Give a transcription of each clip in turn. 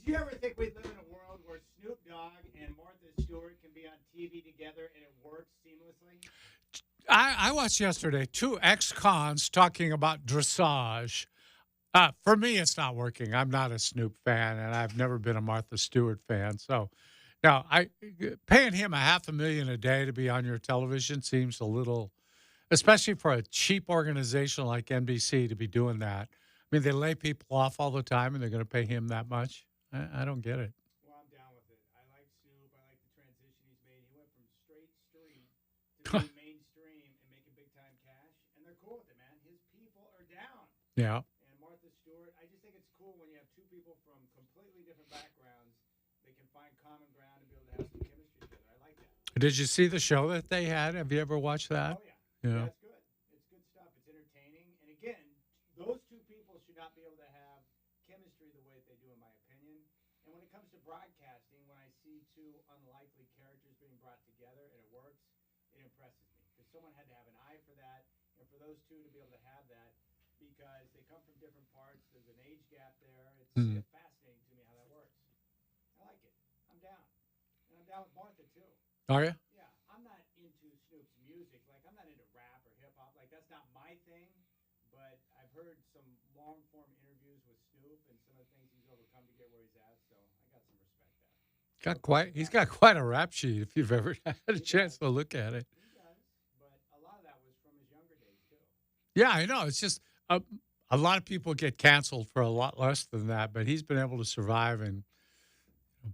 you ever think we live in a world where Snoop Dogg and Martha Stewart can be on TV together and it works seamlessly? I watched yesterday two ex-cons talking about dressage. For me, it's not working. I'm not a Snoop fan, and I've never been a Martha Stewart fan. So, now paying him a half a million a day to be on your television seems a little, especially for a cheap organization like NBC to be doing that. I mean, they lay people off all the time, and they're going to pay him that much. I don't get it. Well, I'm down with it. I like Snoop. I like the transition he's made. He went from straight street to being mainstream and making big time cash, and they're cool with it, man. His people are down. Yeah. And Martha Stewart, I just think it's cool when you have two people from completely different backgrounds. They can find common ground and be able to have some chemistry together. I like that. Did you see the show that they had? Have you ever watched that? Oh, yeah. Yeah. Yeah, it's good. It's good stuff. It's entertaining. And again, those two people should not be able to have chemistry the way that they do, in my opinion. And when it comes to broadcasting, when I see two unlikely characters being brought together and it works, it impresses me. Because someone had to have an eye for that. And for those two to be able to have that, because they come from different parts, there's an age gap there. It's fascinating to me how that works. I like it. I'm down. And I'm down with Martha, too. Are you? Yeah, I'm not into Snoop's music. Like, I'm not into rap or hip hop. Like, that's not my thing. But I've heard some long form interviews with Snoop and some of the things he's overcome to get where he's at. So I got some respect there. He's got quite a rap sheet if you've ever had a chance to look at it. He does. But a lot of that was from his younger days, too. Yeah, I know. It's just a lot of people get canceled for a lot less than that, but he's been able to survive and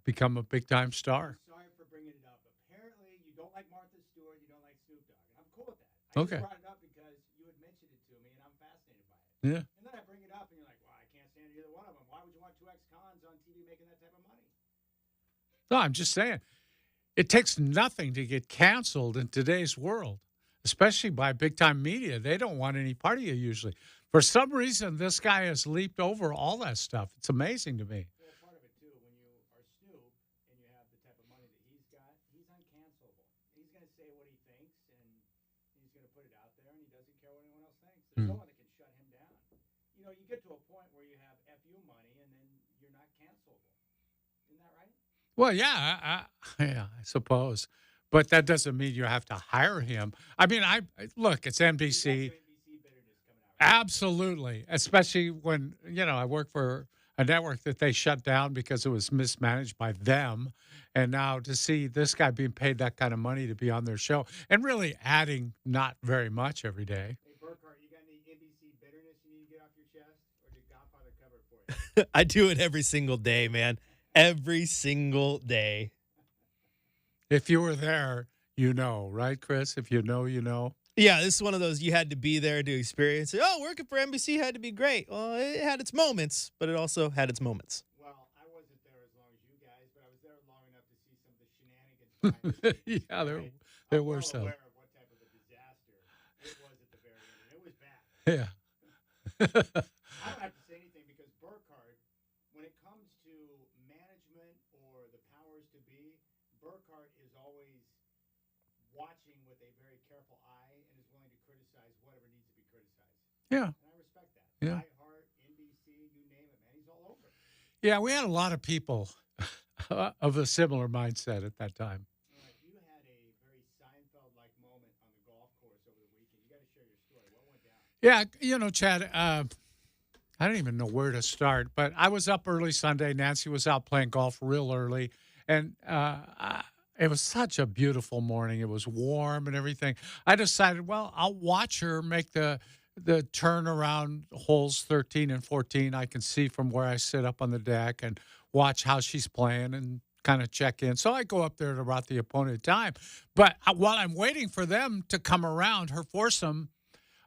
become a big time star. Sorry for bringing it up. Apparently, you don't like Martha Stewart, you don't like Snoop Dogg. And I'm cool with that. I Okay. just brought it up because you had mentioned it to me, and I'm fascinated by it. Yeah. And then I bring it up, and you're like, well, I can't stand either one of them. Why would you want two ex-cons on TV making that type of money? No, I'm just saying. It takes nothing to get canceled in today's world, especially by big time media. They don't want any part of you usually. For some reason, this guy has leaped over all that stuff. It's amazing to me. Well, part of it, too, when you are Snoop and you have the type of money that he's got, he's uncancelable. He's going to say what he thinks, and he's going to put it out there, and he doesn't care what anyone else thinks. There's no one that can shut him down. You know, you get to a point where you have FU money, and then you're not cancelable. Isn't that right? Well, yeah, I suppose. But that doesn't mean you have to hire him. I mean, look, it's NBC. NBC bitterness coming out. Absolutely, especially when, I work for a network that they shut down because it was mismanaged by them. And now to see this guy being paid that kind of money to be on their show and really adding not very much every day. Hey, Burkhart, you got any NBC bitterness you need to get off your chest? Or did Godfather cover it for you? I do it every single day, man. Every single day. If you were there, right, Chris? If you know, you know. Yeah, this is one of those you had to be there to experience it. Oh, working for NBC had to be great. Well, it had its moments, but it also had its moments. Well, I wasn't there as long as you guys, but I was there long enough to see some of the shenanigans behind the scenes, Yeah, right? there I'm were well some. aware of what type of a disaster it was at the very end, and it was bad. Yeah. I don't have to say anything because Burkhart, when it comes to management or the powers to be, Burkhart is always watching with a very careful eye and is willing to criticize whatever needs to be criticized. Yeah. And I respect that. Yeah. iHeart, NBC, you name it, man. He's all over it. Yeah, we had a lot of people of a similar mindset at that time. All right, you had a very Seinfeld-like moment on the golf course over the weekend. You got to share your story. What went down? Yeah, Chad, I don't even know where to start, but I was up early Sunday. Nancy was out playing golf real early, and it was such a beautiful morning. It was warm and everything. I decided, well, I'll watch her make the turn around holes 13 and 14. I can see from where I sit up on the deck and watch how she's playing and kind of check in. So I go up there at about the appointed time. But while I'm waiting for them to come around, her foursome,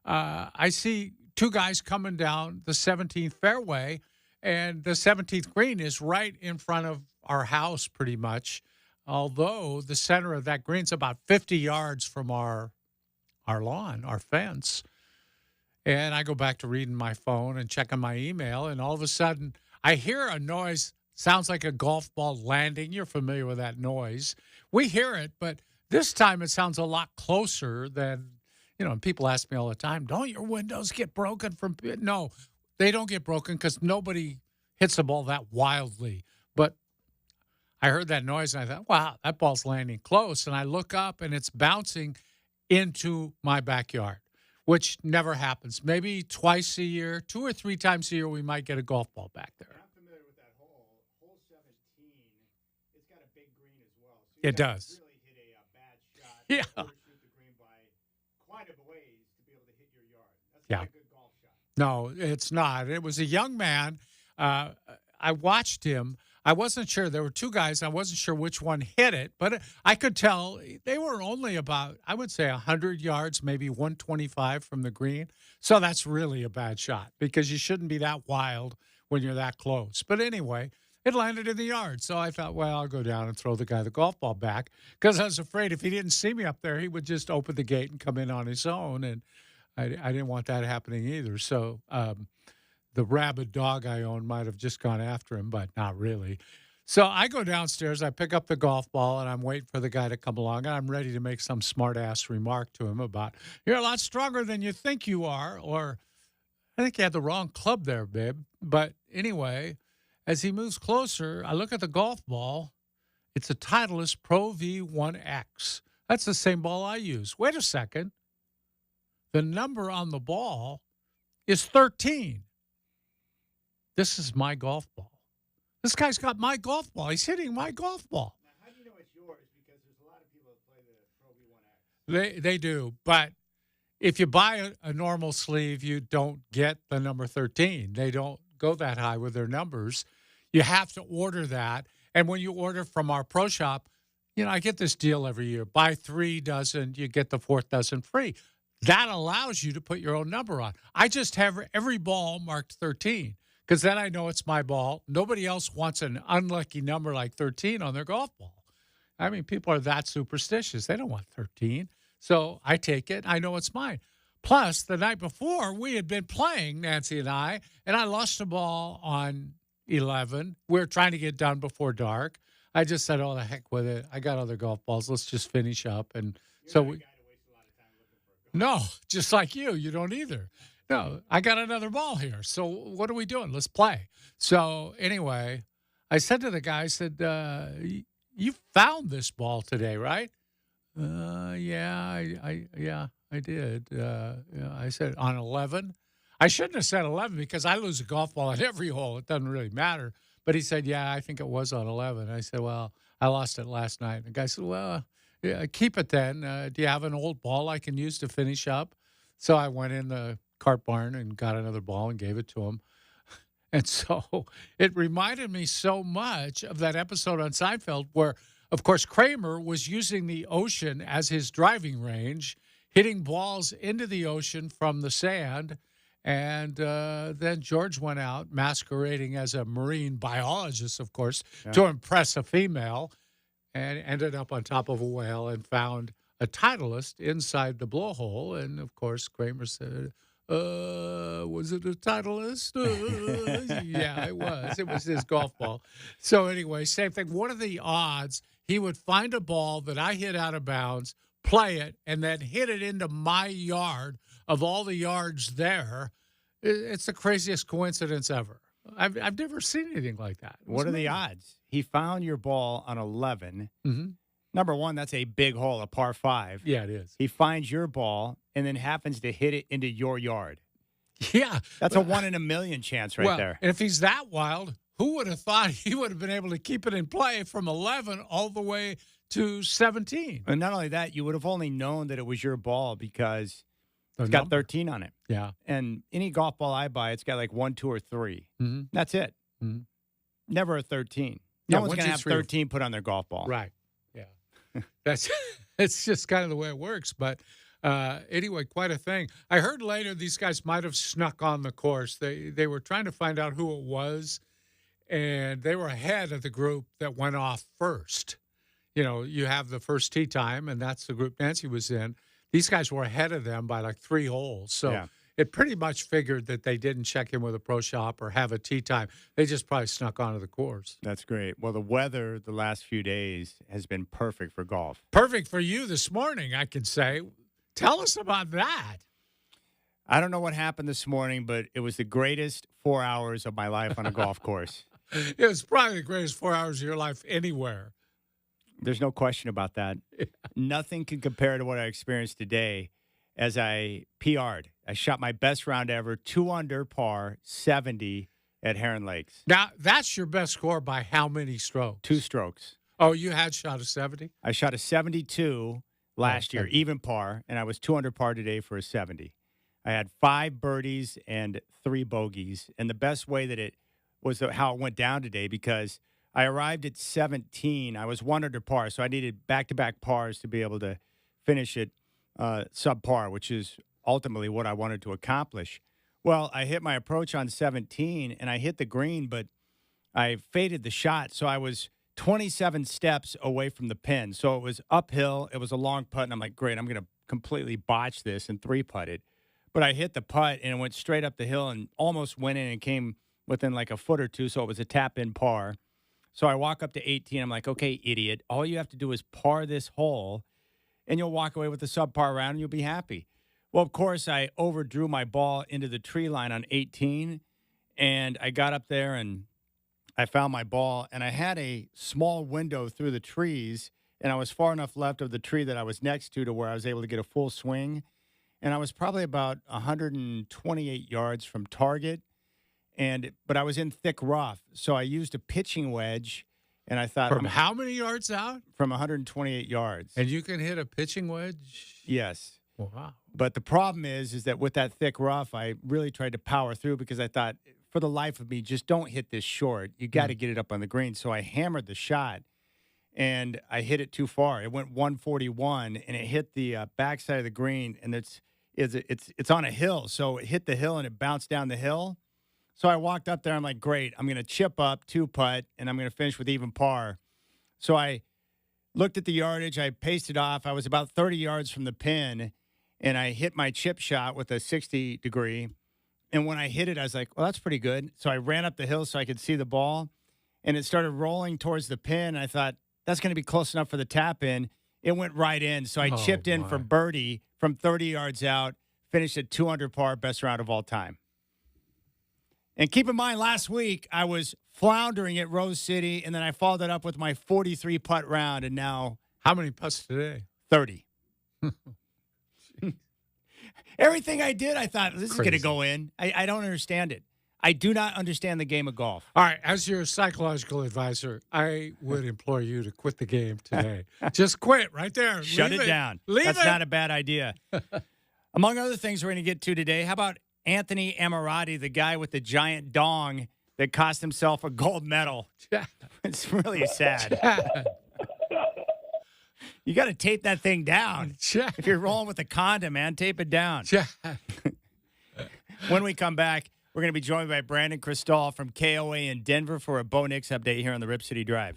I see two guys coming down the 17th fairway, and the 17th green is right in front of our house pretty much, although the center of that green's about 50 yards from our lawn, our fence. And I go back to reading my phone and checking my email, and all of a sudden I hear a noise, sounds like a golf ball landing. You're familiar with that noise. We hear it, but this time it sounds a lot closer than, and people ask me all the time, don't your windows get broken from – no, they don't get broken because nobody hits the ball that wildly. But I heard that noise and I thought, wow, that ball's landing close. And I look up and it's bouncing into my backyard, which never happens. Maybe twice a year, 2 or 3 times a year, we might get a golf ball back there. I'm familiar with that hole. Hole 17, it's got a big green as well. So you It does. really hit a bad shot. Yeah. You better shoot the green by quite a ways to be able to hit your yard. That's Yeah. not a good golf shot. No, it's not. It was a young man. I watched him. I wasn't sure. There were 2 guys. I wasn't sure which one hit it, but I could tell they were only about, I would say, 100 yards, maybe 125 from the green. So that's really a bad shot because you shouldn't be that wild when you're that close. But anyway, it landed in the yard. So I thought, well, I'll go down and throw the guy the golf ball back because I was afraid if he didn't see me up there, he would just open the gate and come in on his own. And I didn't want that happening either. So the rabid dog I own might have just gone after him, but not really. So I go downstairs, I pick up the golf ball, and I'm waiting for the guy to come along, and I'm ready to make some smart-ass remark to him about, you're a lot stronger than you think you are, or I think you had the wrong club there, babe. But anyway, as he moves closer, I look at the golf ball. It's a Titleist Pro V1X. That's the same ball I use. Wait a second. The number on the ball is 13. This is my golf ball. This guy's got my golf ball. He's hitting my golf ball. Now, how do you know it's yours? Because there's a lot of people that play the Pro V1X. They do. But if you buy a normal sleeve, you don't get the number 13. They don't go that high with their numbers. You have to order that. And when you order from our pro shop, I get this deal every year. Buy 3 dozen, you get the 4th dozen free. That allows you to put your own number on. I just have every ball marked 13. Because then I know it's my ball. Nobody else wants an unlucky number like 13 on their golf ball. I mean, people are that superstitious. They don't want 13. So I take it. I know it's mine. Plus, the night before, we had been playing, Nancy and I lost a ball on 11. We were trying to get done before dark. I just said, oh, the heck with it. I got other golf balls. Let's just finish up. And You're not a guy to waste a lot of time looking for a golf. No, just like you don't either. No, I got another ball here. So what are we doing? Let's play. So anyway, I said to the guy, I said, you found this ball today, right? Yeah, I did. I said, on 11? I shouldn't have said 11 because I lose a golf ball at every hole. It doesn't really matter. But he said, yeah, I think it was on 11. I said, well, I lost it last night. And the guy said, well, yeah, keep it then. Do you have an old ball I can use to finish up? So I went in the cart barn and got another ball and gave it to him. And so it reminded me so much of that episode on Seinfeld where, of course, Kramer was using the ocean as his driving range, hitting balls into the ocean from the sand. And then George went out masquerading as a marine biologist, of course, to impress a female, and ended up on top of a whale and found a Titleist inside the blowhole. And, of course, Kramer said, was it a Titleist? Yeah, it was. It was his golf ball. So anyway, same thing. What are the odds he would find a ball that I hit out of bounds, play it, and then hit it into my yard of all the yards there? It's the craziest coincidence ever. I've never seen anything like that. What are the odds? He found your ball on 11. Mm-hmm. Number one, that's a big hole, a par 5. Yeah, it is. He finds your ball and then happens to hit it into your yard. Yeah. That's a 1 in a million chance right there. And if he's that wild, who would have thought he would have been able to keep it in play from 11 all the way to 17? And not only that, you would have only known that it was your ball because it's The got number. 13 on it. Yeah. And any golf ball I buy, it's got like 1, 2, or 3. Mm-hmm. That's it. Mm-hmm. Never a 13. Yeah, No one's 1, going 2, to have 3, or 13 put on their golf ball. Right. Yeah. That's it's just kind of the way it works. But anyway, quite a thing. I heard later these guys might have snuck on the course. They were trying to find out who it was, and they were ahead of the group that went off first. You have the first tee time, and that's the group Nancy was in. These guys were ahead of them by like 3 holes. So it pretty much figured that they didn't check in with a pro shop or have a tee time. They just probably snuck onto the course. That's great. Well, the weather the last few days has been perfect for golf. Perfect for you this morning, I can say. Tell us about that. I don't know what happened this morning, but it was the greatest 4 hours of my life on a golf course. It was probably the greatest 4 hours of your life anywhere. There's no question about that. Nothing can compare to what I experienced today as I PR'd. I shot my best round ever, 2 under par, 70 at Heron Lakes. Now, that's your best score by how many strokes? 2 strokes. Oh, you had shot a 70? I shot a 72 last year, okay. even par, and I was 2 under par today for a 70. I had 5 birdies and 3 bogeys, and the best way that it was how it went down today, because I arrived at 17. I was 1 under par, so I needed back-to-back pars to be able to finish it subpar, which is ultimately what I wanted to accomplish. Well, I hit my approach on 17, and I hit the green, but I faded the shot, so I was 27 steps away from the pin. So it was uphill. It was a long putt, and I'm like, great, I'm going to completely botch this and 3-putt it. But I hit the putt, and it went straight up the hill and almost went in and came within like a foot or two, so it was a tap-in par. So I walk up to 18. I'm like, okay, idiot, all you have to do is par this hole, and you'll walk away with a subpar round, and you'll be happy. Well, of course, I overdrew my ball into the tree line on 18, and I got up there, and I found my ball, and I had a small window through the trees, and I was far enough left of the tree that I was next to where I was able to get a full swing. And I was probably about 128 yards from target, but I was in thick rough. So I used a pitching wedge, and I thought— From how many yards out? From 128 yards. And you can hit a pitching wedge? Yes. Wow. But the problem is that with that thick rough, I really tried to power through because I thought, for the life of me, just don't hit this short. You got to get it up on the green. So I hammered the shot, and I hit it too far. It went 141, and it hit the backside of the green, and it's on a hill. So it hit the hill, and it bounced down the hill. So I walked up there. I'm like, great, I'm going to chip up, 2-putt, and I'm going to finish with even par. So I looked at the yardage. I paced it off. I was about 30 yards from the pin, and I hit my chip shot with a 60 degree. And when I hit it, I was like, well, that's pretty good. So I ran up the hill so I could see the ball, and it started rolling towards the pin. I thought, that's going to be close enough for the tap in. It went right in. So I chipped in for birdie from 30 yards out, finished at 2 under par, best round of all time. And keep in mind, last week I was floundering at Rose City, and then I followed it up with my 43-putt round, and now— How many putts today? 30. Everything I did, I thought, this is going to go in. I don't understand it. I do not understand the game of golf. All right, as your psychological advisor, I would implore you to quit the game today. Just quit right there. Shut it down. That's not a bad idea. Among other things we're going to get to today, how about Anthony Ammirati, the guy with the giant dong that cost himself a gold medal? It's really sad. You got to tape that thing down. If you're rolling with a condom, man, tape it down. When we come back, we're going to be joined by Brandon Cristal from KOA in Denver for a Bo Nix update here on the Rip City Drive.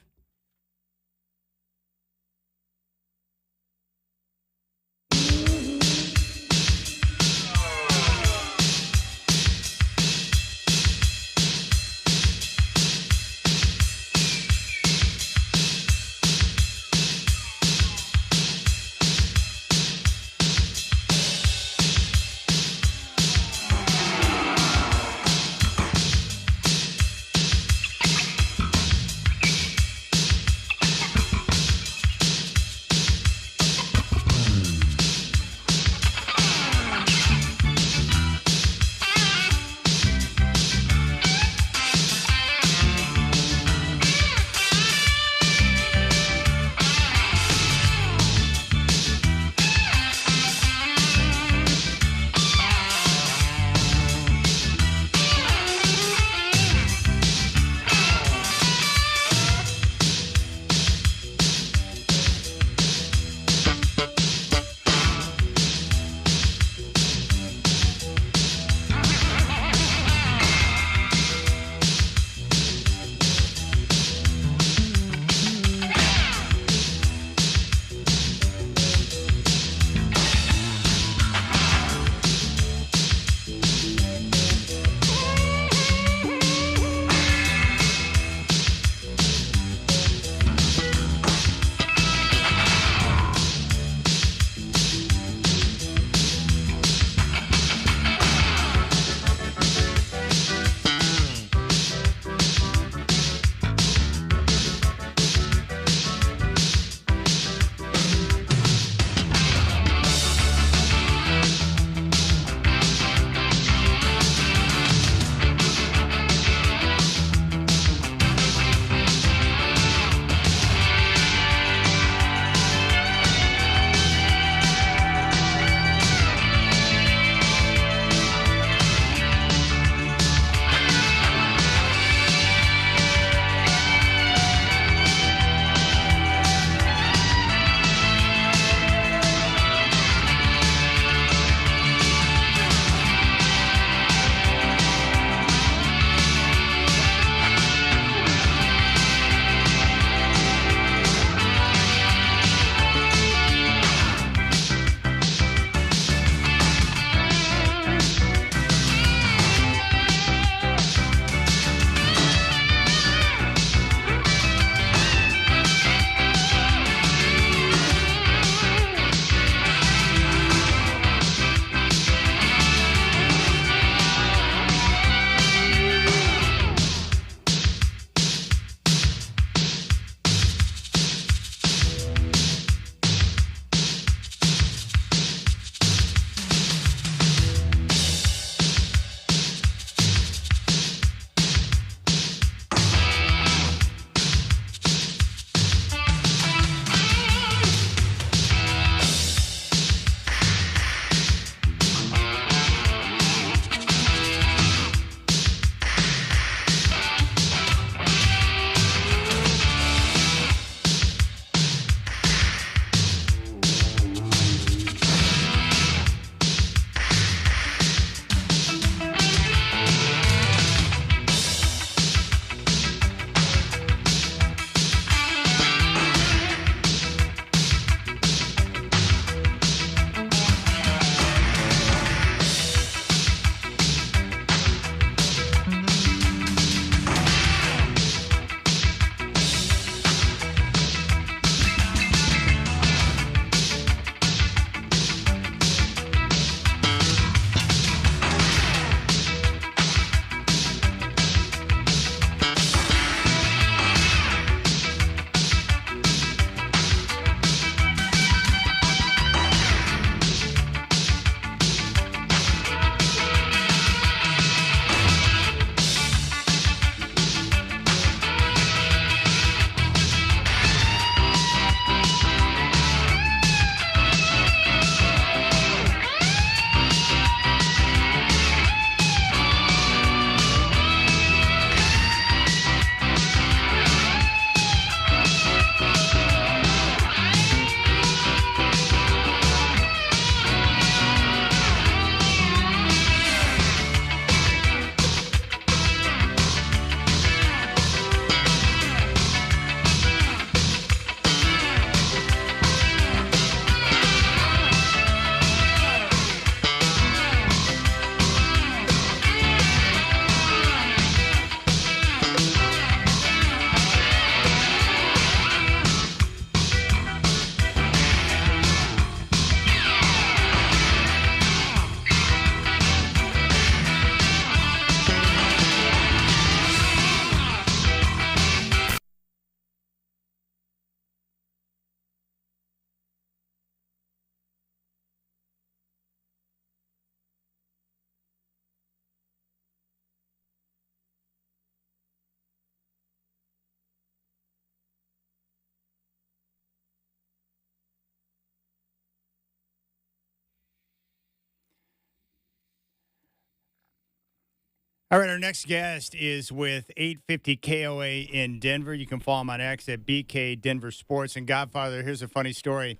All right, our next guest is with 850 KOA in Denver. You can follow him on X at BK Denver Sports. And Godfather, here's a funny story.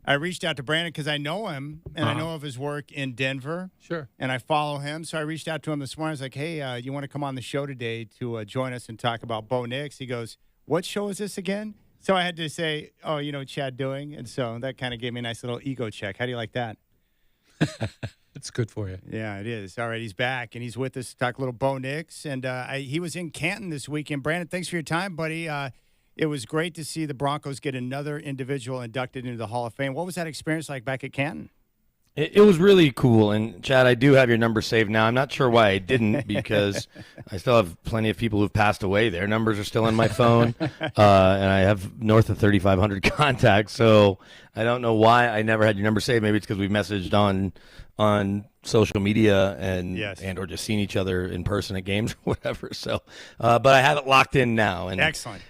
I reached out to Brandon because I know him, and I know of his work in Denver. Sure. And I follow him. So I reached out to him this morning. I was like, hey, you want to come on the show today to join us and talk about Bo Nix? He goes, what show is this again? So I had to say, oh, you know, Chad Doing. And so that kind of gave me a nice little ego check. How do you like that? It's good for you. Yeah, it is. All right, he's back, and he's with us to talk a little Bo Nix. And he was in Canton this weekend. Brandon, thanks for your time, buddy. It was great to see the Broncos get another individual inducted into the Hall of Fame. What was that experience like back at Canton? It was really cool. And, Chad, I do have your number saved now. I'm not sure why I didn't because I still have plenty of people who've passed away. Their numbers are still in my phone, and I have north of 3,500 contacts. So I don't know why I never had your number saved. Maybe it's because we've messaged on social media and or just seen each other in person at games or whatever. So, but I have it locked in now. And excellent.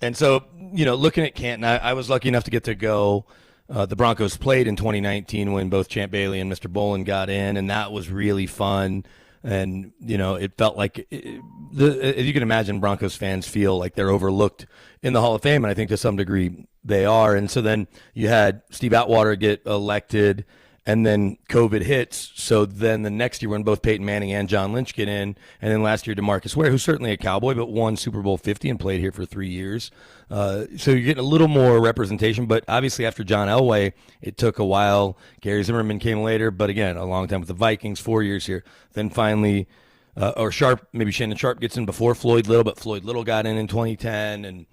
And so, you know, looking at Canton, I was lucky enough to get to go. The Broncos played in 2019 when both Champ Bailey and Mr. Bolin got in, and that was really fun. And, you know, it felt like, as you can imagine, Broncos fans feel like they're overlooked in the Hall of Fame, and I think to some degree they are. And so then you had Steve Atwater get elected, and then COVID hits. So then the next year when both Peyton Manning and John Lynch get in, and then last year DeMarcus Ware, who's certainly a Cowboy, but won Super Bowl 50 and played here for 3 years. So you're getting a little more representation, but obviously after John Elway, it took a while. Gary Zimmerman came later, but again, a long time with the Vikings, 4 years here. Then finally, or Sharp, maybe Shannon Sharp gets in before Floyd Little, but Floyd Little got in 2010,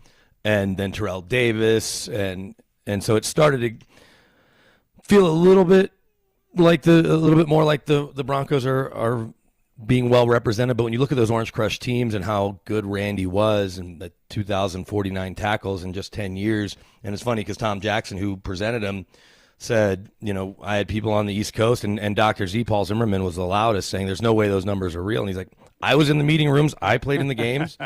and then Terrell Davis, and so it started to feel a little bit more like the Broncos are being well represented. But when you look at those Orange Crush teams and how good Randy was and the 2,049 tackles in just 10 years, and it's funny because Tom Jackson, who presented him, said, you know, I had people on the East Coast, and Dr. Z, Paul Zimmerman, was the loudest, saying there's no way those numbers are real. And he's like, I was in the meeting rooms. I played in the games.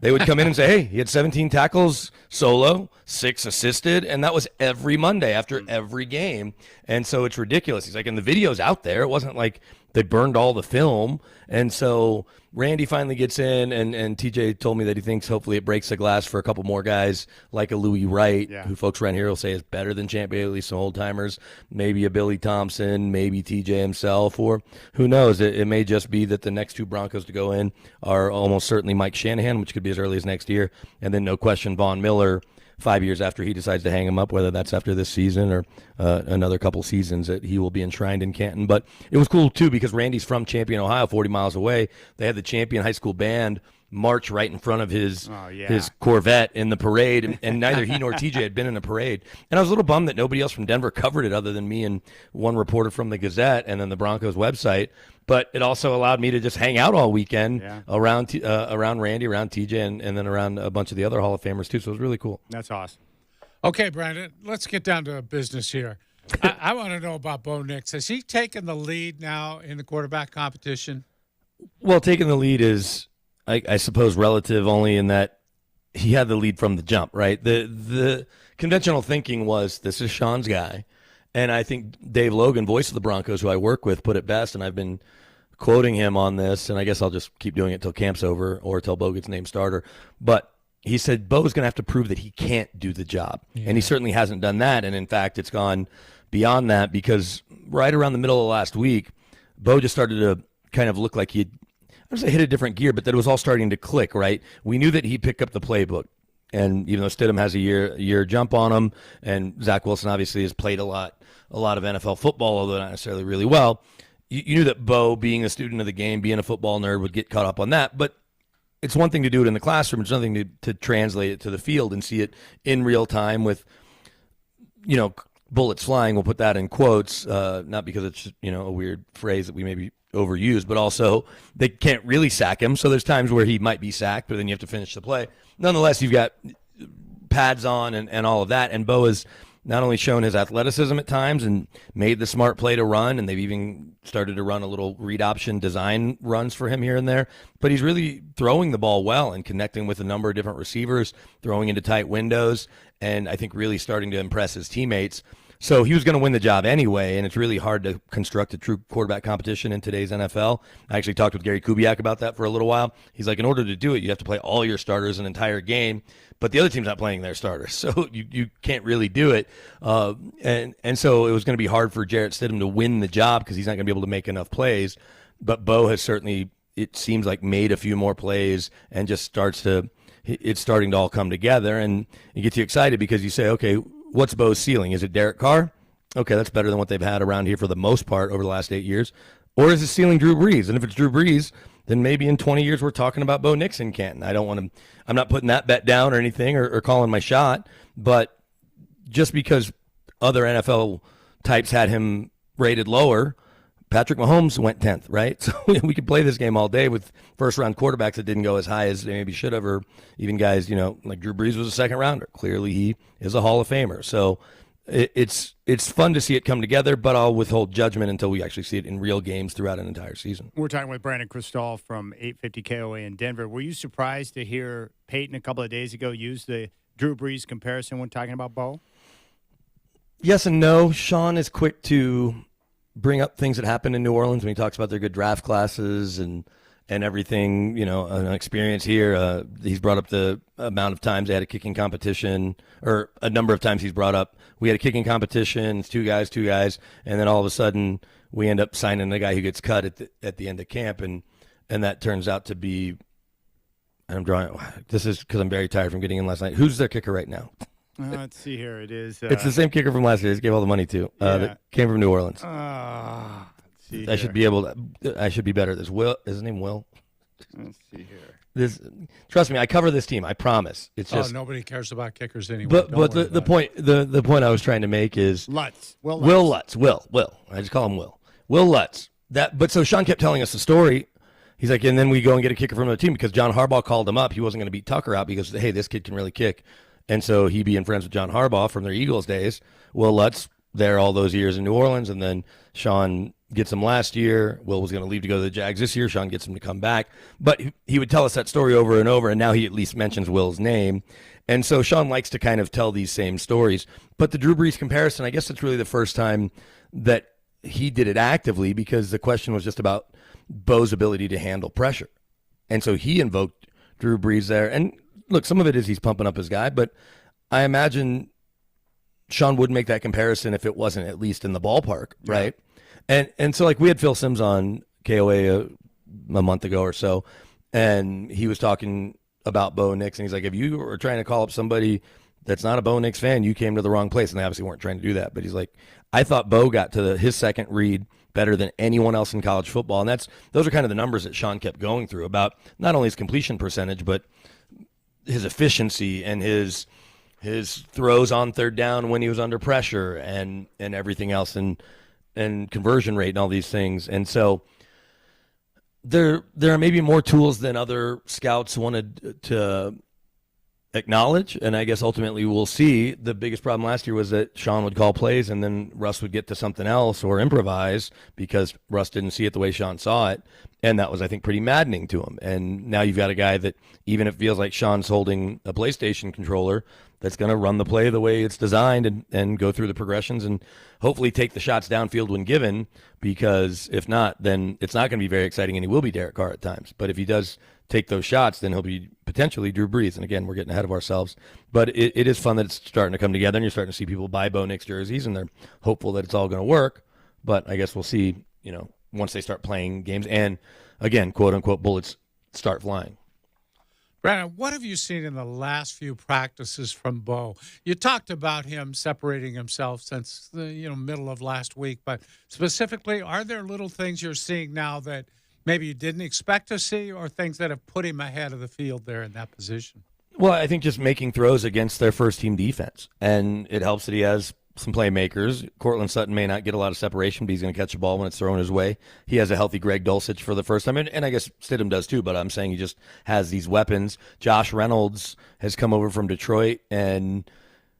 They would come in and say, hey, he had 17 tackles solo, 6 assisted, and that was every Monday after every game. And so it's ridiculous. He's like, and the video's out there. It wasn't like they burned all the film. And so Randy finally gets in, and TJ told me that he thinks hopefully it breaks the glass for a couple more guys like a Louis Wright, who folks around here will say is better than Champ Bailey, some old-timers, maybe a Billy Thompson, maybe TJ himself, or who knows, it may just be that the next two Broncos to go in are almost certainly Mike Shanahan, which could be as early as next year, and then no question Von Miller 5 years after he decides to hang him up, whether that's after this season or another couple seasons, that he will be enshrined in Canton. But it was cool, too, because Randy's from Champion, Ohio, 40 miles away. They had the Champion High School Band march right in front of his Corvette in the parade, and neither he nor TJ had been in a parade. And I was a little bummed that nobody else from Denver covered it other than me and one reporter from the Gazette and then the Broncos website. But it also allowed me to just hang out all weekend around Randy, around TJ, and then around a bunch of the other Hall of Famers, too. So it was really cool. That's awesome. Okay, Brandon, let's get down to business here. I want to know about Bo Nix. Has he taken the lead now in the quarterback competition? Well, taking the lead is, I suppose, relative only in that he had the lead from the jump, right? The conventional thinking was, this is Sean's guy. And I think Dave Logan, voice of the Broncos, who I work with, put it best, and I've been quoting him on this, and I guess I'll just keep doing it till camp's over or till Bo gets named starter. But he said Bo's going to have to prove that he can't do the job. Yeah. And he certainly hasn't done that. And, in fact, it's gone beyond that because right around the middle of last week, Bo just started to kind of look like he'd, I don't say hit a different gear, but that it was all starting to click, right? We knew that he'd pick up the playbook. And even though Stidham has a year jump on him, and Zach Wilson obviously has played a lot of NFL football, although not necessarily really well, you knew that Bo, being a student of the game, being a football nerd, would get caught up on that. But it's one thing to do it in the classroom. It's another thing to translate it to the field and see it in real time with, you know, bullets flying. We'll put that in quotes, not because it's, you know, a weird phrase that we maybe overuse, but also they can't really sack him. So there's times where he might be sacked, but then you have to finish the play. Nonetheless, you've got pads on and all of that. And Bo has not only shown his athleticism at times and made the smart play to run, and they've even started to run a little read option design runs for him here and there, but he's really throwing the ball well and connecting with a number of different receivers, throwing into tight windows, and I think really starting to impress his teammates. So he was going to win the job anyway, and it's really hard to construct a true quarterback competition in today's NFL. I actually talked with Gary Kubiak about that for a little while. He's like, in order to do it, you have to play all your starters an entire game, but the other team's not playing their starters, so you can't really do it. And so it was going to be hard for Jarrett Stidham to win the job because he's not going to be able to make enough plays. But Bo has certainly, it seems like, made a few more plays and just it's starting to all come together, and it gets you excited because you say, okay, what's Bo's ceiling? Is it Derek Carr? Okay, that's better than what they've had around here for the most part over the last 8 years. Or is it ceiling Drew Brees? And if it's Drew Brees, then maybe in 20 years we're talking about Bo Nix in Canton. I'm not putting that bet down or anything or calling my shot, but just because other NFL types had him rated lower, Patrick Mahomes went 10th, right? So we could play this game all day with first-round quarterbacks that didn't go as high as they maybe should have, or even guys, like Drew Brees was a second-rounder. Clearly, he is a Hall of Famer. So it's fun to see it come together, but I'll withhold judgment until we actually see it in real games throughout an entire season. We're talking with Brandon Cristal from 850 KOA in Denver. Were you surprised to hear Peyton a couple of days ago use the Drew Brees comparison when talking about Bo? Yes and no. Sean is quick to bring up things that happened in New Orleans when he talks about their good draft classes and everything, an experience here. He's brought up the amount of times they had a kicking competition, or a number of times he's brought up, we had a kicking competition, it's two guys, and then all of a sudden we end up signing a guy who gets cut at the end of camp, and that turns out to be, this is because I'm very tired from getting in last night. Who's their kicker right now? Let's see here. It is. It's the same kicker from last year. He gave all the money to. That came from New Orleans. Let's see I should be able to. I should be better at this. Will, is his name Will? Let's see here. Trust me, I cover this team. I promise. It's just nobody cares about kickers anymore. But the point I was trying to make is Lutz. Will Lutz. Will. I just call him Will. Will Lutz. But so Sean kept telling us the story. He's like, and then we go and get a kicker from another team because John Harbaugh called him up. He wasn't going to beat Tucker out because, hey, this kid can really kick. And so he being friends with John Harbaugh from their Eagles days, Will Lutz there all those years in New Orleans, and then Sean gets him last year. Will was going to leave to go to the Jags this year. Sean gets him to come back. But he would tell us that story over and over, and now he at least mentions Will's name. And so Sean likes to kind of tell these same stories. But the Drew Brees comparison, I guess it's really the first time that he did it actively because the question was just about Bo's ability to handle pressure. And so he invoked Drew Brees there. And look, some of it is he's pumping up his guy, but I imagine Sean would make that comparison if it wasn't at least in the ballpark, right? Yeah. And so, like, we had Phil Simms on KOA a month ago or so, and he was talking about Bo Nix, and he's like, if you were trying to call up somebody that's not a Bo Nix fan, you came to the wrong place, and they obviously weren't trying to do that. But he's like, I thought Bo got to his second read better than anyone else in college football, and those are kind of the numbers that Sean kept going through about not only his completion percentage, but his efficiency and his throws on third down when he was under pressure and everything else and conversion rate and all these things. And so there are maybe more tools than other scouts wanted to acknowledge, and I guess ultimately we'll see. The biggest problem last year was that Sean would call plays and then Russ would get to something else or improvise because Russ didn't see it the way Sean saw it, and that was, I think, pretty maddening to him. And now you've got a guy that, even if it feels like Sean's holding a PlayStation controller, that's going to run the play the way it's designed and go through the progressions and hopefully take the shots downfield when given, because if not, then it's not going to be very exciting, and he will be Derek Carr at times. But if he does take those shots, then he'll be potentially Drew Brees. And again, we're getting ahead of ourselves. But it is fun that it's starting to come together, and you're starting to see people buy Bo Nix jerseys, and they're hopeful that it's all going to work. But I guess we'll see, once they start playing games and, again, quote-unquote, bullets start flying. Brandon, what have you seen in the last few practices from Bo? You talked about him separating himself since the middle of last week, but specifically, are there little things you're seeing now that maybe you didn't expect to see, or things that have put him ahead of the field there in that position? Well, I think just making throws against their first-team defense, and it helps that he has some playmakers. Cortland Sutton may not get a lot of separation, but he's going to catch the ball when it's thrown his way. He has a healthy Greg Dulcich for the first time, and I guess Stidham does too, but I'm saying he just has these weapons. Josh Reynolds has come over from Detroit, and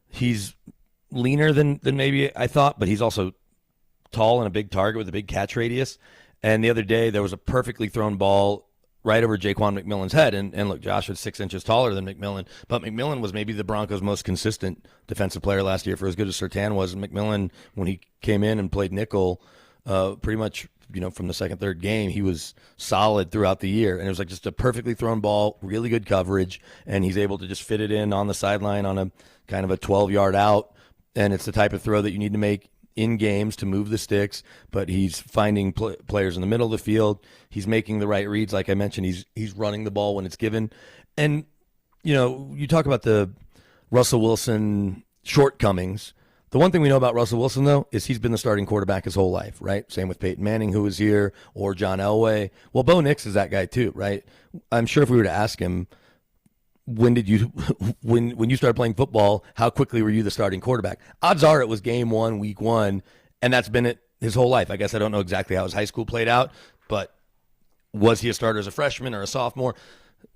he's leaner than maybe I thought, but he's also tall and a big target with a big catch radius. And the other day, there was a perfectly thrown ball right over Jaquan McMillan's head. And look, Josh was 6 inches taller than McMillan, but McMillan was maybe the Broncos' most consistent defensive player last year for as good as Surtain was. And McMillan, when he came in and played nickel, pretty much, from the second, third game, he was solid throughout the year. And it was like just a perfectly thrown ball, really good coverage, and he's able to just fit it in on the sideline on a kind of a 12-yard out. And it's the type of throw that you need to make in games to move the sticks, but he's finding players in the middle of the field. He's making the right reads. Like I mentioned, he's running the ball when it's given. And, you talk about the Russell Wilson shortcomings. The one thing we know about Russell Wilson, though, is he's been the starting quarterback his whole life, right? Same with Peyton Manning, who was here, or John Elway. Well, Bo Nix is that guy too, right? I'm sure if we were to ask him, when you started playing football, how quickly were you the starting quarterback? Odds are it was game one, week one, and that's been it his whole life. I guess I don't know exactly how his high school played out, but was he a starter as a freshman or a sophomore?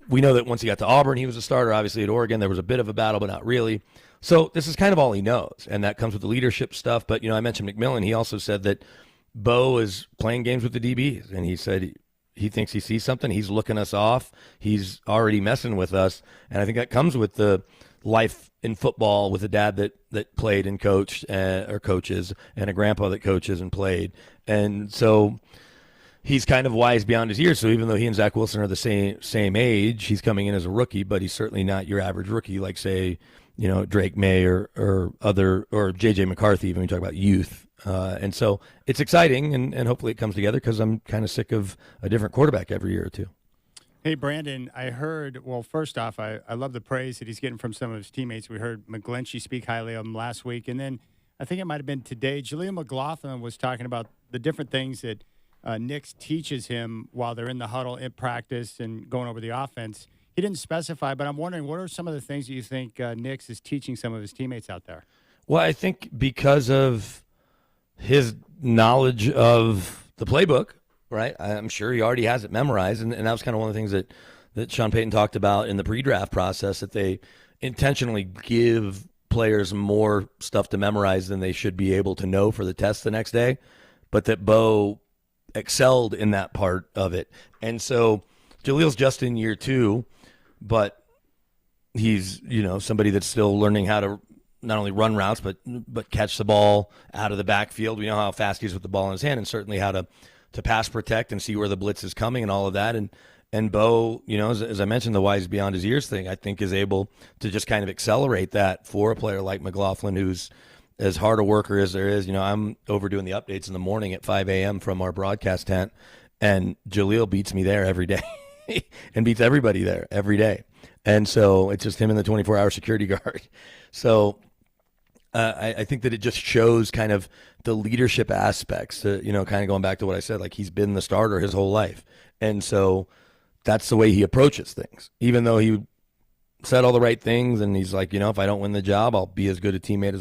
We know that once he got to Auburn, he was a starter. Obviously at Oregon, there was a bit of a battle, but not really. So this is kind of all he knows, and that comes with the leadership stuff. But, I mentioned McMillan. He also said that Bo is playing games with the DBs, and he said he thinks he sees something. He's looking us off. He's already messing with us. And I think that comes with the life in football with a dad that played and coached or coaches, and a grandpa that coaches and played. And so he's kind of wise beyond his years. So even though he and Zach Wilson are the same age, he's coming in as a rookie, but he's certainly not your average rookie like, say, Drake May or J.J. McCarthy when we talk about youth. And so it's exciting, and hopefully it comes together, because I'm kind of sick of a different quarterback every year or two. Hey, Brandon, I heard, well, first off, I love the praise that he's getting from some of his teammates. We heard McGlinchey speak highly of him last week. And then I think it might have been today, Jaleel McLaughlin was talking about the different things that Nix teaches him while they're in the huddle in practice and going over the offense. He didn't specify, but I'm wondering, what are some of the things that you think Nix is teaching some of his teammates out there? Well, I think because of his knowledge of the playbook, right? I'm sure he already has it memorized, and that was kind of one of the things that Sean Payton talked about in the pre-draft process, that they intentionally give players more stuff to memorize than they should be able to know for the test the next day, but that Bo excelled in that part of it. And so Jaleel's just in year 2, but he's, somebody that's still learning how to not only run routes, but catch the ball out of the backfield. We know how fast he is with the ball in his hand, and certainly how to pass protect and see where the blitz is coming and all of that. And Bo, as I mentioned, the wise beyond his years thing, I think is able to just kind of accelerate that for a player like McLaughlin, who's as hard a worker as there is. I'm overdoing the updates in the morning at 5 a.m. from our broadcast tent, and Jaleel beats me there every day and beats everybody there every day. And so it's just him and the 24-hour security guard. So I think that it just shows kind of the leadership aspects, kind of going back to what I said, like he's been the starter his whole life. And so that's the way he approaches things, even though he said all the right things. And he's like, if I don't win the job, I'll be as good a teammate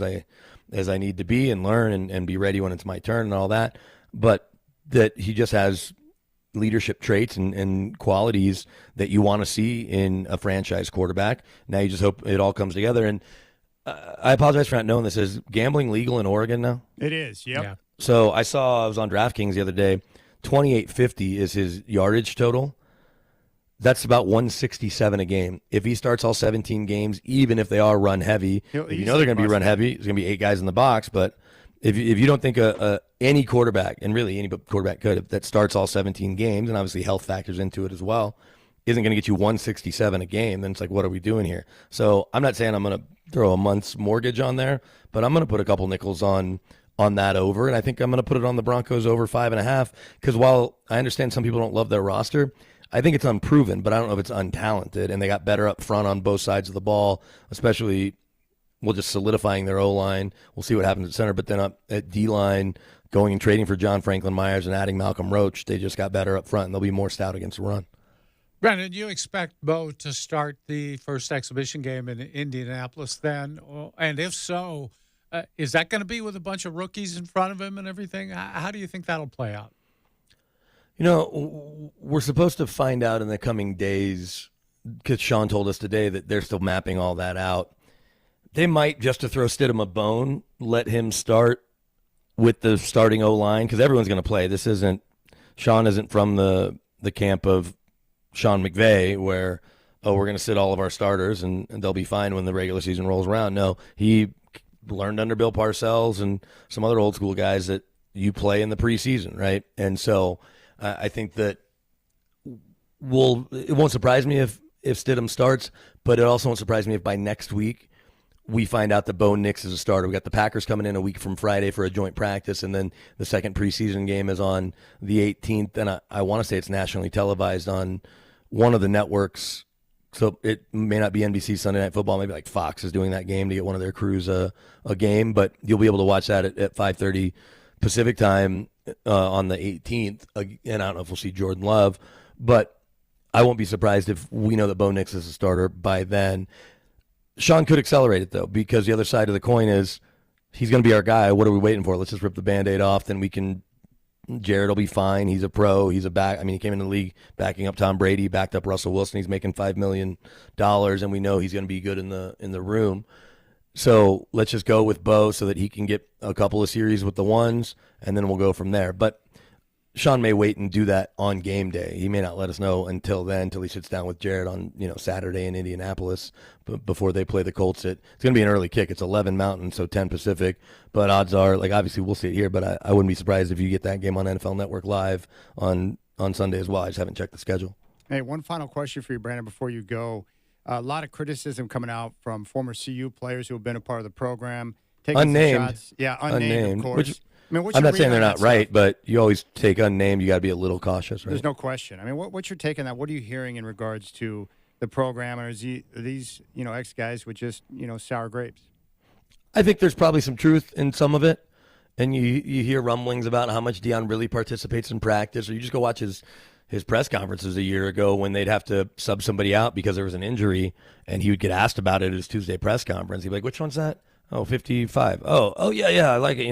as I need to be, and learn and be ready when it's my turn and all that. But that he just has leadership traits and qualities that you want to see in a franchise quarterback. Now you just hope it all comes together. And I apologize for not knowing this. Is gambling legal in Oregon now? It is, yep. Yeah. So I was on DraftKings the other day. 2850 is his yardage total. That's about 167 a game. If he starts all 17 games, even if they are run heavy, they're going to be run heavy. There's going to be 8 guys in the box. But if you don't think any quarterback, and really any quarterback could, that starts all 17 games, and obviously health factors into it as well, isn't going to get you 167 a game, then it's like, what are we doing here? So I'm not saying I'm going to throw a month's mortgage on there, but I'm going to put a couple nickels on that over, and I think I'm going to put it on the Broncos over 5.5, because while I understand some people don't love their roster, I think it's unproven, but I don't know if it's untalented, and they got better up front on both sides of the ball, especially just solidifying their O-line. We'll see what happens at center, but then up at D-line, going and trading for John Franklin Myers and adding Malcolm Roach, they just got better up front, and they'll be more stout against the run. Brandon, you expect Bo to start the first exhibition game in Indianapolis then? And if so, is that going to be with a bunch of rookies in front of him and everything? How do you think that'll play out? We're supposed to find out in the coming days, because Sean told us today that they're still mapping all that out. They might, just to throw Stidham a bone, let him start with the starting O-line, because everyone's going to play. Sean isn't from the camp of Sean McVay, where we're going to sit all of our starters and they'll be fine when the regular season rolls around. No, he learned under Bill Parcells and some other old school guys that you play in the preseason, right? And so I think that it won't surprise me if Stidham starts, but it also won't surprise me if by next week we find out that Bo Nix is a starter. We got the Packers coming in a week from Friday for a joint practice, and then the second preseason game is on the 18th, and I want to say it's nationally televised on one of the networks. So it may not be NBC Sunday Night Football. Maybe like Fox is doing that game to get one of their crews a game, but you'll be able to watch that at 5:30 Pacific time on the 18th. And I don't know if we'll see Jordan Love, but I won't be surprised if we know that Bo Nix is a starter by then. Sean could accelerate it, though, because the other side of the coin is he's going to be our guy. What are we waiting for? Let's just rip the Band-Aid off. Then we can – Jared will be fine. He's a pro. He's a back – I mean, he came in the league backing up Tom Brady, backed up Russell Wilson. He's making $5 million, and we know he's going to be good in the room. So let's just go with Bo so that he can get a couple of series with the ones, and then we'll go from there. But Sean may wait and do that on game day. He may not let us know until then, until he sits down with Jared on Saturday in Indianapolis before they play the Colts. It's going to be an early kick. It's 11 Mountain, so 10 Pacific. But odds are, like obviously we'll see it here, but I wouldn't be surprised if you get that game on NFL Network Live on Sunday as well. I just haven't checked the schedule. Hey, one final question for you, Brandon, before you go. A lot of criticism coming out from former CU players who have been a part of the program. Taking Unnamed. Some shots. Yeah, unnamed, of course. I'm not saying they're not right, but you always take unnamed. You got to be a little cautious, right? There's no question. I mean, what's your take on that? What are you hearing in regards to the program? Or are these ex guys with just sour grapes? I think there's probably some truth in some of it, and you hear rumblings about how much Deion really participates in practice, or you just go watch his press conferences a year ago when they'd have to sub somebody out because there was an injury, and he would get asked about it at his Tuesday press conference. He'd be like, "Which one's that?" Oh, 55. Oh, yeah, I like it,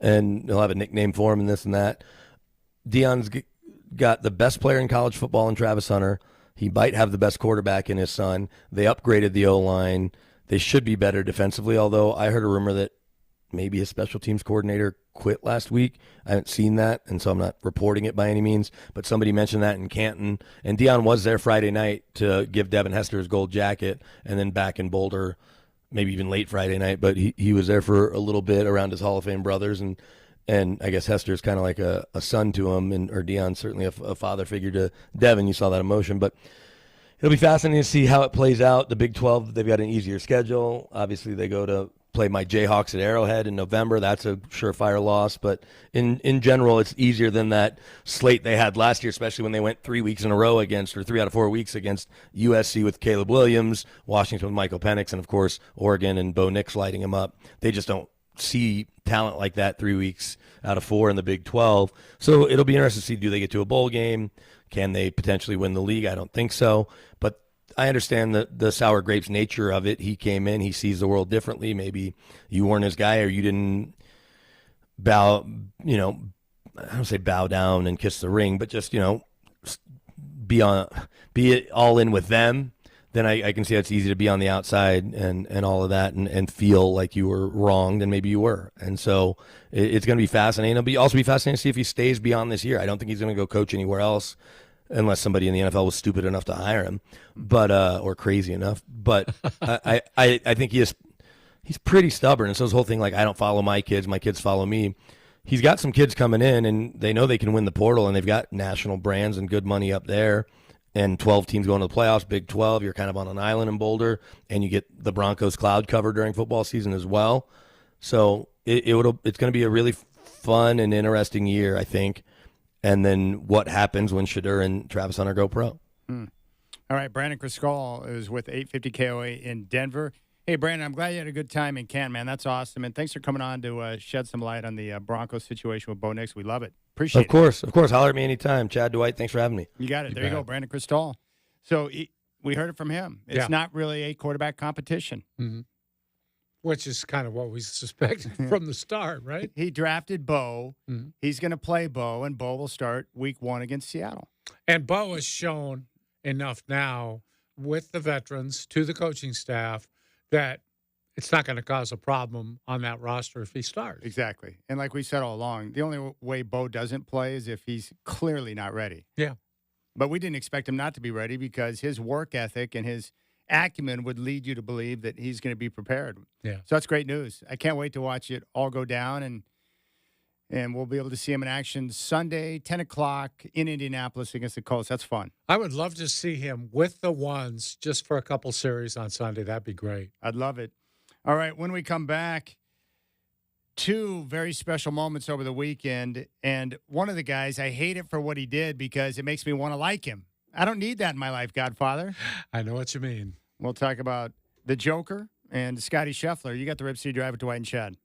and he'll have a nickname for him and this and that. Deion's got the best player in college football in Travis Hunter. He might have the best quarterback in his son. They upgraded the O-line. They should be better defensively, although I heard a rumor that maybe his special teams coordinator quit last week. I haven't seen that, and so I'm not reporting it by any means, but somebody mentioned that in Canton. And Deion was there Friday night to give Devin Hester his gold jacket, and then back in Boulder maybe even late Friday night, but he was there for a little bit around his Hall of Fame brothers, and I guess Hester's kind of like a son to him, or Deion's certainly a father figure to Devin. You saw that emotion, but it'll be fascinating to see how it plays out. The Big 12, they've got an easier schedule. Obviously, they go to play my Jayhawks at Arrowhead in November. That's a surefire loss, but in general, it's easier than that slate they had last year, especially when they went 3 weeks in a row against, or 3 out of 4 weeks against USC with Caleb Williams, Washington with Michael Penix, and of course Oregon and Bo Nix lighting him up. They just don't see talent like that 3 weeks out of 4 in the Big 12. So it'll be interesting to see, do they get to a bowl game? Can they potentially win the league? I don't think so, but I understand the sour grapes nature of it. He came in, he sees the world differently. Maybe you weren't his guy, or you didn't bow, I don't say bow down and kiss the ring, but just, be all in with them. Then I can see it's easy to be on the outside and all of that and feel like you were wronged, and maybe you were. And so it's going to be fascinating. It'll also be fascinating to see if he stays beyond this year. I don't think he's going to go coach anywhere else, unless somebody in the NFL was stupid enough to hire him, but or crazy enough. But I think he's pretty stubborn. And so his whole thing, like, I don't follow my kids follow me. He's got some kids coming in, and they know they can win the portal, and they've got national brands and good money up there. And 12 teams going to the playoffs, Big 12, you're kind of on an island in Boulder, and you get the Broncos cloud cover during football season as well. So it's going to be a really fun and interesting year, I think. And then what happens when Shedeur and Travis Hunter go pro? All right, Brandon Criscal is with 850 KOA in Denver. Hey, Brandon, I'm glad you had a good time in Canton, man. That's awesome. And thanks for coming on to shed some light on the Broncos situation with Bo Nix. We love it. Appreciate it. Of course. Holler at me anytime. Chad, Dwight, thanks for having me. You got it. There you go, Brandon Criscal. So we heard it from him. It's not really a quarterback competition. Mm-hmm. Which is kind of what we suspected from the start, right? He drafted Bo. Mm-hmm. He's going to play Bo, and Bo will start week 1 against Seattle. And Bo has shown enough now with the veterans to the coaching staff that it's not going to cause a problem on that roster if he starts. Exactly. And like we said all along, the only way Bo doesn't play is if he's clearly not ready. Yeah. But we didn't expect him not to be ready because his work ethic and his acumen would lead you to believe that he's going to be prepared. Yeah. So that's great news. I can't wait to watch it all go down, and we'll be able to see him in action Sunday, 10 o'clock in Indianapolis against the Colts. That's fun. I would love to see him with the ones just for a couple series on Sunday. That'd be great. I'd love it. All right, when we come back, two very special moments over the weekend, and one of the guys, I hate it for what he did because it makes me want to like him. I don't need that in my life, Godfather. I know what you mean. We'll talk about the Joker and Scotty Scheffler. You got the Rip City Drive with Dwight and Chad.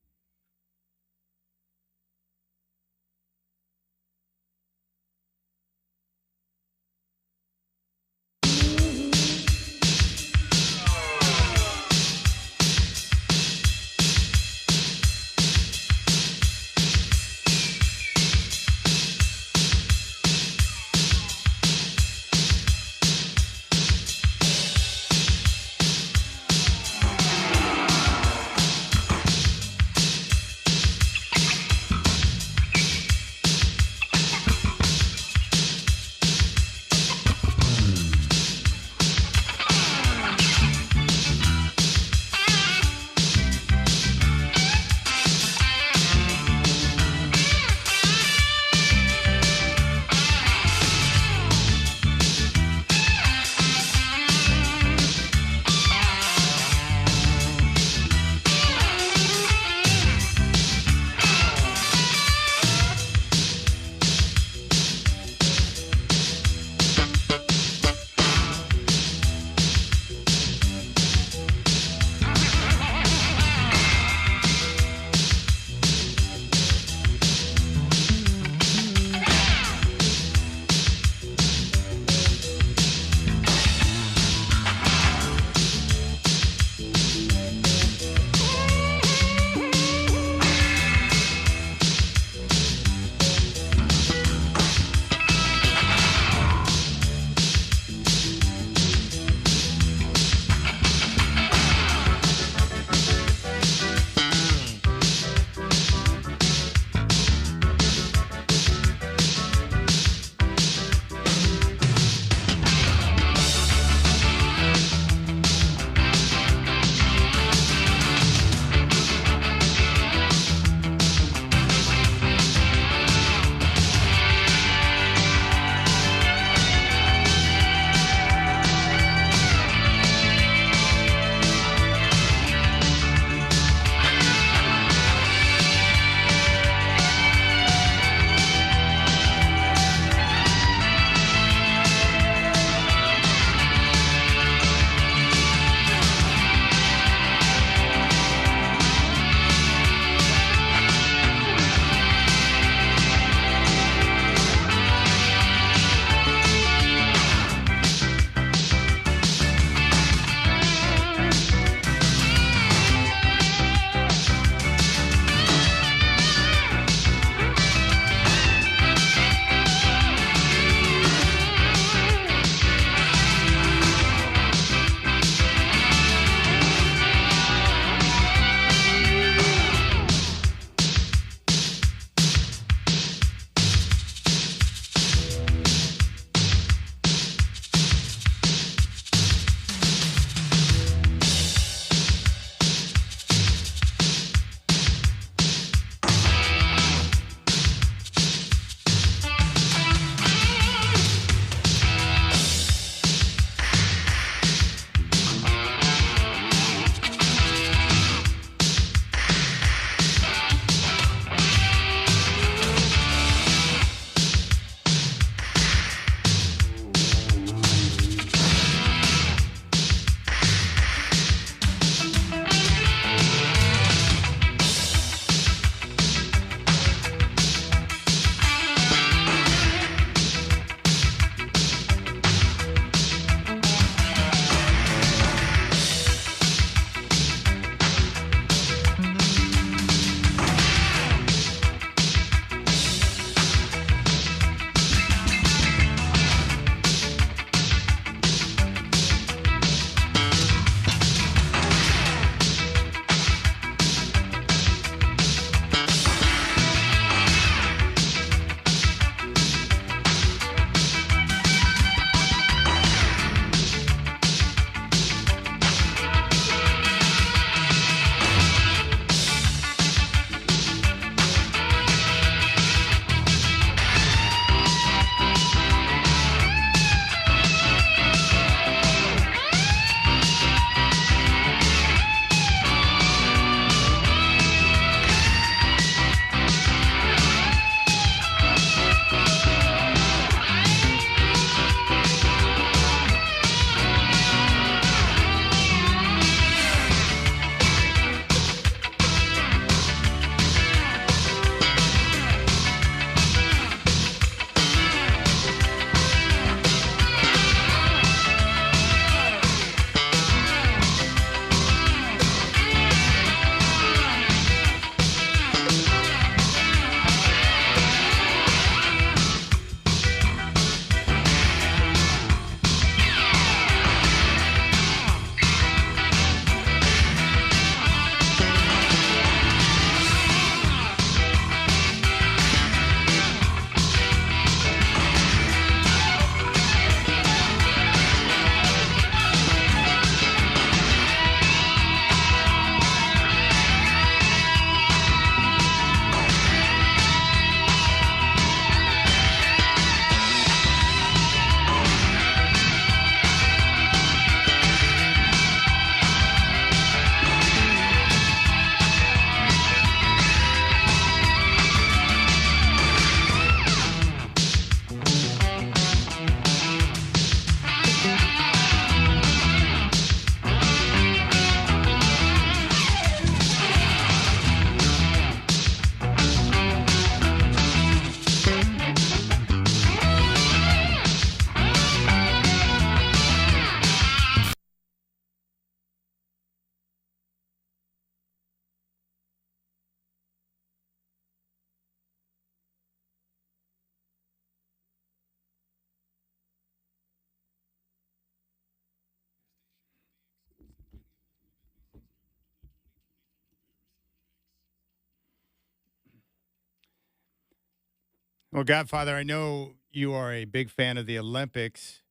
Well, Godfather, I know you are a big fan of the Olympics.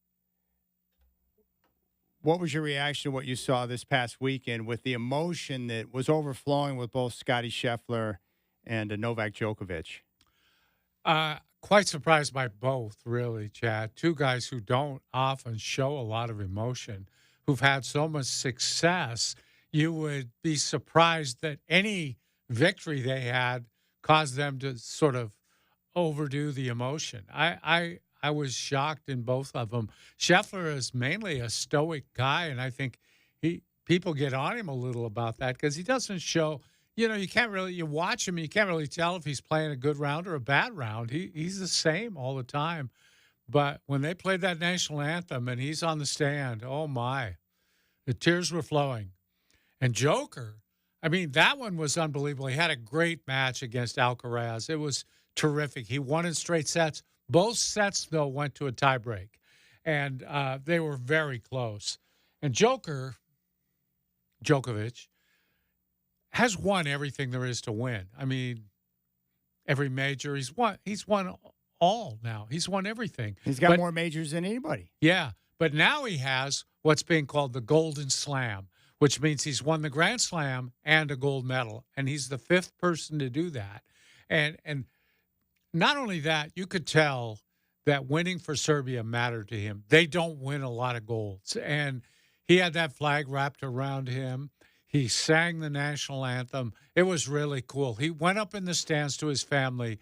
What was your reaction to what you saw this past weekend with the emotion that was overflowing with both Scotty Scheffler and Novak Djokovic? Quite surprised by both, really, Chad. Two guys who don't often show a lot of emotion, who've had so much success. You would be surprised that any victory they had caused them to sort of overdo the emotion. I was shocked in both of them. Scheffler is mainly a stoic guy, and I think people get on him a little about that because he doesn't show. You know, you watch him, you can't really tell if he's playing a good round or a bad round. He's the same all the time. But when they played that national anthem and he's on the stand, oh my, the tears were flowing. And Joker, I mean, that one was unbelievable. He had a great match against Alcaraz. It was terrific. He won in straight sets. Both sets, though, went to a tiebreak. And they were very close. And Djokovic, has won everything there is to win. I mean, every major he's won all now. He's won everything. He's got more majors than anybody. Yeah, but now he has what's being called the Golden Slam, which means he's won the Grand Slam and a gold medal, and he's the fifth person to do that. And not only that, you could tell that winning for Serbia mattered to him. They don't win a lot of golds, and he had that flag wrapped around him. He sang the national anthem. It was really cool. He went up in the stands to his family,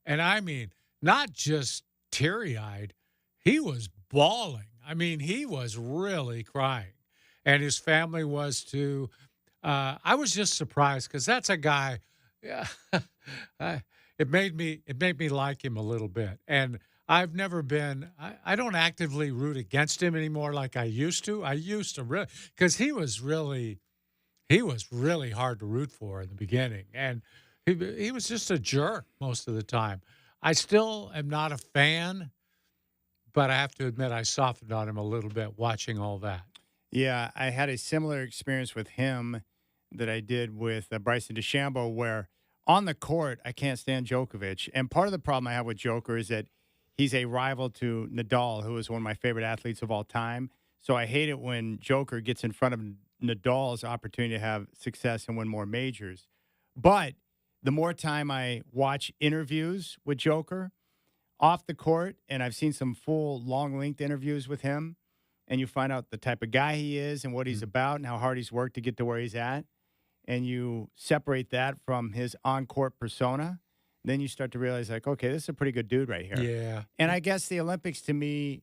and I mean, not just teary-eyed, he was bawling. I mean, he was really crying, and his family was too. I was just surprised because that's a guy. It made me like him a little bit, and I've never been. I don't actively root against him anymore like I used to. I used to really because he was really hard to root for in the beginning, and he was just a jerk most of the time. I still am not a fan, but I have to admit I softened on him a little bit watching all that. Yeah, I had a similar experience with him that I did with Bryson DeChambeau, where on the court, I can't stand Djokovic. And part of the problem I have with Joker is that he's a rival to Nadal, who is one of my favorite athletes of all time. So I hate it when Joker gets in front of Nadal's opportunity to have success and win more majors. But the more time I watch interviews with Joker off the court, and I've seen some full long-length interviews with him, and you find out the type of guy he is and what he's about and how hard he's worked to get to where he's at, and you separate that from his on-court persona, then you start to realize, like, okay, this is a pretty good dude right here. Yeah. And I guess the Olympics, to me,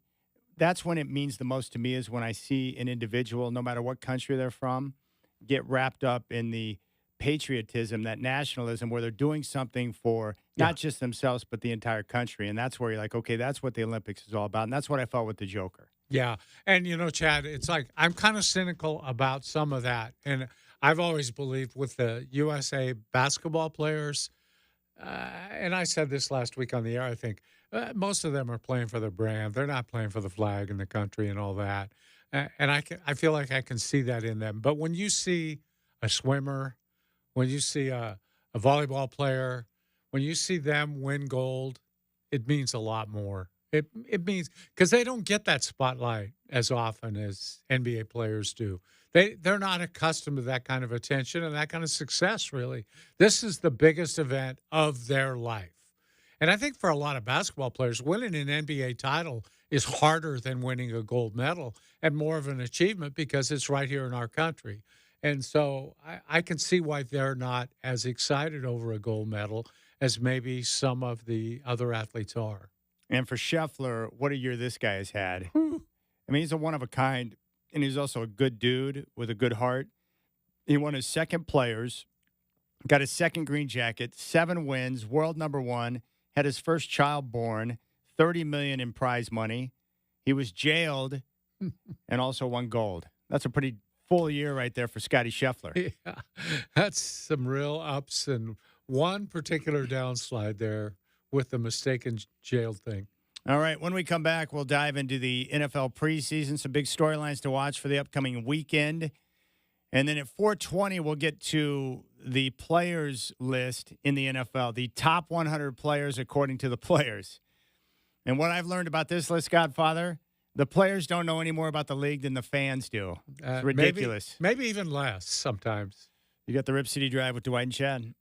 that's when it means the most to me is when I see an individual, no matter what country they're from, get wrapped up in the patriotism, that nationalism, where they're doing something for not just themselves, but the entire country. And that's where you're like, okay, that's what the Olympics is all about. And that's what I felt with the Joker. Yeah. And, you know, Chad, it's like I'm kind of cynical about some of that. And I've always believed with the USA basketball players, and I said this last week on the air, I think, most of them are playing for the brand. They're not playing for the flag and the country and all that. And I feel like I can see that in them. But when you see a swimmer, when you see a volleyball player, when you see them win gold, it means a lot more. It means because they don't get that spotlight as often as NBA players do. They're not accustomed to that kind of attention and that kind of success, really. This is the biggest event of their life. And I think for a lot of basketball players, winning an NBA title is harder than winning a gold medal and more of an achievement because it's right here in our country. And so I can see why they're not as excited over a gold medal as maybe some of the other athletes are. And for Scheffler, what a year this guy has had. I mean, he's a one-of-a-kind, and he's also a good dude with a good heart. He won his second Players, got his second green jacket, 7 wins, world number 1, had his first child born, $30 million in prize money. He was jailed and also won gold. That's a pretty full year right there for Scotty Scheffler. Yeah, that's some real ups and one particular downslide there with the mistaken jail thing. All right, when we come back, we'll dive into the NFL preseason, some big storylines to watch for the upcoming weekend. And then at 4:20, we'll get to the players list in the NFL, the top 100 players according to the players. And what I've learned about this list, Godfather, the players don't know any more about the league than the fans do. It's ridiculous. Maybe even less sometimes. You got the Rip City Drive with Dwight and Chad.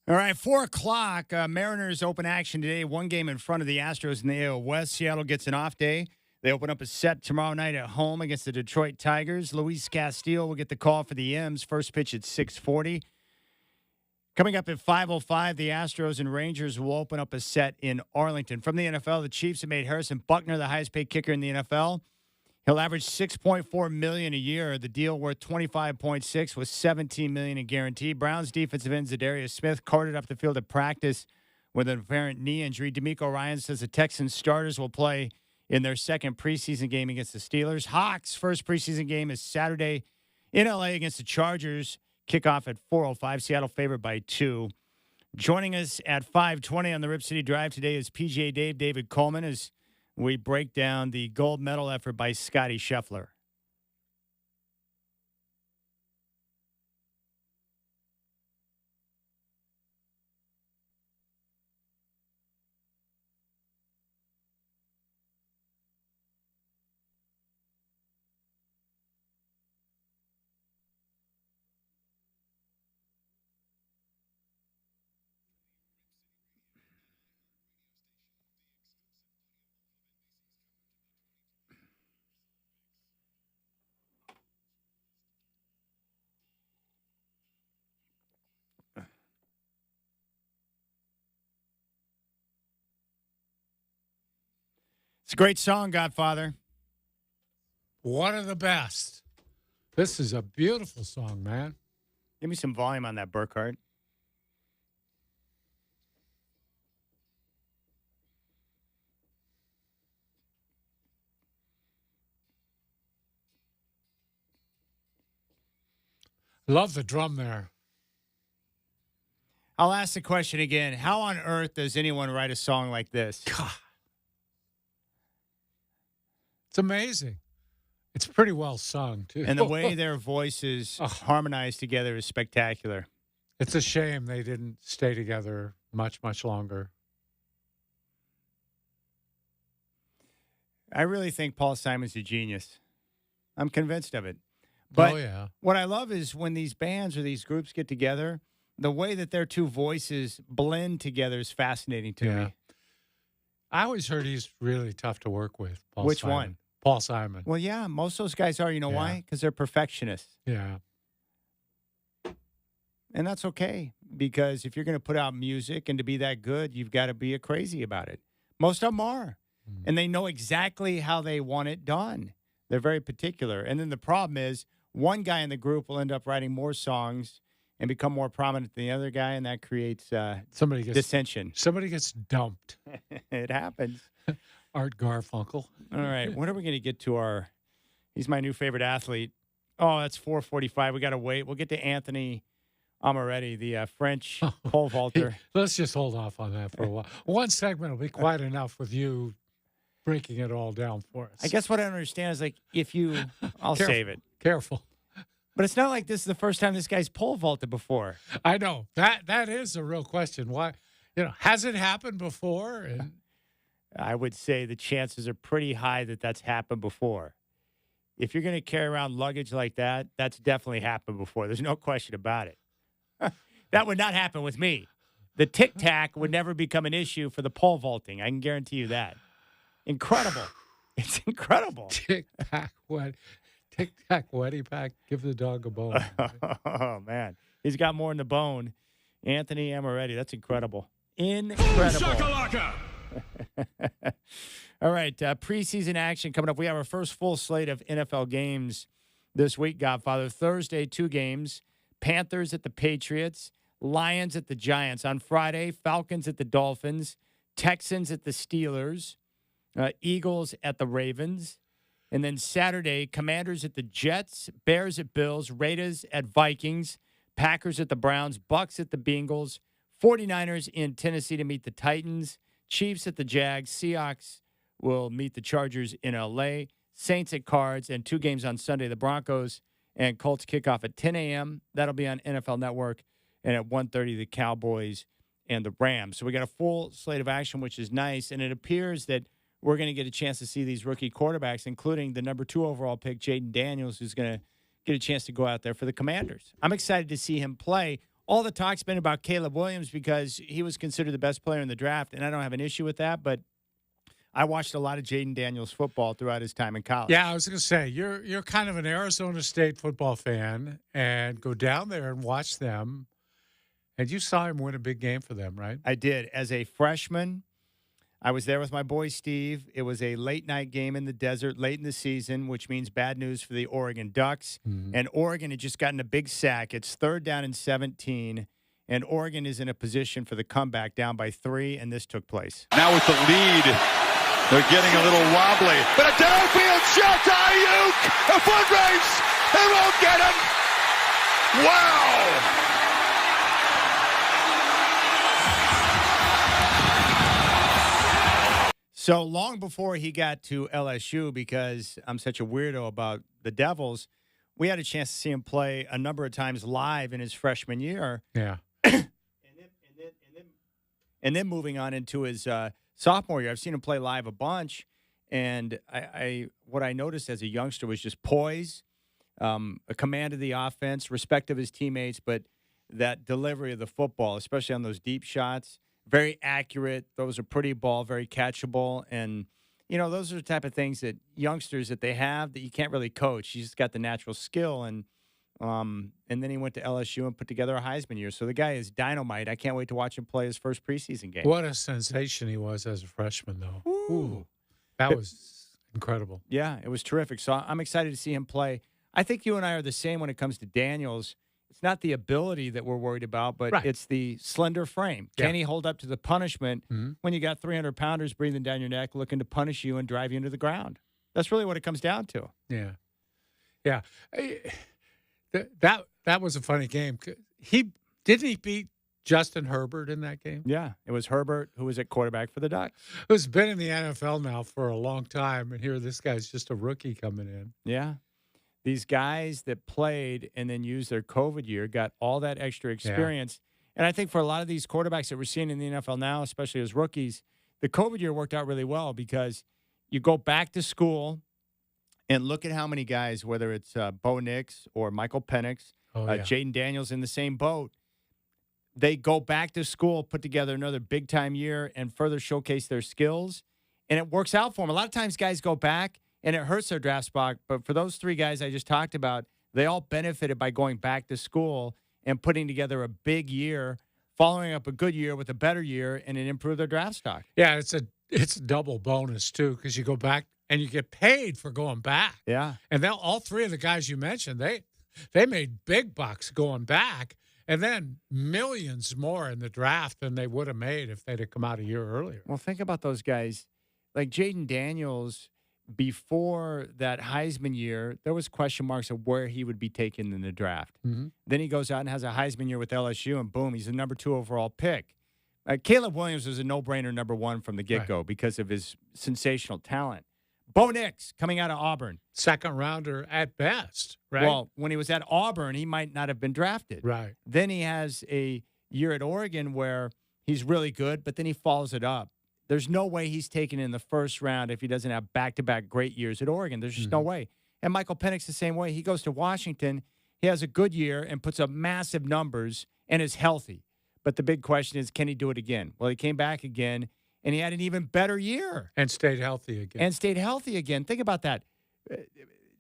All right, 4 o'clock. Mariners open action today. One game in front of the Astros in the AL West. Seattle gets an off day. They open up a set tomorrow night at home against the Detroit Tigers. Luis Castillo will get the call for the M's. First pitch at 6:40. Coming up at 5:05, the Astros and Rangers will open up a set in Arlington. From the NFL, the Chiefs have made Harrison Buckner the highest-paid kicker in the NFL. He'll average $6.4 million a year. The deal worth $25.6 with $17 million in guarantee. Browns defensive end Zadarius Smith carted up the field at practice with an apparent knee injury. D'Amico Ryans says the Texans starters will play in their second preseason game against the Steelers. Hawks' first preseason game is Saturday in L.A. against the Chargers. Kickoff at 4:05. Seattle favored by 2. Joining us at 5:20 on the Rip City Drive today is PGA David Coleman as we break down the gold medal effort by Scotty Scheffler. It's a great song, Godfather. One of the best. This is a beautiful song, man. Give me some volume on that, Burkhart. Love the drum there. I'll ask the question again. How on earth does anyone write a song like this? God. It's amazing. It's pretty well sung, too. And the way their voices harmonize together is spectacular. It's a shame they didn't stay together much, much longer. I really think Paul Simon's a genius. I'm convinced of it. But oh, yeah. What I love is when these bands or these groups get together, the way that their two voices blend together is fascinating to me. I always heard he's really tough to work with. Paul Which Simon. one? Paul Simon. Well, yeah, most of those guys are. You know why? Because they're perfectionists. Yeah. And that's okay, because if you're going to put out music and to be that good, you've got to be a crazy about it. Most of them are. And they know exactly how they want it done. They're very particular. And then the problem is one guy in the group will end up writing more songs and become more prominent than the other guy, and that creates dissension. Somebody gets dumped. It happens. Art Garfunkel. All right. When are we going to get to he's my new favorite athlete. Oh, that's 4:45. We got to wait. We'll get to Anthony Amoretti, the French pole vaulter. Let's just hold off on that for a while. One segment will be quite enough with you breaking it all down for us. I guess what I don't understand is, like, I'll save it. Careful. But it's not like this is the first time this guy's pole vaulted before. I know. That is a real question. Why? Has it happened before? And I would say the chances are pretty high that that's happened before. If you're going to carry around luggage like that, that's definitely happened before. There's no question about it. That would not happen with me. The tic-tac would never become an issue for the pole vaulting. I can guarantee you that. Incredible. It's incredible. Tic-tac Weddy pack. Give the dog a bone. Oh, man. He's got more in the bone. Anthony Amoretti. That's incredible. Incredible. All right. Preseason action coming up. We have our first full slate of NFL games this week, Godfather. Thursday, 2 games. Panthers at the Patriots. Lions at the Giants. On Friday, Falcons at the Dolphins. Texans at the Steelers. Eagles at the Ravens. And then Saturday, Commanders at the Jets, Bears at Bills, Raiders at Vikings, Packers at the Browns, Bucks at the Bengals, 49ers in Tennessee to meet the Titans, Chiefs at the Jags, Seahawks will meet the Chargers in L.A., Saints at Cards, and 2 games on Sunday. The Broncos and Colts kick off at 10 a.m. That'll be on NFL Network. And at 1:30, the Cowboys and the Rams. So we got a full slate of action, which is nice. And it appears that we're going to get a chance to see these rookie quarterbacks, including the number 2 overall pick, Jaden Daniels, who's going to get a chance to go out there for the Commanders. I'm excited to see him play. all the talk's been about Caleb Williams because he was considered the best player in the draft, and I don't have an issue with that, but I watched a lot of Jaden Daniels football throughout his time in college. Yeah, I was going to say, you're kind of an Arizona State football fan, and go down there and watch them. And you saw him win a big game for them, right? I did. As a freshman, I was there with my boy Steve. It was a late-night game in the desert late in the season, which means bad news for the Oregon Ducks. Mm-hmm. And Oregon had just gotten a big sack. It's 3rd down and 17, and Oregon is in a position for the comeback down by 3, and this took place. Now with the lead, they're getting a little wobbly. But a downfield shot to Ayuk! A foot race! They won't get him! Wow! So long before he got to LSU, because I'm such a weirdo about the Devils, we had a chance to see him play a number of times live in his freshman year. Yeah. And then moving on into his sophomore year, I've seen him play live a bunch. And what I noticed as a youngster was just poise, a command of the offense, respect of his teammates, but that delivery of the football, especially on those deep shots, very accurate. Those are pretty ball, very catchable. And, those are the type of things that youngsters that they have that you can't really coach. He's just got the natural skill. And then he went to LSU and put together a Heisman year. So the guy is dynamite. I can't wait to watch him play his first preseason game. What a sensation he was as a freshman, though. Ooh, that was incredible. Yeah, it was terrific. So I'm excited to see him play. I think you and I are the same when it comes to Daniels. It's not the ability that we're worried about, but Right. it's the slender frame. Yeah. Can he hold up to the punishment Mhm. when you got 300-pounders breathing down your neck looking to punish you and drive you into the ground? That's really what it comes down to. Yeah. Yeah. That was a funny game. Didn't he beat Justin Herbert in that game? Yeah, it was Herbert who was at quarterback for the Ducks. Who's been in the NFL now for a long time, and here this guy's just a rookie coming in. Yeah. These guys that played and then used their COVID year got all that extra experience. And I think for a lot of these quarterbacks that we're seeing in the NFL now, especially as rookies, the COVID year worked out really well because you go back to school and look at how many guys, whether it's Bo Nix or Michael Penix, Jaden Daniels in the same boat, they go back to school, put together another big-time year, and further showcase their skills, and it works out for them. A lot of times guys go back, and it hurts their draft spot, but for those 3 guys I just talked about, they all benefited by going back to school and putting together a big year, following up a good year with a better year, and it improved their draft stock. Yeah, it's a double bonus, too, because you go back and you get paid for going back. Yeah. And then all 3 of the guys you mentioned, they made big bucks going back, and then millions more in the draft than they would have made if they'd have come out a year earlier. Well, think about those guys. Like Jaden Daniels, before that Heisman year, there was question marks of where he would be taken in the draft. Mm-hmm. Then he goes out and has a Heisman year with LSU, and boom, he's the number 2 overall pick. Caleb Williams was a no-brainer number 1 from the get-go because of his sensational talent. Bo Nix coming out of Auburn. Second rounder at best, right? Well, when he was at Auburn, he might not have been drafted. Right. Then he has a year at Oregon where he's really good, but then he follows it up. There's no way he's taken in the first round if he doesn't have back-to-back great years at Oregon. There's just no way. And Michael Penix the same way. He goes to Washington. He has a good year and puts up massive numbers and is healthy. But the big question is, can he do it again? Well, he came back again, and he had an even better year. And stayed healthy again. Think about that.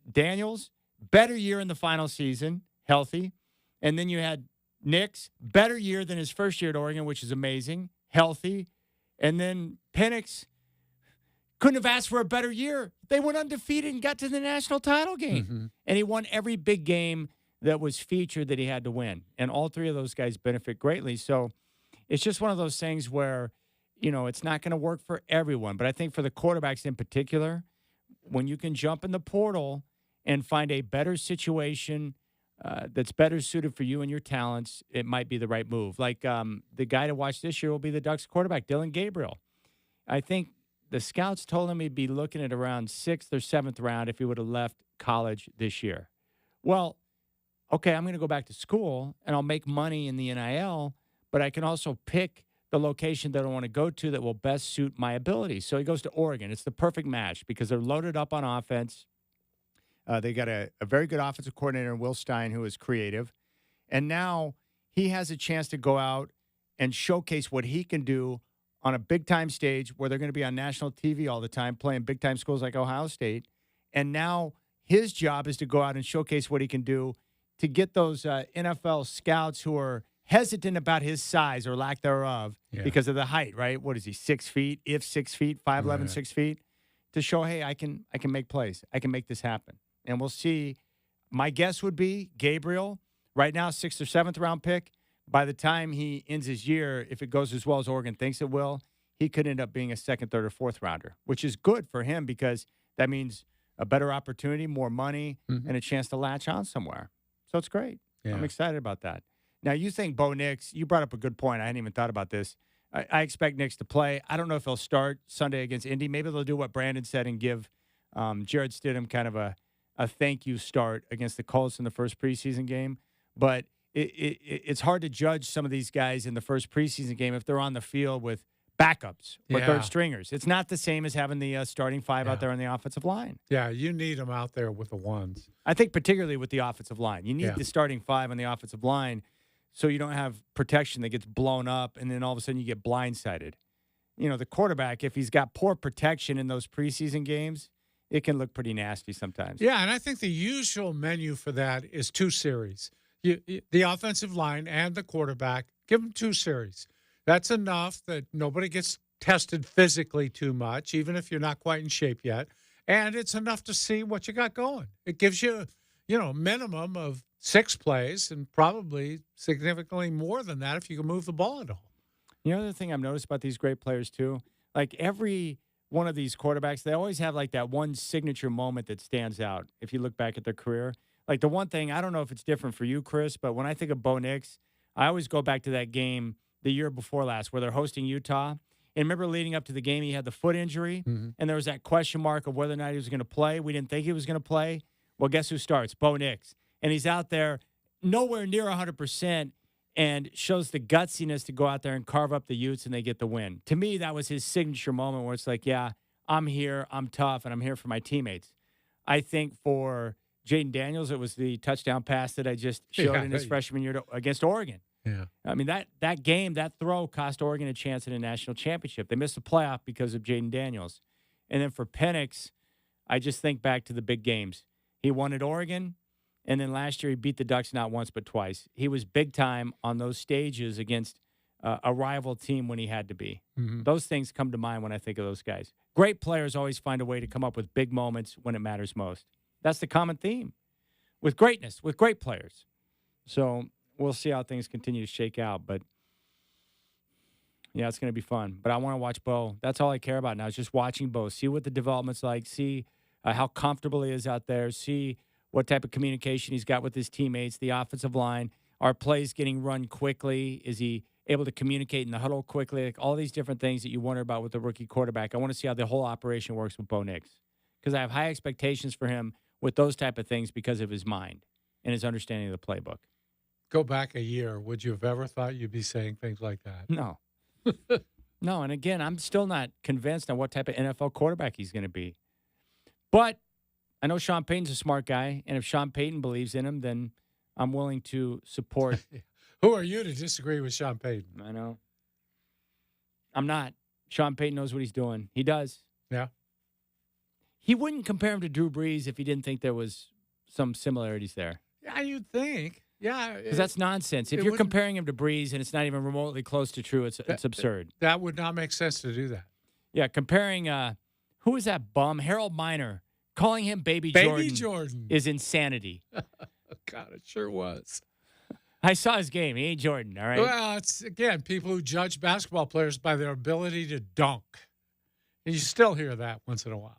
Daniels, better year in the final season, healthy. And then you had Nix, better year than his first year at Oregon, which is amazing, healthy. And then Penix couldn't have asked for a better year. They went undefeated and got to the national title game. Mm-hmm. And he won every big game that was featured that he had to win. And all 3 of those guys benefit greatly. So it's just one of those things where, it's not going to work for everyone. But I think for the quarterbacks in particular, when you can jump in the portal and find a better situation that's better suited for you and your talents, it might be the right move. Like the guy to watch this year will be the Ducks quarterback, Dylan Gabriel. I think the scouts told him he'd be looking at around 6th or 7th round if he would have left college this year. Well, okay, I'm going to go back to school and I'll make money in the NIL, but I can also pick the location that I want to go to that will best suit my abilities. So he goes to Oregon. It's the perfect match because they're loaded up on offense. They got a very good offensive coordinator in Will Stein who is creative. And now he has a chance to go out and showcase what he can do on a big-time stage where they're going to be on national TV all the time, playing big-time schools like Ohio State. And now his job is to go out and showcase what he can do to get those NFL scouts who are hesitant about his size or lack thereof because of the height, right? What is he, 6 feet, if 6 feet, 5'11", 6 feet, to show, hey, I can make plays. I can make this happen. And we'll see. My guess would be Gabriel, right now, 6th or 7th round pick. By the time he ends his year, if it goes as well as Oregon thinks it will, he could end up being a 2nd, 3rd, or 4th rounder, which is good for him because that means a better opportunity, more money, and a chance to latch on somewhere. So it's great. Yeah. I'm excited about that. Now, you think Bo Nix, you brought up a good point. I hadn't even thought about this. I expect Nix to play. I don't know if he'll start Sunday against Indy. Maybe they'll do what Brandon said and give Jared Stidham kind of a thank you start against the Colts in the first preseason game. But it's hard to judge some of these guys in the first preseason game if they're on the field with backups or third stringers. It's not the same as having the starting 5 out there on the offensive line. Yeah, you need them out there with the ones. I think particularly with the offensive line. You need the starting 5 on the offensive line so you don't have protection that gets blown up and then all of a sudden you get blindsided. You know, the quarterback, if he's got poor protection in those preseason games, it can look pretty nasty sometimes. Yeah, and I think the usual menu for that is 2 series. The offensive line and the quarterback, give them 2 series. That's enough that nobody gets tested physically too much, even if you're not quite in shape yet. And it's enough to see what you got going. It gives you, a minimum of 6 plays and probably significantly more than that if you can move the ball at all. The other thing I've noticed about these great players, too, like every one of these quarterbacks, they always have like that one signature moment that stands out if you look back at their career. Like the one thing, I don't know if it's different for you, Chris, but when I think of Bo Nix, I always go back to that game the year before last where they're hosting Utah. And remember leading up to the game, he had the foot injury, and there was that question mark of whether or not he was going to play. We didn't think he was going to play. Well, guess who starts? Bo Nix. And he's out there nowhere near 100% and shows the gutsiness to go out there and carve up the Utes, and they get the win. To me, that was his signature moment where it's like, yeah, I'm here, I'm tough, and I'm here for my teammates. I think for Jaden Daniels, it was the touchdown pass that I just showed in his freshman year against Oregon. Yeah. I mean, that game, that throw cost Oregon a chance at a national championship. They missed the playoff because of Jaden Daniels. And then for Penix, I just think back to the big games. He won at Oregon, and then last year he beat the Ducks not once but twice. He was big time on those stages against a rival team when he had to be. Those things come to mind when I think of those guys. Great players always find a way to come up with big moments when it matters most. That's the common theme with greatness, with great players. So we'll see how things continue to shake out. But, yeah, it's going to be fun. But I want to watch Bo. That's all I care about now is just watching Bo, see what the development's like, see how comfortable he is out there, see what type of communication he's got with his teammates, the offensive line. Are plays getting run quickly? Is he able to communicate in the huddle quickly? Like all these different things that you wonder about with a rookie quarterback. I want to see how the whole operation works with Bo Nix because I have high expectations for him with those type of things because of his mind and his understanding of the playbook. Go back a year. Would you have ever thought you'd be saying things like that? No. No, and again, I'm still not convinced on what type of NFL quarterback he's going to be. But I know Sean Payton's a smart guy, and if Sean Payton believes in him, then I'm willing to support. Who are you to disagree with Sean Payton? I know. I'm not. Sean Payton knows what he's doing. He does. Yeah. He wouldn't compare him to Drew Brees if he didn't think there was some similarities there. Yeah, you'd think. Yeah. Because that's nonsense. If you're comparing him to Brees and it's not even remotely close to true, it's absurd. That would not make sense to do that. Yeah, comparing, who is that bum? Harold Miner. Calling him Baby Jordan is insanity. God, it sure was. I saw his game. He ain't Jordan, all right? Well, it's, again, people who judge basketball players by their ability to dunk. And you still hear that once in a while.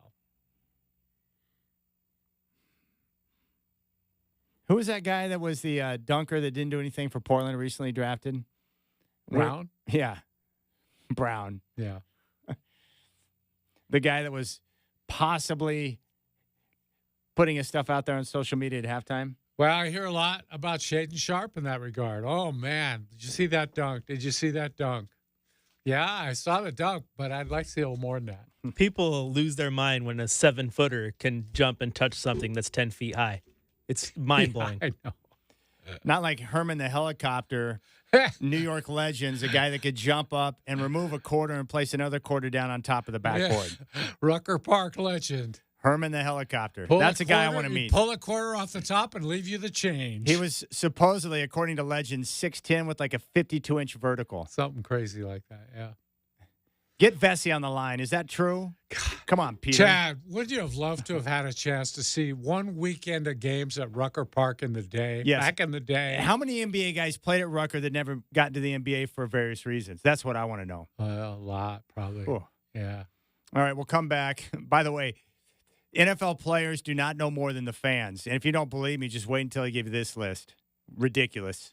Who was that guy that was the dunker that didn't do anything for Portland recently drafted? Brown? Yeah. Brown. Yeah. The guy that was possibly putting his stuff out there on social media at halftime? Well, I hear a lot about Shaden Sharp in that regard. Oh, man. Did you see that dunk? Did you see that dunk? Yeah, I saw the dunk, but I'd like to see a little more than that. People lose their mind when a 7-footer can jump and touch something that's 10 feet high. It's mind-blowing. Yeah, I know. Not like Herman the helicopter, New York Legends, a guy that could jump up and remove a quarter and place another quarter down on top of the backboard. Rucker Park legend. Herman the helicopter. That's a guy I want to meet. Pull a quarter off the top and leave you the change. He was supposedly, according to legends, 6'10" with like a 52-inch vertical. Something crazy like that, yeah. Get Vesey on the line. Is that true? Come on, Peter. Chad, would you have loved to have had a chance to see one weekend of games at Rucker Park in the day? Yes. Back in the day. How many NBA guys played at Rucker that never got into the NBA for various reasons? That's what I want to know. A lot, probably. Ooh. Yeah. All right, we'll come back. By the way, NFL players do not know more than the fans. And if you don't believe me, just wait until I give you this list. Ridiculous.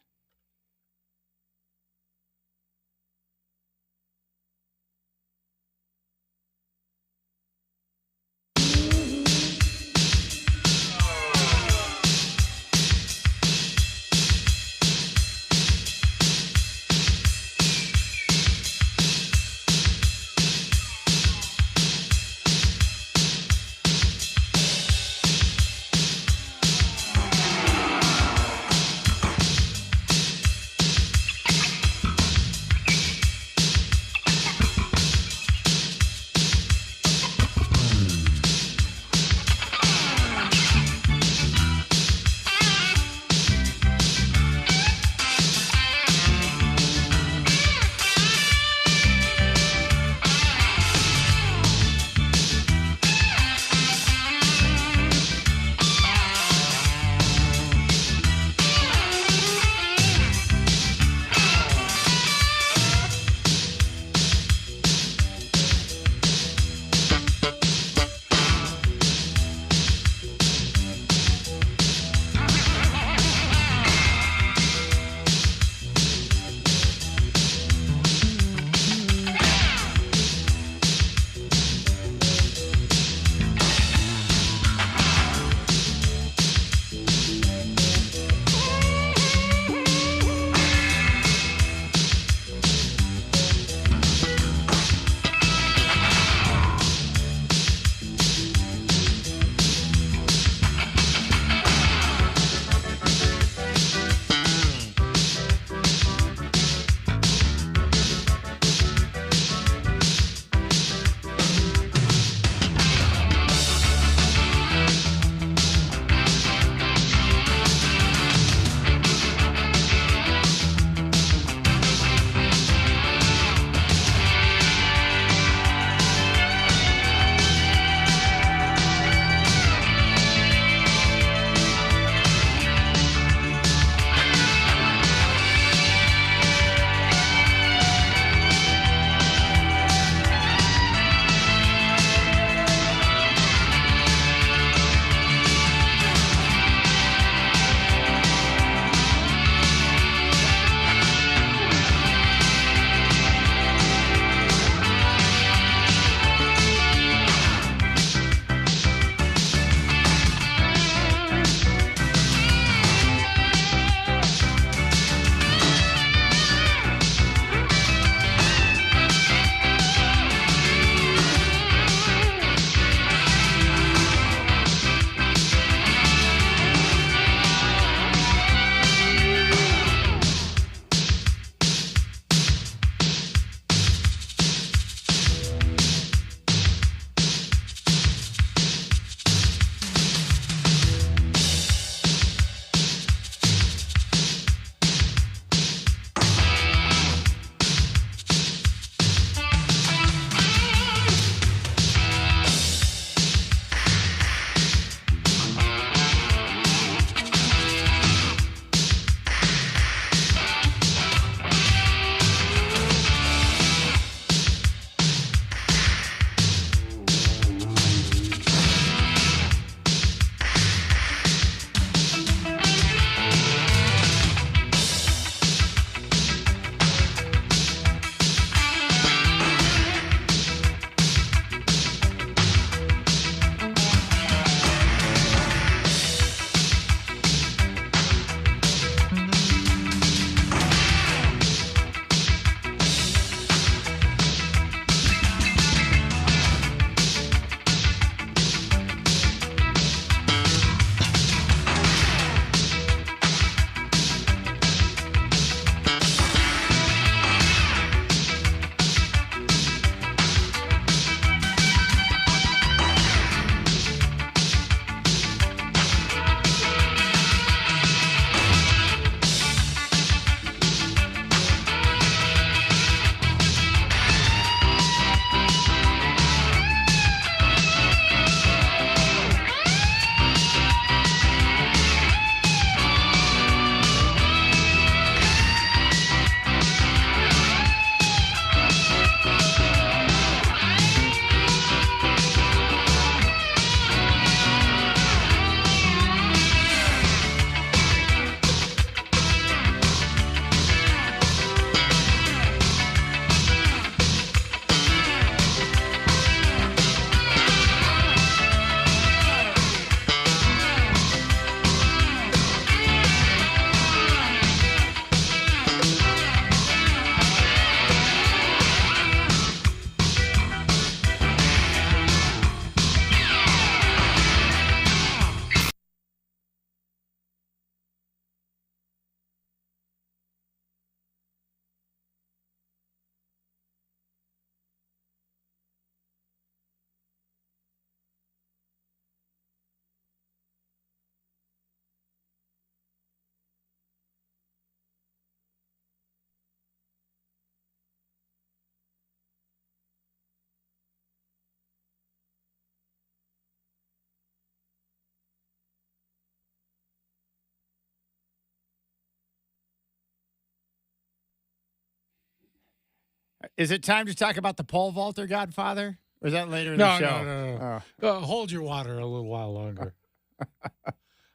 Is it time to talk about the pole vaulter, Godfather? Or is that later in No, the show? no. Hold your water a little while longer.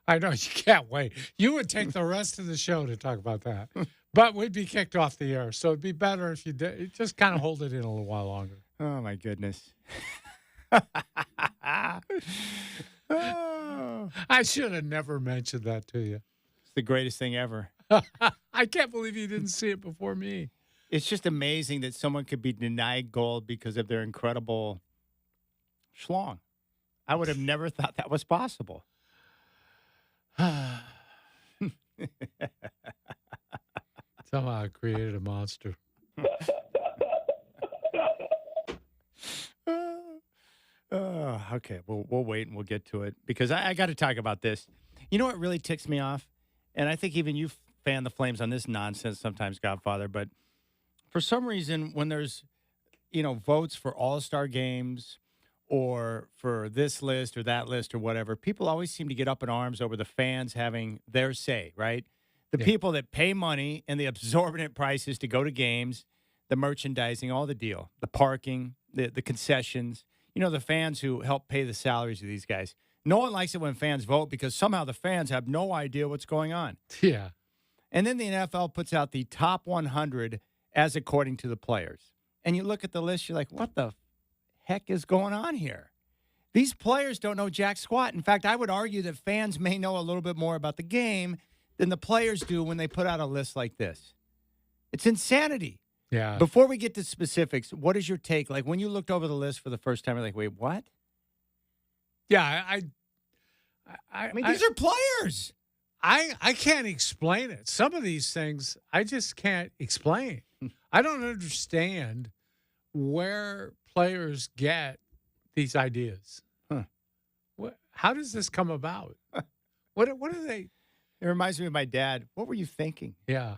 I know you can't wait. You would take the rest of the show to talk about that, but we'd be kicked off the air. So it'd be better if you did, just kind of hold it in a little while longer. Oh, my goodness. Oh, I should have never mentioned that to you. it's the greatest thing ever. I can't believe you didn't see it before me. It's just amazing that someone could be denied gold because of their incredible schlong. I would have never thought that was possible. Somehow I created a monster. Okay, we'll wait and we'll get to it because I got to talk about this. You know what really ticks me off? And I think even you fan the flames on this nonsense sometimes, Godfather, but for some reason when there's, votes for all-star games or for this list or that list or whatever, people always seem to get up in arms over the fans having their say, right? The people that pay money and the exorbitant prices to go to games, the merchandising, all the deal, the parking, the concessions, the fans who help pay the salaries of these guys. No one likes it when fans vote because somehow the fans have no idea what's going on. Yeah. And then the NFL puts out the top 100 as according to the players. And you look at the list, you're like, what the heck is going on here? These players don't know jack squat. In fact, I would argue that fans may know a little bit more about the game than the players do when they put out a list like this. It's insanity. Yeah. Before we get to specifics, what is your take? Like when you looked over the list for the first time, you're like, wait, what? Yeah, I mean, these are players. I can't explain it. Some of these things I just can't explain. I don't understand where players get these ideas. Huh. How does this come about? What are they? It reminds me of my dad. What were you thinking? Yeah.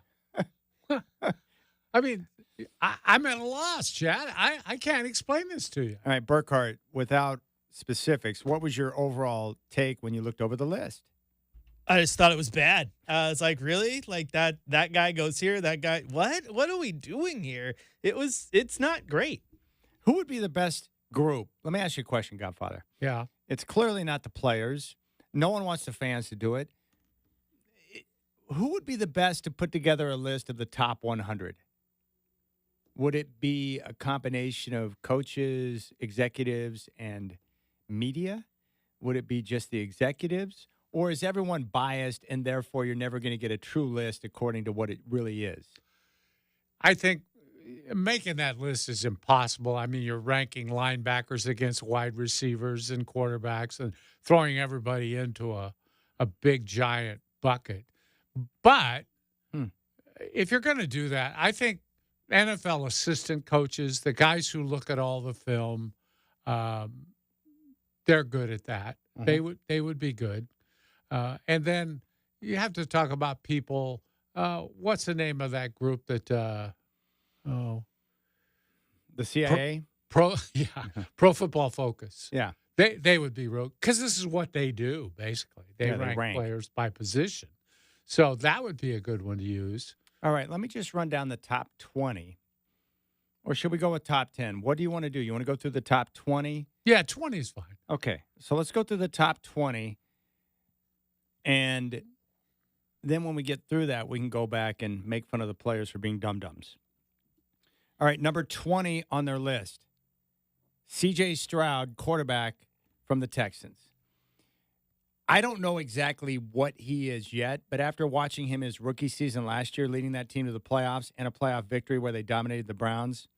I mean, I'm at a loss, Chad. I can't explain this to you. All right, Burkhart, without specifics, what was your overall take when you looked over the list? I just thought it was bad. I was like, really? Like that guy goes here, that guy. What? What are we doing here? It's not great. Who would be the best group? Let me ask you a question, Godfather. Yeah. It's clearly not the players. No one wants the fans to do it. Who would be the best to put together a list of the top 100? Would it be a combination of coaches, executives, and media? Would it be just the executives? Or is everyone biased and therefore you're never going to get a true list according to what it really is? I think making that list is impossible. I mean, you're ranking linebackers against wide receivers and quarterbacks and throwing everybody into a big, giant bucket. But if you're going to do that, I think NFL assistant coaches, the guys who look at all the film, they're good at that. Mm-hmm. They would be good. And then you have to talk about people. What's the name of that group that? The CIA. Pro Football Focus. Yeah, they would be real because this is what they do basically. They rank players by position, so that would be a good one to use. All right, let me just run down the top 20, or should we go with top 10? What do you want to do? You want to go through the top 20? Yeah, 20 is fine. Okay, so let's go through the top 20. And then when we get through that, we can go back and make fun of the players for being dum-dums. All right, number 20 on their list, C.J. Stroud, quarterback from the Texans. I don't know exactly what he is yet, but after watching him his rookie season last year, leading that team to the playoffs and a playoff victory where they dominated the Browns,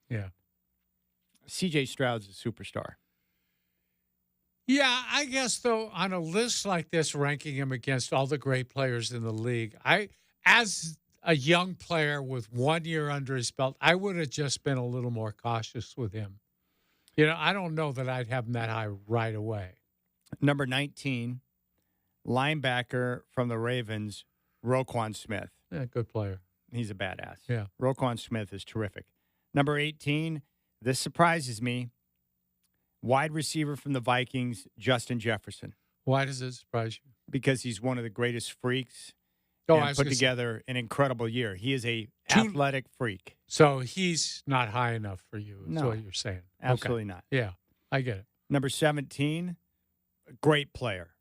C.J. Stroud's a superstar. Yeah, I guess, though, on a list like this, ranking him against all the great players in the league, as a young player with 1 year under his belt, I would have just been a little more cautious with him. I don't know that I'd have him that high right away. Number 19, linebacker from the Ravens, Roquan Smith. Yeah, good player. He's a badass. Yeah. Roquan Smith is terrific. Number 18, this surprises me. Wide receiver from the Vikings, Justin Jefferson. Why does it surprise you? Because he's one of the greatest freaks Oh, I and was put gonna say- together an incredible year. He is a Two- athletic freak. So he's not high enough for you, is No. what you're saying. Absolutely not. Okay. Yeah, I get it. Number 17, great player.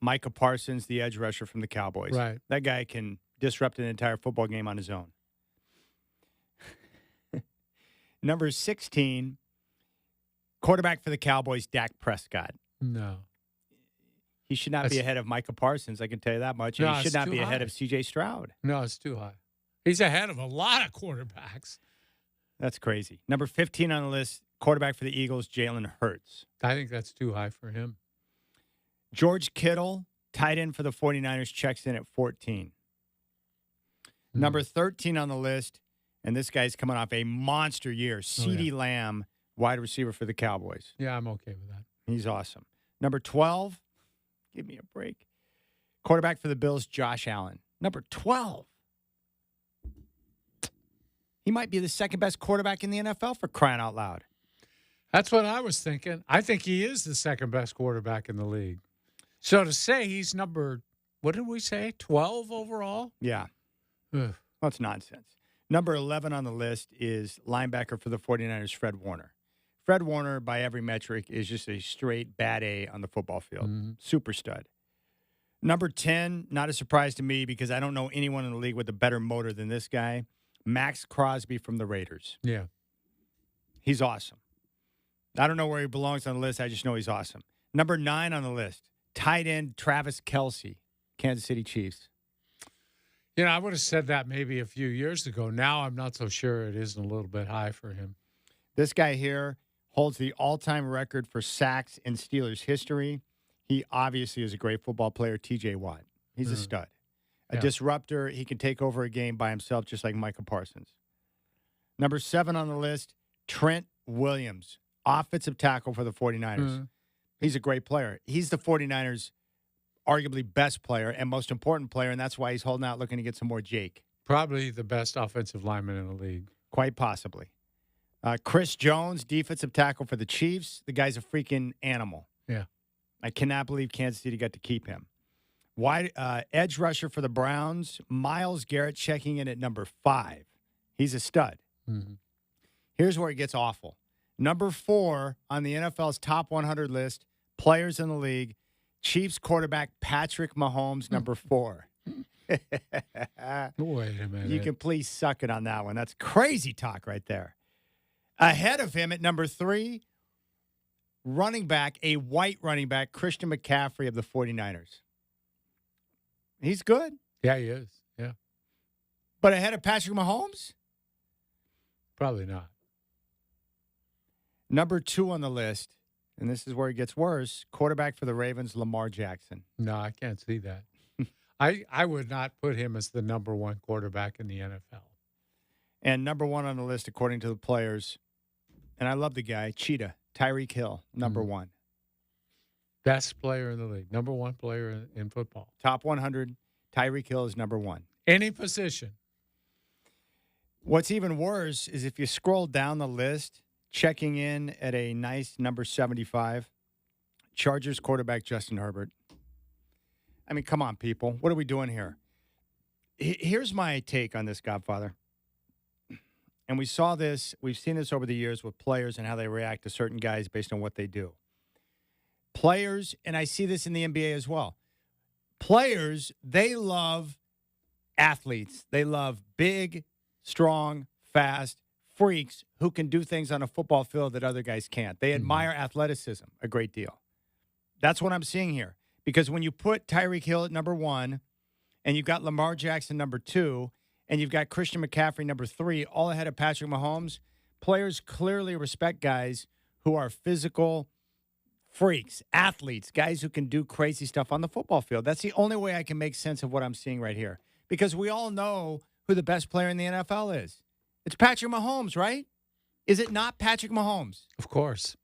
Micah Parsons, the edge rusher from the Cowboys. Right. That guy can disrupt an entire football game on his own. Number 16, quarterback for the Cowboys, Dak Prescott. No. He should not be That's- ahead of Micah Parsons, I can tell you that much. And No, he should it's not too be ahead high. of C.J. Stroud. No, it's too high. He's ahead of a lot of quarterbacks. That's crazy. Number 15 on the list, quarterback for the Eagles, Jalen Hurts. I think that's too high for him. George Kittle, tight end for the 49ers, checks in at 14. Number 13 on the list, and this guy's coming off a monster year, CeeDee Lamb, wide receiver for the Cowboys. Yeah, I'm okay with that. He's awesome. Number 12, give me a break. Quarterback for the Bills, Josh Allen. Number 12. He might be the second best quarterback in the NFL for crying out loud. That's what I was thinking. I think he is the second best quarterback in the league. So to say he's number, what did we say, 12 overall? Yeah. Ugh. Well, it's nonsense. Number 11 on the list is linebacker for the 49ers, Fred Warner. Fred Warner, by every metric, is just a straight bad A on the football field. Super stud. Number 10, not a surprise to me because I don't know anyone in the league with a better motor than this guy, Max Crosby from the Raiders. Yeah. He's awesome. I don't know where he belongs on the list. I just know he's awesome. Number 9 on the list, tight end Travis Kelce, Kansas City Chiefs. You know, I would have said that maybe a few years ago. Now I'm not so sure it isn't a little bit high for him. This guy here holds the all-time record for sacks in Steelers history. He obviously is a great football player, T.J. Watt. He's a stud. A disruptor. He can take over a game by himself just like Micah Parsons. Number 7 on the list, Trent Williams, offensive tackle for the 49ers. He's a great player. He's the 49ers' arguably best player and most important player, and that's why he's holding out looking to get some more Jake. Probably the best offensive lineman in the league. Quite possibly. Chris Jones, defensive tackle for the Chiefs. The guy's a freaking animal. Yeah. I cannot believe Kansas City got to keep him. Wide edge rusher for the Browns, Myles Garrett checking in at number 5. He's a stud. Here's where it gets awful. Number 4 on the NFL's top 100 list, players in the league, Chiefs quarterback Patrick Mahomes, number 4. Wait a minute. You can please suck it on that one. That's crazy talk right there. Ahead of him at number 3, running back, a white running back, Christian McCaffrey of the 49ers. He's good. Yeah, he is. Yeah. But ahead of Patrick Mahomes? Probably not. Number 2 on the list, and this is where it gets worse, quarterback for the Ravens, Lamar Jackson. No, I can't see that. I would not put him as the number 1 quarterback in the NFL. And number 1 on the list, according to the players, and I love the guy, Cheetah, Tyreek Hill, number 1. Best player in the league. Number 1 player in football. Top 100, Tyreek Hill is number 1. Any position. What's even worse is if you scroll down the list, checking in at a nice number 75, Chargers quarterback Justin Herbert. I mean, come on, people. What are we doing here? Here's my take on this, Godfather. And we saw this, we've seen this over the years with players and how they react to certain guys based on what they do. Players, and I see this in the NBA as well. Players, they love athletes. They love big, strong, fast freaks who can do things on a football field that other guys can't. They admire athleticism a great deal. That's what I'm seeing here. Because when you put Tyreek Hill at number 1, and you've got Lamar Jackson number 2, and you've got Christian McCaffrey number 3, all ahead of Patrick Mahomes, players clearly respect guys who are physical freaks, athletes, guys who can do crazy stuff on the football field. That's the only way I can make sense of what I'm seeing right here. Because we all know who the best player in the NFL is. It's Patrick Mahomes, right? Is it not Patrick Mahomes? Of course.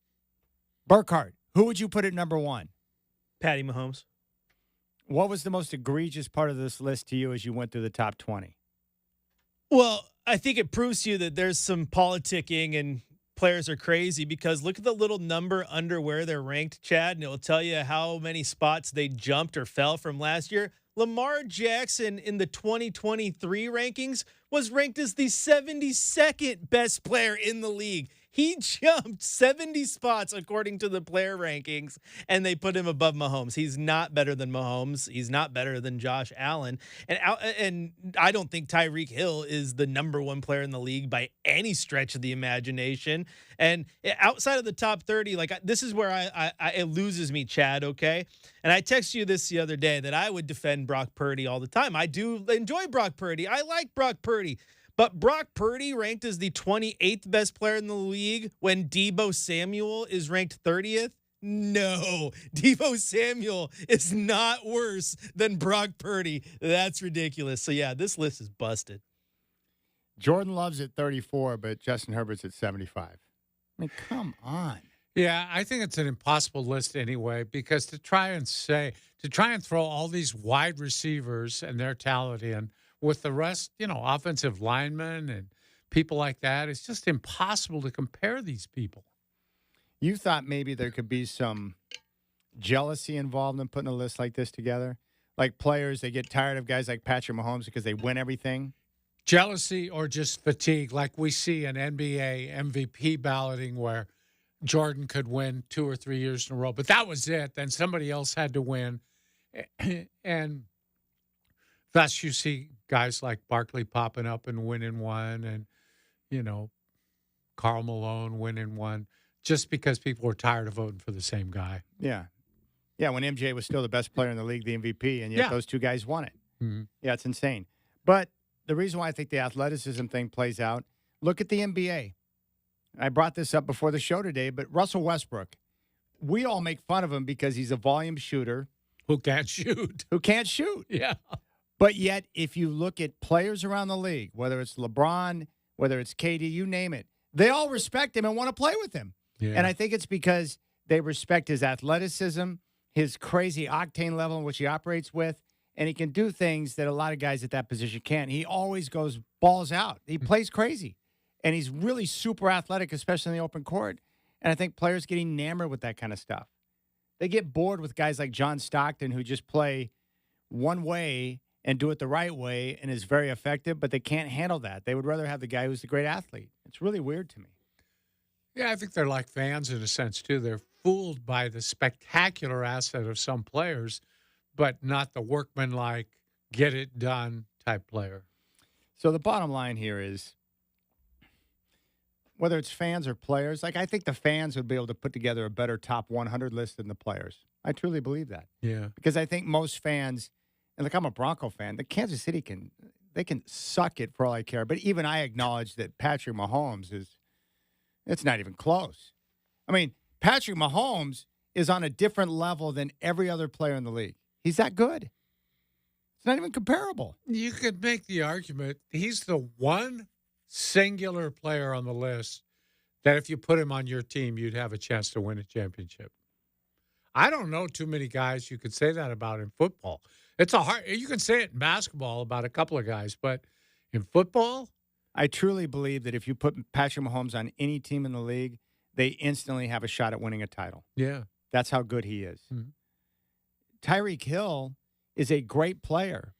Burkhardt, who would you put at number 1? Patty Mahomes. What was the most egregious part of this list to you as you went through the top 20? Well, I think it proves to you that there's some politicking and players are crazy because look at the little number under where they're ranked, Chad, and it will tell you how many spots they jumped or fell from last year. Lamar Jackson in the 2023 rankings was ranked as the 72nd best player in the league. He jumped 70 spots according to the player rankings, and they put him above Mahomes. He's not better than Mahomes. He's not better than Josh Allen. And I don't think Tyreek Hill is the number one player in the league by any stretch of the imagination. And outside of the top 30, this is where it loses me, Chad, okay? And I texted you this the other day that I would defend Brock Purdy all the time. I do enjoy Brock Purdy. I like Brock Purdy. But Brock Purdy ranked as the 28th best player in the league when Deebo Samuel is ranked 30th? No, Deebo Samuel is not worse than Brock Purdy. That's ridiculous. So, yeah, this list is busted. Jordan Love's at 34, but Justin Herbert's at 75. I mean, come on. Yeah, I think it's an impossible list anyway, because to try and throw all these wide receivers and their talent in with the rest, offensive linemen and people like that, it's just impossible to compare these people. You thought maybe there could be some jealousy involved in putting a list like this together? Like players, they get tired of guys like Patrick Mahomes because they win everything? Jealousy or just fatigue, like we see in NBA MVP balloting where Jordan could win 2 or 3 years in a row, but that was it. Then somebody else had to win. And thus you see guys like Barkley popping up and winning one, and, Karl Malone winning one, just because people were tired of voting for the same guy. Yeah. Yeah, when MJ was still the best player in the league, the MVP, and yet those two guys won it. Mm-hmm. Yeah, it's insane. But the reason why I think the athleticism thing plays out, look at the NBA. I brought this up before the show today, but Russell Westbrook, we all make fun of him because he's a volume shooter. Who can't shoot. Yeah. But yet, if you look at players around the league, whether it's LeBron, whether it's KD, you name it, they all respect him and want to play with him. Yeah. And I think it's because they respect his athleticism, his crazy octane level in which he operates with, and he can do things that a lot of guys at that position can't. He always goes balls out. He plays crazy. And he's really super athletic, especially in the open court. And I think players get enamored with that kind of stuff. They get bored with guys like John Stockton who just play one way and do it the right way and is very effective, but they can't handle that. They would rather have the guy who's the great athlete. It's really weird to me. Yeah, I think they're like fans in a sense, too. They're fooled by the spectacular asset of some players, but not the workmanlike, get-it-done type player. So the bottom line here is, whether it's fans or players, I think the fans would be able to put together a better top 100 list than the players. I truly believe that. Yeah. Because I think most fans, and I'm a Bronco fan, the Kansas City can suck it for all I care. But even I acknowledge that Patrick Mahomes it's not even close. I mean, Patrick Mahomes is on a different level than every other player in the league. He's that good. It's not even comparable. You could make the argument he's the one singular player on the list that if you put him on your team, you'd have a chance to win a championship. I don't know too many guys you could say that about in football. You can say it in basketball about a couple of guys, but in football, I truly believe that if you put Patrick Mahomes on any team in the league, they instantly have a shot at winning a title. Yeah. That's how good he is. Mm-hmm. Tyreek Hill is a great player,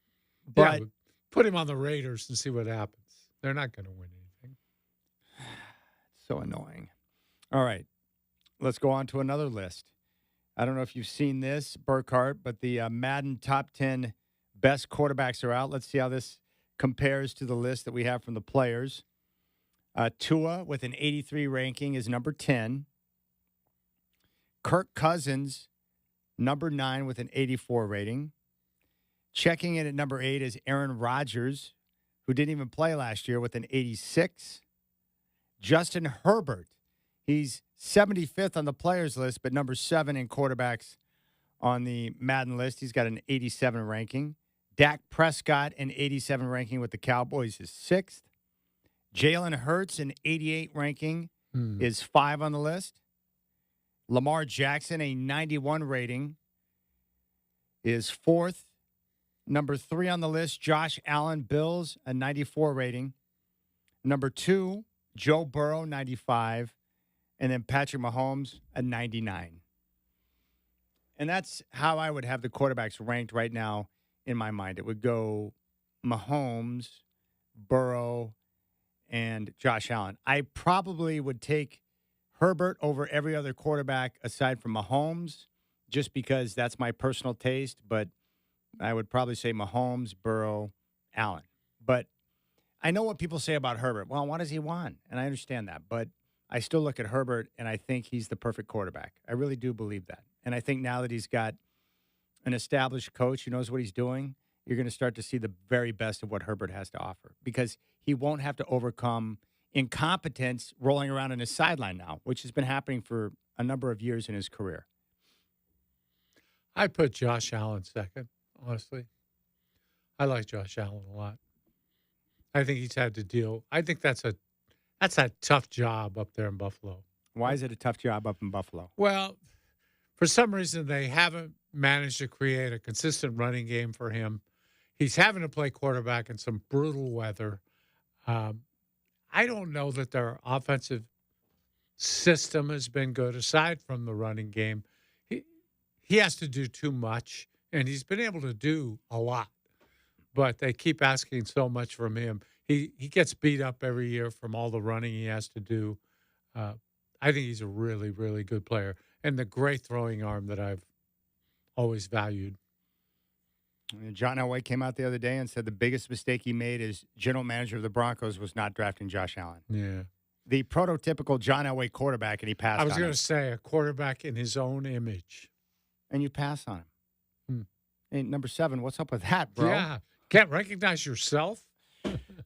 but put him on the Raiders and see what happens. They're not going to win anything. It's so annoying. All right. Let's go on to another list. I don't know if you've seen this, Burkhart, but the Madden top 10 best quarterbacks are out. Let's see how this compares to the list that we have from the players. Tua with an 83 ranking is number 10. Kirk Cousins, number 9 with an 84 rating. Checking in at number 8 is Aaron Rodgers, who didn't even play last year, with an 86. Justin Herbert, he's 75th on the players list, but number 7 in quarterbacks on the Madden list. He's got an 87 ranking. Dak Prescott, an 87 ranking with the Cowboys, is 6th. Jalen Hurts, an 88 ranking, is 5 on the list. Lamar Jackson, a 91 rating, is 4th. Number 3 on the list, Josh Allen, Bills, a 94 rating. Number 2, Joe Burrow, 95. And then Patrick Mahomes, a 99. And that's how I would have the quarterbacks ranked right now in my mind. It would go Mahomes, Burrow, and Josh Allen. I probably would take Herbert over every other quarterback aside from Mahomes, just because that's my personal taste. But I would probably say Mahomes, Burrow, Allen. But I know what people say about Herbert. Well, what does he want? And I understand that. But I still look at Herbert, and I think he's the perfect quarterback. I really do believe that. And I think now that he's got an established coach who knows what he's doing, you're going to start to see the very best of what Herbert has to offer, because he won't have to overcome incompetence rolling around on his sideline now, which has been happening for a number of years in his career. I put Josh Allen second, honestly. I like Josh Allen a lot. I think he's had to deal. I think that's a tough job up there in Buffalo. Why is it a tough job up in Buffalo? Well, for some reason, they haven't managed to create a consistent running game for him. He's having to play quarterback in some brutal weather. I don't know that their offensive system has been good, aside from the running game. He has to do too much, and he's been able to do a lot, but they keep asking so much from him. He gets beat up every year from all the running he has to do. I think he's a really, really good player, and the great throwing arm that I've always valued. John Elway came out the other day and said the biggest mistake he made as general manager of the Broncos was not drafting Josh Allen. Yeah. The prototypical John Elway quarterback, and he passed on him. I was going to say a quarterback in his own image. And you pass on him. And number 7, what's up with that, bro? Yeah. Can't recognize yourself?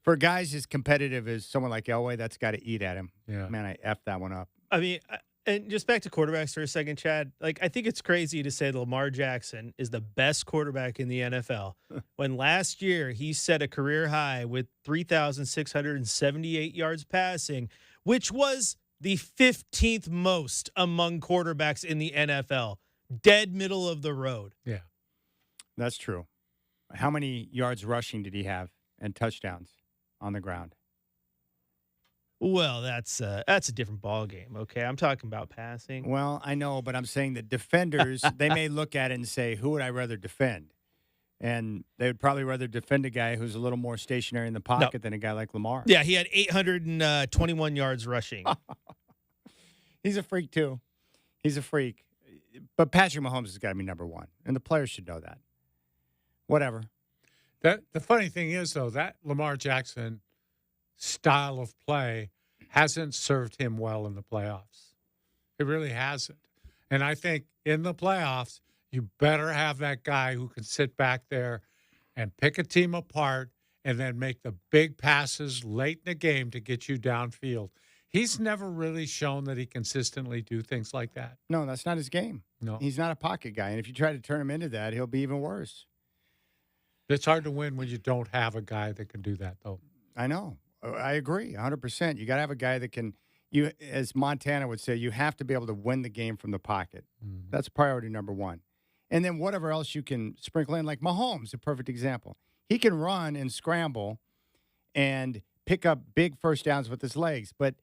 For guys as competitive as someone like Elway, that's got to eat at him. Yeah. Man, I effed that one up. I mean, and just back to quarterbacks for a second, Chad. Like, I think it's crazy to say that Lamar Jackson is the best quarterback in the NFL when last year he set a career high with 3,678 yards passing, which was the 15th most among quarterbacks in the NFL. Dead middle of the road. Yeah. That's true. How many yards rushing did he have and touchdowns on the ground? Well, that's a different ball game. Okay, I'm talking about passing. Well, I know, but I'm saying that defenders, they may look at it and say, who would I rather defend? And they would probably rather defend a guy who's a little more stationary in the pocket than a guy like Lamar. Yeah, he had 821 yards rushing. He's a freak, too. He's a freak. But Patrick Mahomes has got to be number 1, and the players should know that. Whatever. The funny thing is, though, that Lamar Jackson style of play hasn't served him well in the playoffs. It really hasn't. And I think in the playoffs, you better have that guy who can sit back there and pick a team apart and then make the big passes late in the game to get you downfield. He's never really shown that he consistently do things like that. No, that's not his game. No. He's not a pocket guy. And if you try to turn him into that, he'll be even worse. It's hard to win when you don't have a guy that can do that, though. I know. I agree 100%. You got to have a guy that can, you, as Montana would say, you have to be able to win the game from the pocket. Mm-hmm. That's priority number 1. And then whatever else you can sprinkle in, like Mahomes, a perfect example. He can run and scramble and pick up big first downs with his legs, but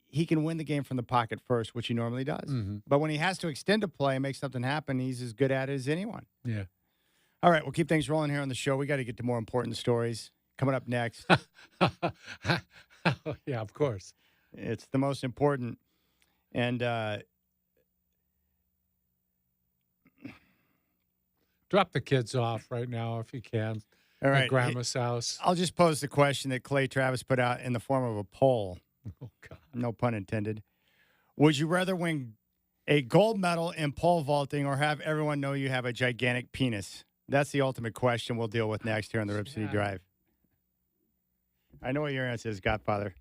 he can win the game from the pocket first, which he normally does. Mm-hmm. But when he has to extend a play and make something happen, he's as good at it as anyone. Yeah. All right, we'll keep things rolling here on the show. We got to get to more important stories. Coming up next. Yeah, of course. It's the most important. And drop the kids off right now if you can. all right, at Grandma's house. I'll just pose the question that Clay Travis put out in the form of a poll. Oh, God. No pun intended. Would you rather win a gold medal in pole vaulting or have everyone know you have a gigantic penis? That's the ultimate question we'll deal with next here on the Rip City Drive. I know what your answer is, Godfather.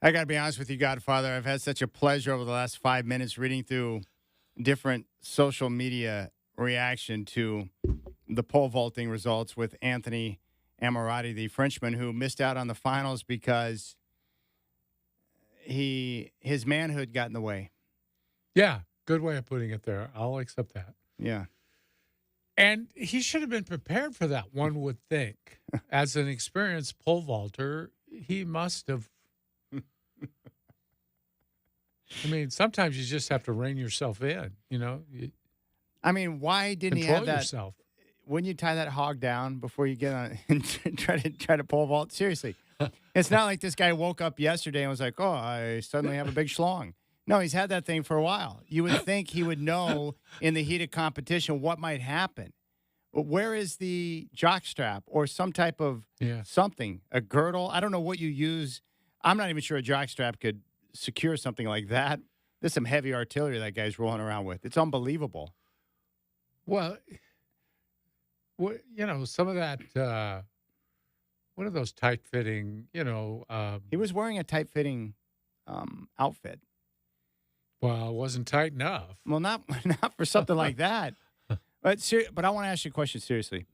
I got to be honest with you, Godfather. I've had such a pleasure over the last 5 minutes reading through different social media reaction to the pole vaulting results with Anthony Ammirati, the Frenchman who missed out on the finals because his manhood got in the way. Yeah, good way of putting it there. I'll accept that. Yeah. And he should have been prepared for that, one would think. As an experienced pole vaulter, he must have. I mean, sometimes you just have to rein yourself in, you know. I mean, why didn't he Control have that? yourself. Wouldn't you tie that hog down before you get on it and try to pole vault? Seriously. It's not like this guy woke up yesterday and was like, oh, I suddenly have a big schlong. No, he's had that thing for a while. You would think he would know in the heat of competition what might happen. But where is the jock strap or some type of something, a girdle? I don't know what you use. I'm not even sure a jock strap could secure something like that. There's some heavy artillery that guy's rolling around with. It's unbelievable. Well, you know, some of that, what are those tight-fitting, you know. He was wearing a tight-fitting outfit. Well, it wasn't tight enough. Well, not for something like that. But I want to ask you a question seriously.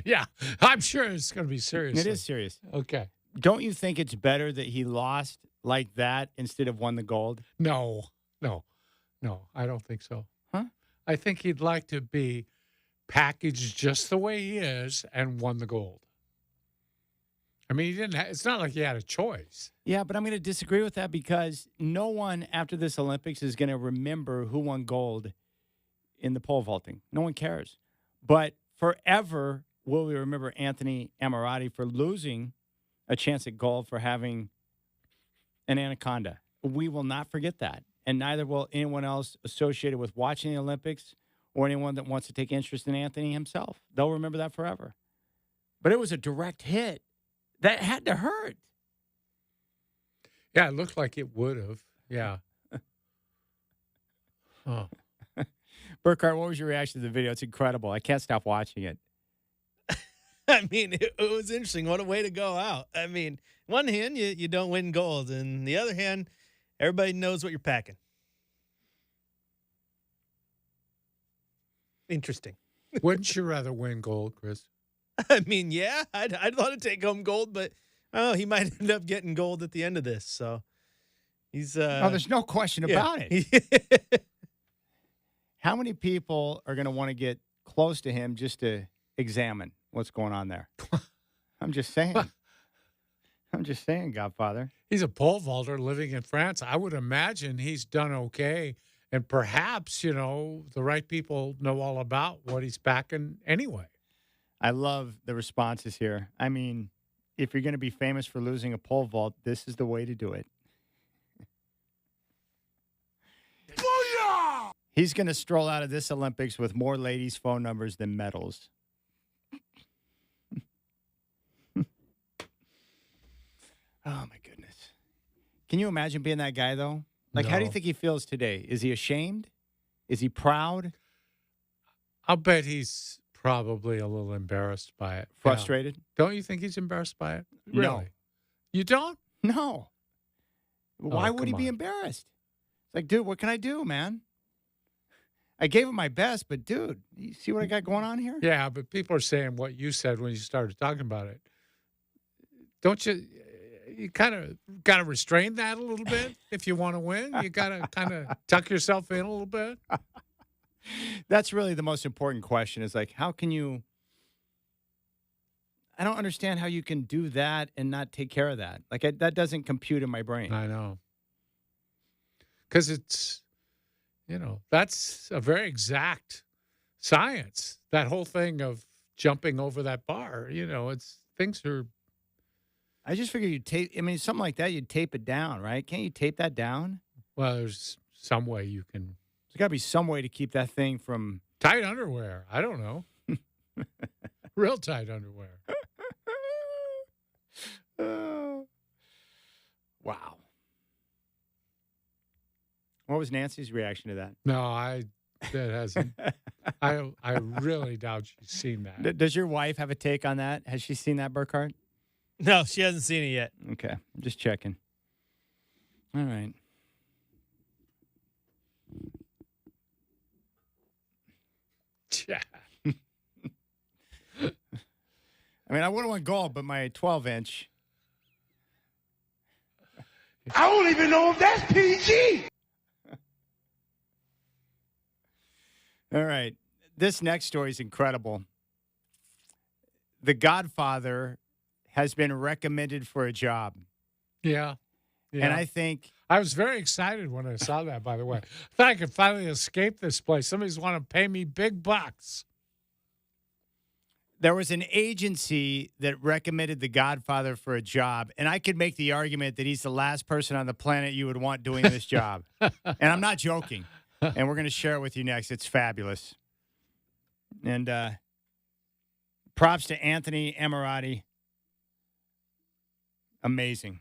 Yeah, I'm sure it's going to be serious. It is serious. Okay. Don't you think it's better that he lost like that instead of won the gold? No, I don't think so. Huh? I think he'd like to be packaged just the way he is and won the gold. I mean, he didn't. It's not like he had a choice. Yeah, but I'm going to disagree with that because no one after this Olympics is going to remember who won gold in the pole vaulting. No one cares. But forever will we remember Anthony Ammirati for losing a chance at gold for having an anaconda. We will not forget that. And neither will anyone else associated with watching the Olympics or anyone that wants to take interest in Anthony himself. They'll remember that forever. But it was a direct hit. That had to hurt. Yeah, it looked like it would have. Yeah. Oh. Burkhart, what was your reaction to the video? It's incredible. I can't stop watching it. I mean, it was interesting. What a way to go out. I mean, one hand, you don't win gold. And the other hand, everybody knows what you're packing. Interesting. Wouldn't you rather win gold, Chris? I mean, yeah, I'd want to take home gold, but he might end up getting gold at the end of this. So he's. Oh, there's no question about it. How many people are going to want to get close to him just to examine what's going on there? I'm just saying. I'm just saying, Godfather. He's a pole vaulter living in France. I would imagine he's done okay. And perhaps, you know, the right people know all about what he's packing anyway. I love the responses here. I mean, if you're going to be famous for losing a pole vault, this is the way to do it. Booyah! He's going to stroll out of this Olympics with more ladies' phone numbers than medals. Oh, my goodness. Can you imagine being that guy, though? Like, how do you think he feels today? Is he ashamed? Is he proud? I'll bet he's probably a little embarrassed by it. Frustrated? Yeah. Don't you think he's embarrassed by it? Really? No. You don't? No. Why would he be on. embarrassed? It's like, dude, what can I do, man? I gave him my best, but, dude, you see what I got going on here? Yeah, but people are saying what you said when you started talking about it. Don't you kind of got to restrain that a little bit if you want to win? You got to kind of tuck yourself in a little bit? That's really the most important question is like, how can you – I don't understand how you can do that and not take care of that. Like, that doesn't compute in my brain. I know. Because it's, you know, that's a very exact science, that whole thing of jumping over that bar. You know, it's things are – I just figure you'd tape – I mean, something like that, you'd tape it down, right? Can't you tape that down? Well, there's some way you can – there's got to be some way to keep that thing from – tight underwear. I don't know. Real tight underwear. Wow. What was Nancy's reaction to that? No, that hasn't. I really doubt she's seen that. Does your wife have a take on that? Has she seen that, Burkhart? No, she hasn't seen it yet. Okay. I'm just checking. All right. Yeah. I mean, I wouldn't want gold, but my 12-inch. I don't even know if that's PG. All right. This next story is incredible. The Godfather has been recommended for a job. Yeah. And I think I was very excited when I saw that, by the way. I thought I could finally escape this place. Somebody's want to pay me big bucks. there was an agency that recommended The Godfather for a job, and I could make the argument that he's the last person on the planet you would want doing this job. And I'm not joking. And we're going to share it with you next. It's fabulous. And props to Anthony Ammirati. Amazing.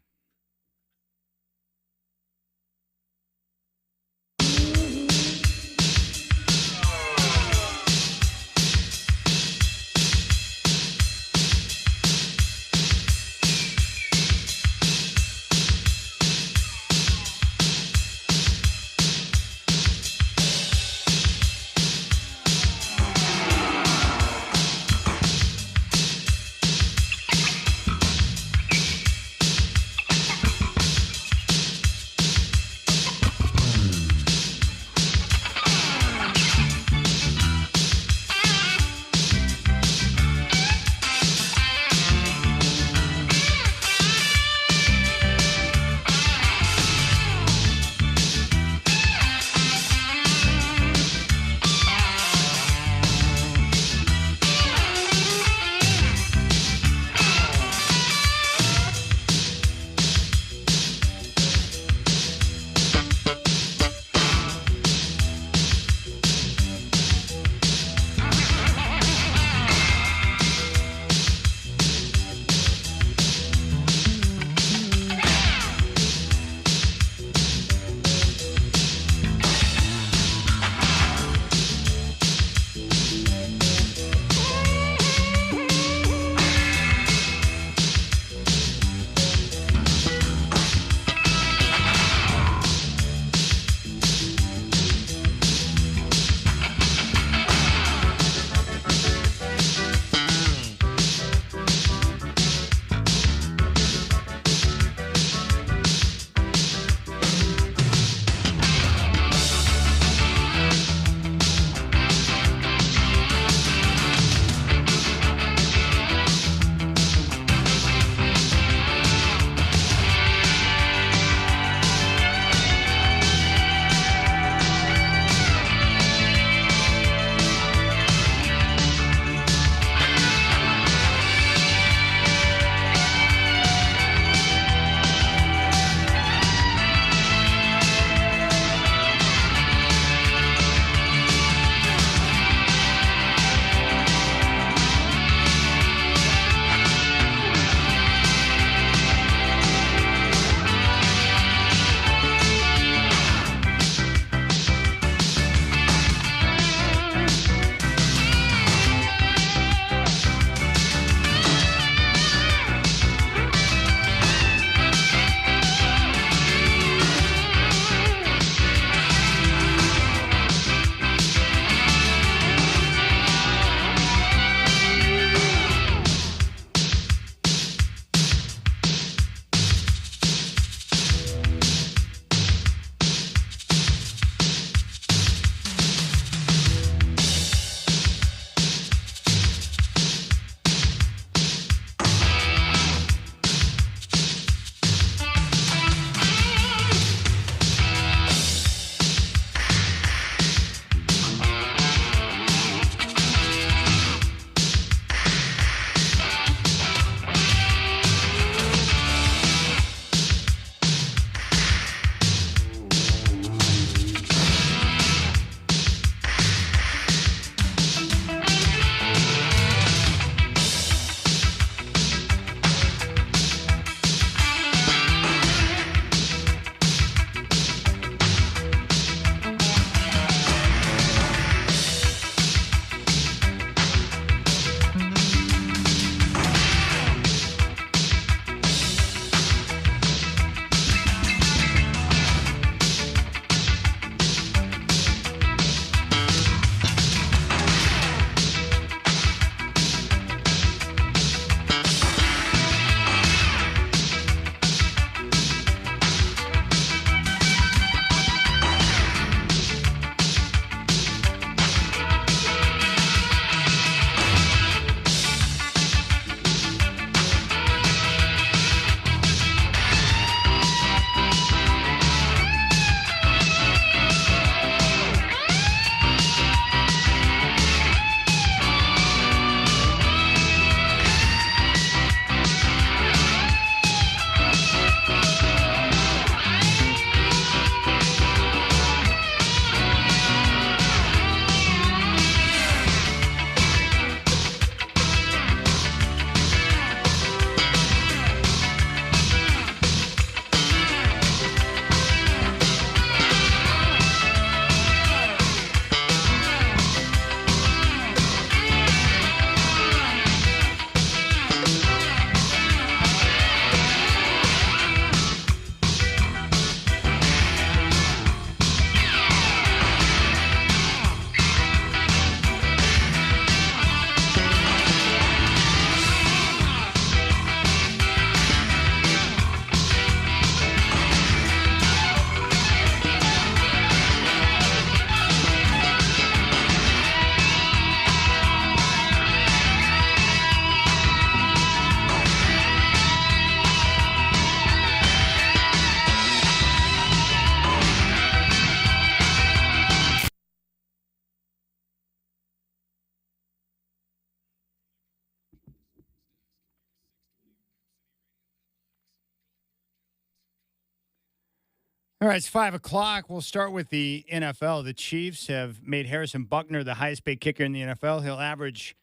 All right, it's 5 o'clock. We'll start with the NFL. The Chiefs have made Harrison Buckner the highest paid kicker in the NFL. He'll average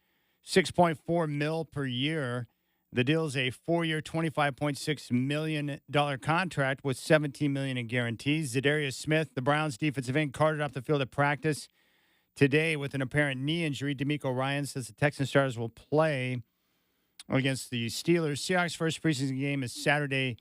$6.4 million per year. The deal is a 4-year, $25.6 million contract with $17 million in guarantees. Zadarius Smith, the Browns defensive end, carted off the field at practice today with an apparent knee injury. D'Amico Ryan says the Texan Stars will play against the Steelers. Seahawks' first preseason game is Saturday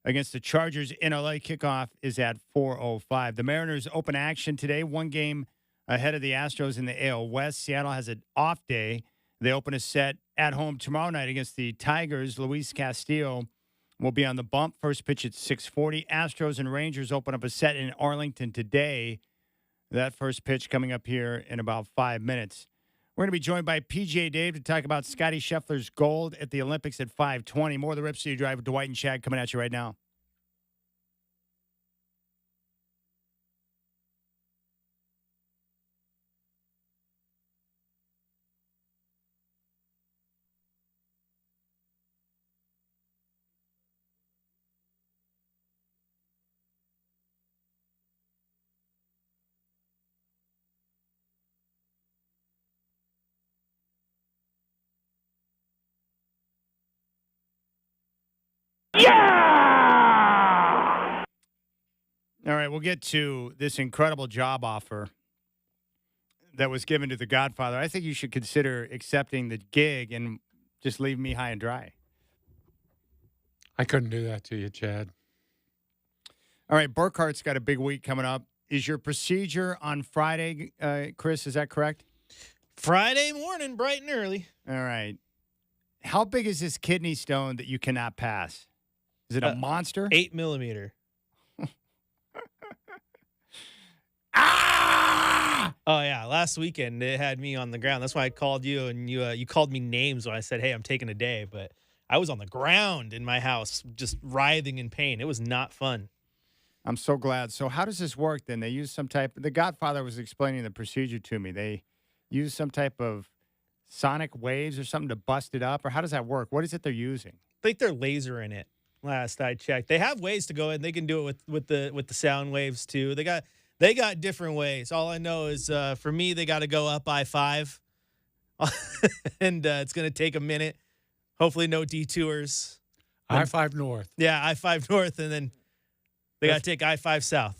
against the Chargers in LA. Kickoff is at 4:05. The Mariners open action today, one game ahead of the Astros in the AL West. Seattle has an off day. They open a set at home tomorrow night against the Tigers. Luis Castillo will be on the bump. First pitch at 6:40. Astros and Rangers open up a set in Arlington today. That first pitch coming up here in about 5 minutes. We're going to be joined by PGA Dave to talk about Scotty Scheffler's gold at the Olympics at 5:20. More of the Rip City Drive with Dwight and Chad coming at you right now. All right, we'll get to this incredible job offer that was given to the Godfather. I think you should consider accepting the gig and just leave me high and dry. I couldn't do that to you, Chad. All right, Burkhart's got a big week coming up. Is your procedure on Friday, Chris? Is that correct? Friday morning, bright and early. All right. How big is this kidney stone that you cannot pass? Is it a monster? 8 millimeter. Ah! Oh yeah, last weekend it had me on the ground. That's why I called you, and you called me names when I said, "Hey, I'm taking a day." But I was on the ground in my house, just writhing in pain. It was not fun. I'm so glad. So how does this work then? They use some type. The Godfather was explaining the procedure to me. They use some type of sonic waves or something to bust it up, or how does that work? What is it they're using? I think they're laser in it. Last I checked, they have ways to go in. They can do it with the sound waves too. They got different ways. All I know is for me, they got to go up I-5, and it's going to take a minute. Hopefully, no detours. I-5 North. Yeah, I-5 North, and then they got to take I-5 South.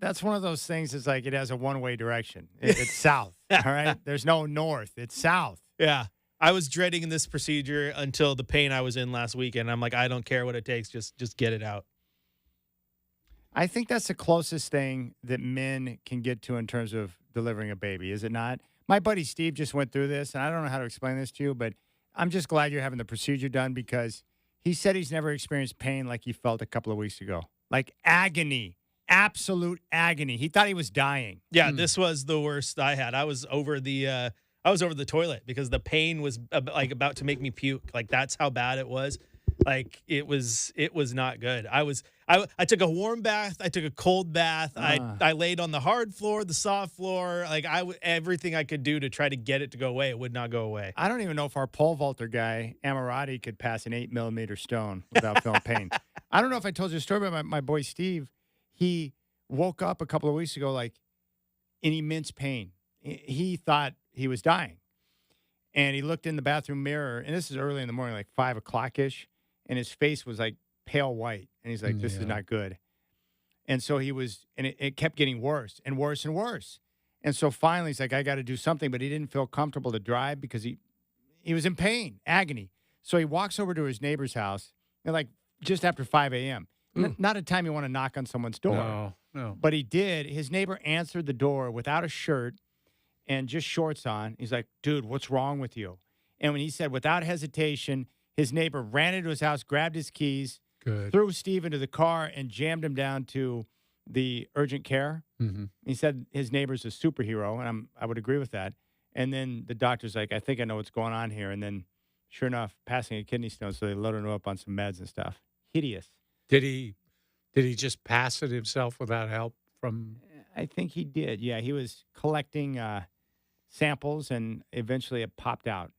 That's one of those things. It's like it has a one-way direction. It's south. All right. There's no north. It's south. Yeah. I was dreading this procedure until the pain I was in last weekend. I'm like, I don't care what it takes. Just get it out. I think that's the closest thing that men can get to in terms of delivering a baby, is it not? My buddy Steve just went through this, and I don't know how to explain this to you, but I'm just glad you're having the procedure done because he said he's never experienced pain like he felt a couple of weeks ago. Like agony, absolute agony. He thought he was dying. Yeah, this was the worst I had. I was over the toilet because the pain was like about to make me puke. Like that's how bad it was. Like it was not good. I took a warm bath. I took a cold bath. I laid on the hard floor, the soft floor. Like everything I could do to try to get it to go away. It would not go away. I don't even know if our pole vaulter guy, Amorati, could pass an 8 millimeter stone without feeling pain. I don't know if I told you a story about my boy Steve. He woke up a couple of weeks ago like in immense pain. He thought he was dying. And he looked in the bathroom mirror, and this is early in the morning, like 5 o'clock-ish, and his face was like pale white. And he's like, this is not good. And so he was, and it kept getting worse and worse and worse. And so finally he's like, I got to do something, but he didn't feel comfortable to drive because he was in pain, agony. So he walks over to his neighbor's house, and like just after 5 a.m. Not a time you want to knock on someone's door. No. But he did. His neighbor answered the door without a shirt and just shorts on. He's like, dude, what's wrong with you? And when he said, without hesitation, his neighbor ran into his house, grabbed his keys, threw Steve into the car, and jammed him down to the urgent care. Mm-hmm. He said his neighbor's a superhero, and I would agree with that. And then the doctor's like, I think I know what's going on here. And then, sure enough, passing a kidney stone, so they loaded him up on some meds and stuff. Hideous. Did he just pass it himself without help from? I think he did. Yeah, he was collecting samples, and eventually it popped out.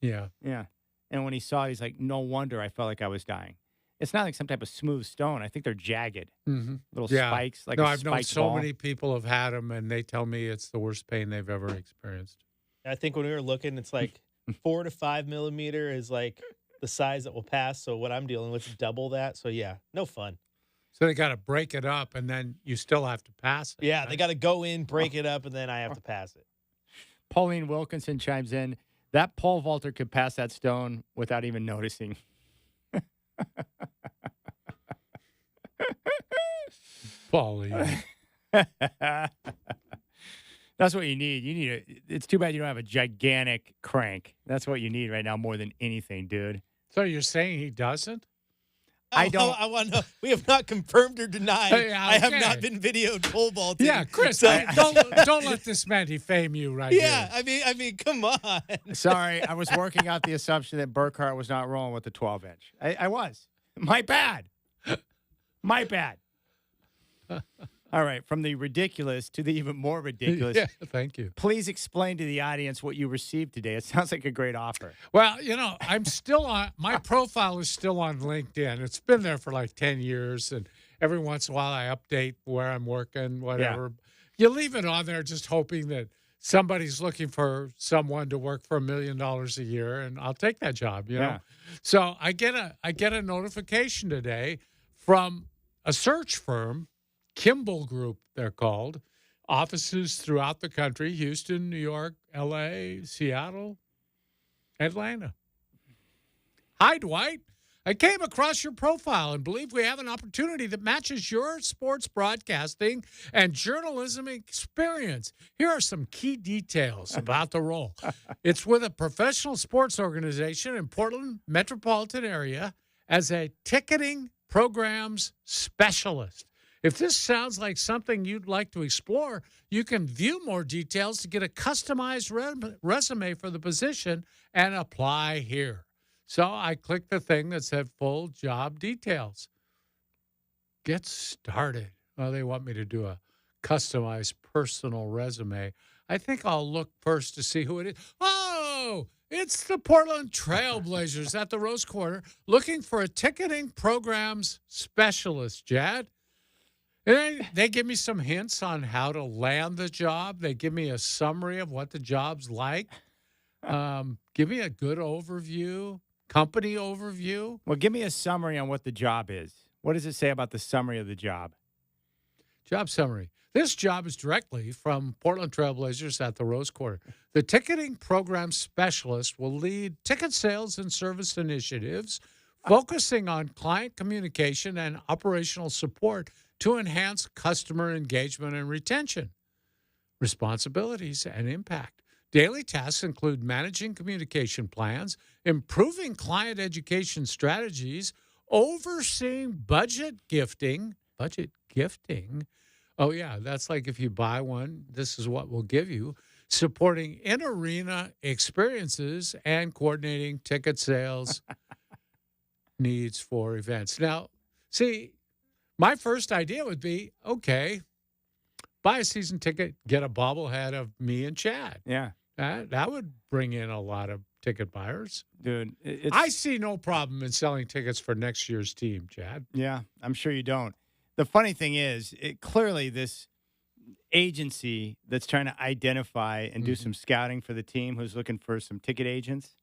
Yeah. Yeah. And when he saw it, he's like, no wonder I felt like I was dying. It's not like some type of smooth stone. I think they're jagged, little Yeah. spikes, like No, a I've known spiked so ball. many people have had them, and they tell me it's the worst pain they've ever experienced. I think when we were looking, it's like 4 to 5 millimeter is like the size that will pass. So what I'm dealing with is double that. So yeah, no fun. So they got to break it up, and then you still have to pass it. Yeah, right? they got to go in, break it up, and then I have to pass it. Pauline Wilkinson chimes in. That pole vaulter could pass that stone without even noticing. Pauline. That's what you need. It's too bad you don't have a gigantic crank. That's what you need right now more than anything, dude. So you're saying he doesn't? I don't. I want to know. We have not confirmed or denied. Yeah, I have okay. not been videoed pole vaulting. Yeah, Chris, So- don't let this man defame you right yeah, here. I mean, come on. Sorry, I was working out the assumption that Burkhart was not rolling with the 12-inch. I was. My bad. My bad. All right, from the ridiculous to the even more ridiculous. Yeah, thank you. Please explain to the audience what you received today. It sounds like a great offer. Well, I'm still on, my profile is still on LinkedIn. It's been there for like 10 years, and every once in a while I update where I'm working, whatever. You leave it on there just hoping that somebody's looking for someone to work for $1 million a year, and I'll take that job, you know? Yeah. So I get a notification today from a search firm, Kimball Group, they're called, offices throughout the country, Houston, New York, L.A., Seattle, Atlanta. Hi, Dwight. I came across your profile and believe we have an opportunity that matches your sports broadcasting and journalism experience. Here are some key details about the role. It's with a professional sports organization in Portland metropolitan area as a ticketing programs specialist. If this sounds like something you'd like to explore, you can view more details to get a customized resume for the position and apply here. So I clicked the thing that said full job details. Get started. Well, they want me to do a customized personal resume. I think I'll look first to see who it is. Oh, it's the Portland Trailblazers at the Rose Quarter looking for a ticketing programs specialist, Jad. And then they give me some hints on how to land the job. They give me a summary of what the job's like. Give me a good overview, company overview. Well, give me a summary on what the job is. What does it say about the summary of the job? Job summary. This job is directly from Portland Trailblazers at the Rose Quarter. The ticketing program specialist will lead ticket sales and service initiatives, focusing on client communication and operational support to enhance customer engagement and retention. Responsibilities and impact. Daily tasks include managing communication plans, improving client education strategies, overseeing budget gifting. Oh, yeah, that's like if you buy one, this is what we'll give you. Supporting in-arena experiences and coordinating ticket sales needs for events. Now, see, my first idea would be, okay, buy a season ticket, get a bobblehead of me and Chad. Yeah. That would bring in a lot of ticket buyers. Dude, I see no problem in selling tickets for next year's team, Chad. Yeah, I'm sure you don't. The funny thing is, clearly this agency that's trying to identify and do some scouting for the team who's looking for some ticket agents,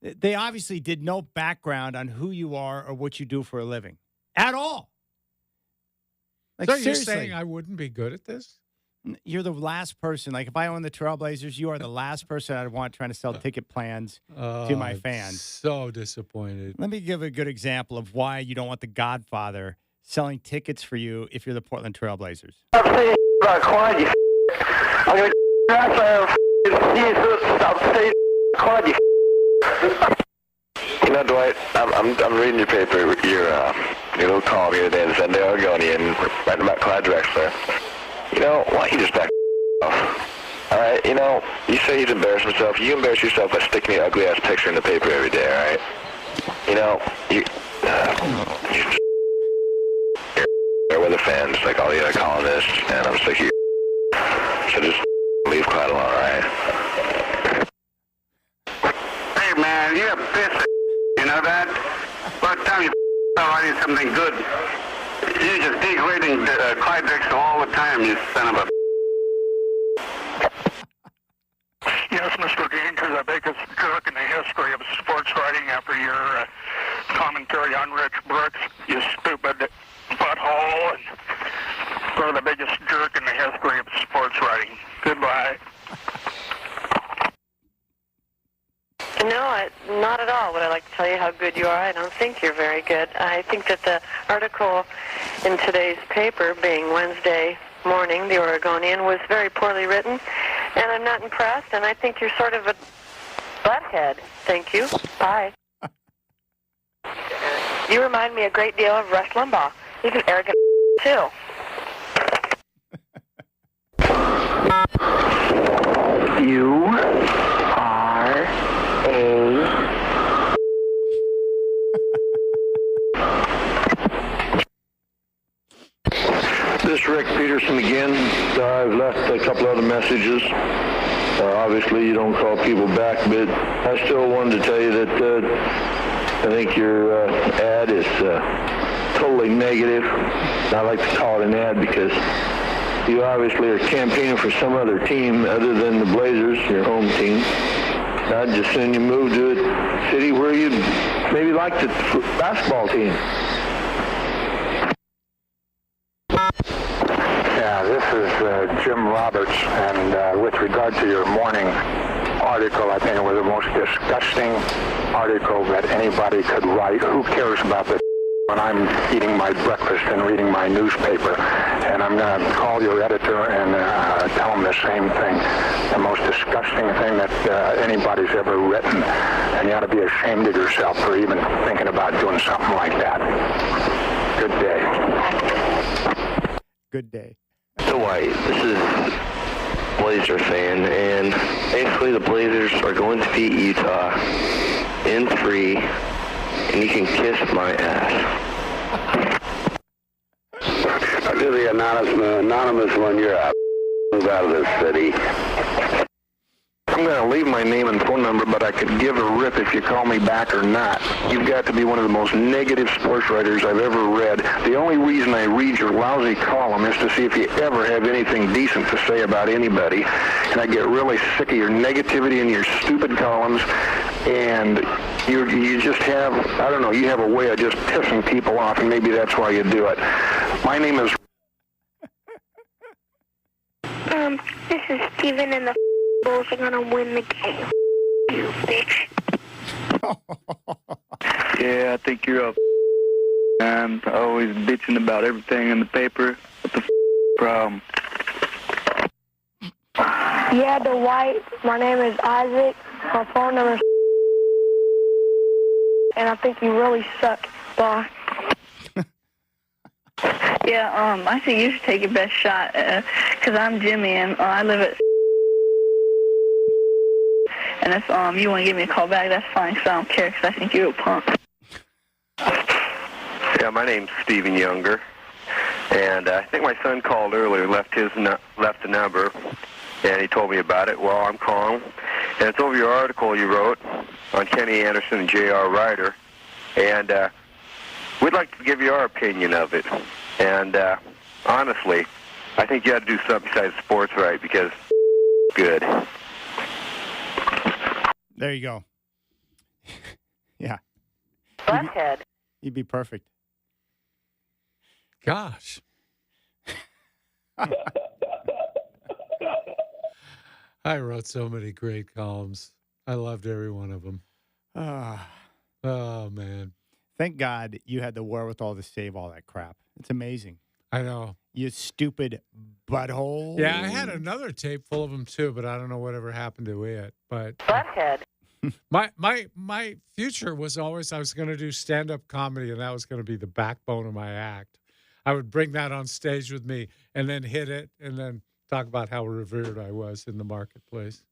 they obviously did no background on who you are or what you do for a living at all. Like, So you're seriously, saying I wouldn't be good at this? you're the last person. Like, if I own the Trailblazers, you are the last person I'd want trying to sell ticket plans to my fans. So disappointed. Let me give a good example of why you don't want the Godfather selling tickets for you if you're the Portland Trailblazers. Stop saying about Quad, you I'm gonna stop saying Quad, you You know, Dwight, I'm reading your paper, your little column here today in the Sunday Oregonian, writing about Clyde Drexler. You know, why don't you just back off? All right, you know, you say he's embarrassed himself. You embarrass yourself by sticking your ugly-ass picture in the paper every day, all right? You know, you're with the fans, like all the other columnists, and I'm sick of you. So just leave Clyde alone, all right? Hey, man, you're a piss. You know that? About time you writing something good. You're just degrading Clyde Drexler all the time, you son of a... Yes, Mr. Jaynes is the biggest jerk in the history of sports writing after your commentary on Rich Brooks, you stupid butthole, and you're the biggest jerk in the history of sports writing. Goodbye. No, not at all would I like to tell you how good you are. I don't think you're very good. I think that the article in today's paper, being Wednesday morning, the Oregonian, was very poorly written, and I'm not impressed, and I think you're sort of a butthead. Thank you. Bye. You remind me a great deal of Rush Limbaugh. He's an arrogant too. You are a... This is Rick Peterson again. I've left a couple other messages. Obviously, you don't call people back, but I still wanted to tell you that I think your ad is totally negative. I like to call it an ad because you obviously are campaigning for some other team other than the Blazers, your home team. I'd just send you move to a city where you'd maybe like the basketball team. Yeah, this is Jim Roberts, and with regard to your morning article, I think it was the most disgusting article that anybody could write. Who cares about this when I'm eating my breakfast and reading my newspaper? And I'm going to call your editor and tell him the same thing. The most disgusting thing that anybody's ever written. And you ought to be ashamed of yourself for even thinking about doing something like that. Good day. Good day. Dwight, this is Blazer fan, and basically the Blazers are going to beat Utah in 3, and you can kiss my ass. I'll do the anonymous one. You're out. Move out of this city. I'm going to leave my name and phone number, but I could give a rip if you call me back or not. You've got to be one of the most negative sports writers I've ever read. The only reason I read your lousy column is to see if you ever have anything decent to say about anybody. And I get really sick of your negativity and your stupid columns. And you just have, I don't know, you have a way of just pissing people off, and maybe that's why you do it. My name is... This is Steven, and the Bulls are gonna win the game. You bitch. Yeah, I think you're a man. Always bitching about everything in the paper. What the problem? Yeah, Dwight. My name is Isaac. My phone number is... And I think you really suck. Bye. Yeah, I think you should take your best shot, because I'm Jimmy, and I live at... And if you want to give me a call back, that's fine, because I don't care, because I think you're a punk. Yeah, my name's Stephen Younger, and I think my son called earlier, left a number, and he told me about it. Well, I'm calling, and it's over your article you wrote on Kenny Anderson and J.R. Ryder, and we'd like to give you our opinion of it. And honestly, I think you ought to do something besides sports right, because good. There you go. Yeah. Butthead. You'd be perfect. Gosh. I wrote so many great columns. I loved every one of them. Oh, man. Thank God you had the wherewithal to save all that crap. It's amazing. I know. You stupid butthole. Yeah, I had another tape full of them, too, but I don't know whatever happened to it. But Butthead. my future was always I was going to do stand-up comedy, and that was going to be the backbone of my act. I would bring that on stage with me and then hit it and then talk about how revered I was in the marketplace.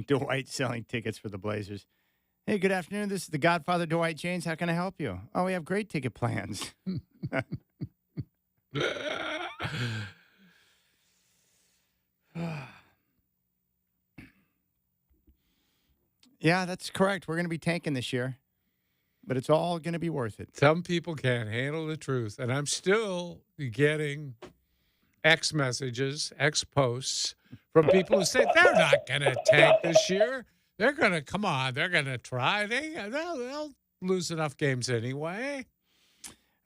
Dwight selling tickets for the Blazers. Hey, good afternoon. This is the Godfather, Dwight Jaynes. How can I help you? Oh, we have great ticket plans. Yeah, that's correct. We're going to be tanking this year. but it's all going to be worth it. Some people can't handle the truth, and I'm still getting X messages, X posts from people who say they're not going to tank this year. They're going to come on. They're going to try. They'll lose enough games anyway.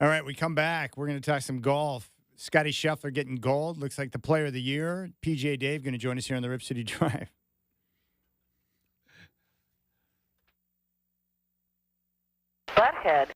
All right, we come back. We're going to talk some golf. Scotty Scheffler getting gold. Looks like the player of the year. PJ Dave going to join us here on the Rip City Drive. Butthead.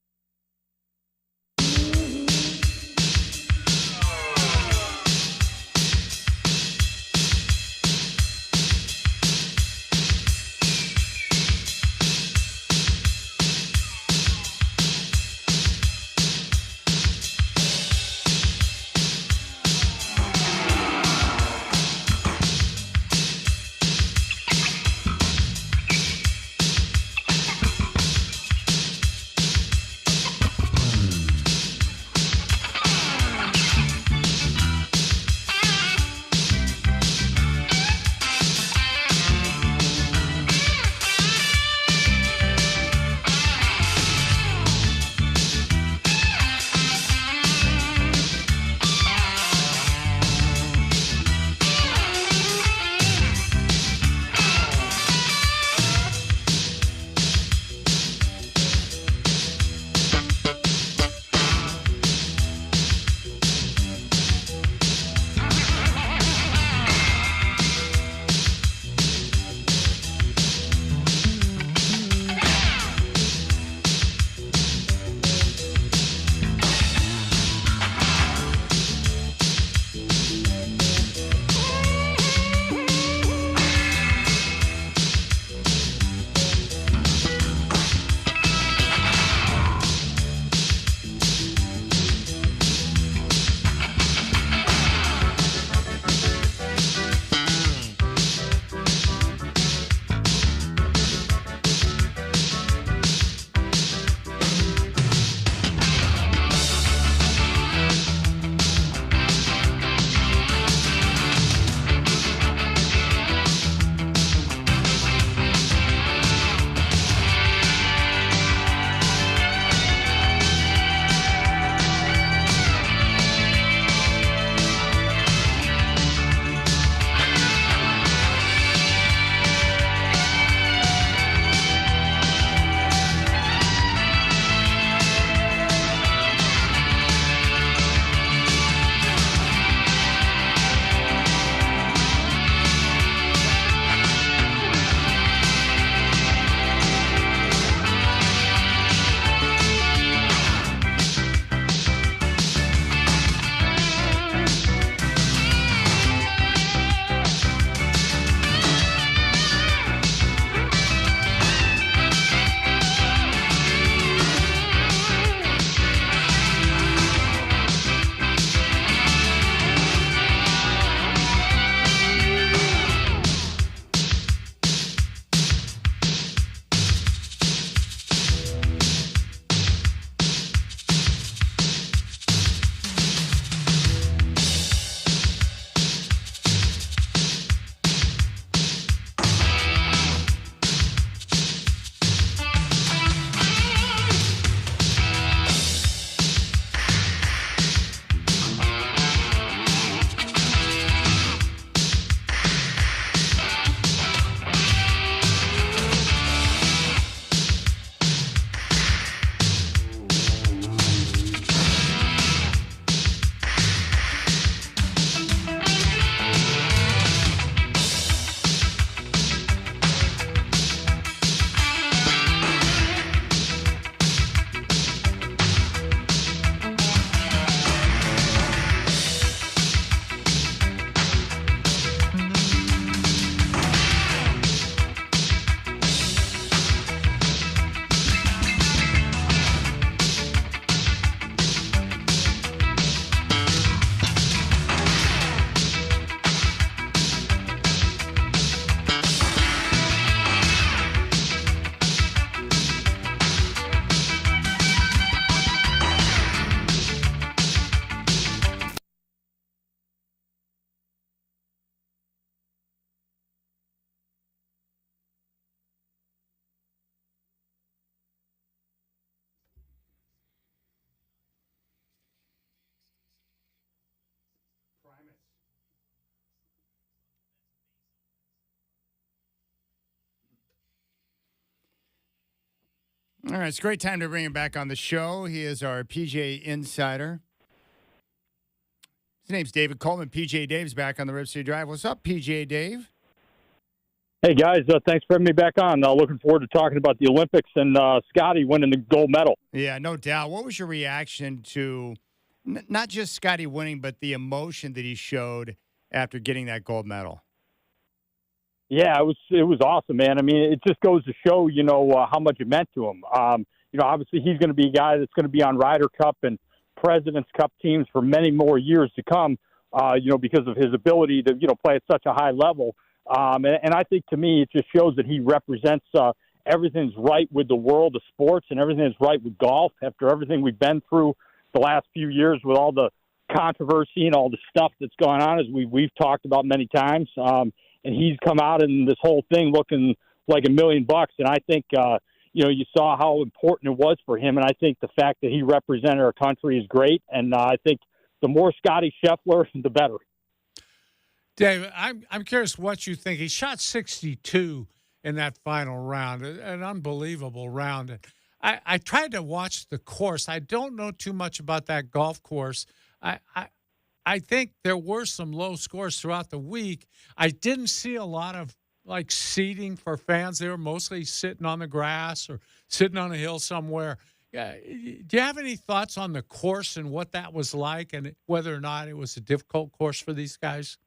All right, it's a great time to bring him back on the show. He is our PGA insider. His name's David Coleman. PGA Dave's back on the Rip City Drive. What's up, PGA Dave? Hey, guys. Thanks for having me back on. Looking forward to talking about the Olympics and Scotty winning the gold medal. Yeah, no doubt. What was your reaction to not just Scotty winning, but the emotion that he showed after getting that gold medal? Yeah, it was awesome, man. I mean, it just goes to show, how much it meant to him. Obviously he's going to be a guy that's going to be on Ryder Cup and President's Cup teams for many more years to come, because of his ability to, play at such a high level. And I think to me, it just shows that he represents everything's right with the world of sports and everything is right with golf after everything we've been through the last few years with all the controversy and all the stuff that's gone on, as we've talked about many times. And he's come out in this whole thing looking like $1 million. And I think, you saw how important it was for him. And I think the fact that he represented our country is great. And I think the more Scotty Scheffler, the better. Dave, I'm curious what you think. He shot 62 in that final round, an unbelievable round. I tried to watch the course. I don't know too much about that golf course. I think there were some low scores throughout the week. I didn't see a lot of seating for fans. They were mostly sitting on the grass or sitting on a hill somewhere. Do you have any thoughts on the course and what that was like and whether or not it was a difficult course for these guys?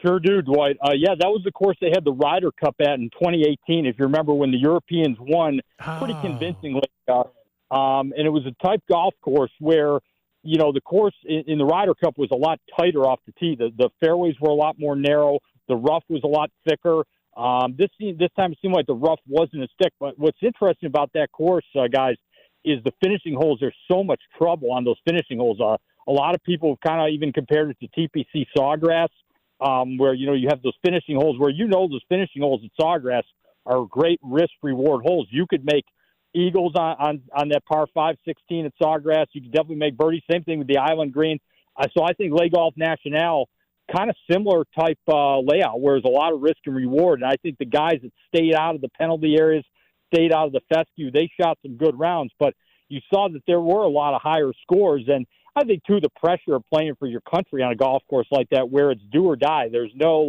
Sure do, Dwight. Yeah, that was the course they had the Ryder Cup at in 2018, if you remember, when the Europeans won pretty convincingly. And it was a type golf course where, the course in the Ryder Cup was a lot tighter off the tee. The fairways were a lot more narrow. The rough was a lot thicker. This time it seemed like the rough wasn't as thick. But what's interesting about that course, guys, is the finishing holes. There's so much trouble on those finishing holes. A lot of people have kind of even compared it to TPC Sawgrass, where, you have those finishing holes where, those finishing holes at Sawgrass are great risk-reward holes. You could make eagles on that par 5, 16 at Sawgrass. You could definitely make birdies. Same thing with the Island Green. So I think Le Golf National, kind of similar type layout, where there's a lot of risk and reward. And I think the guys that stayed out of the penalty areas, stayed out of the fescue, they shot some good rounds. But you saw that there were a lot of higher scores. And I think, too, the pressure of playing for your country on a golf course like that, where it's do or die. There's no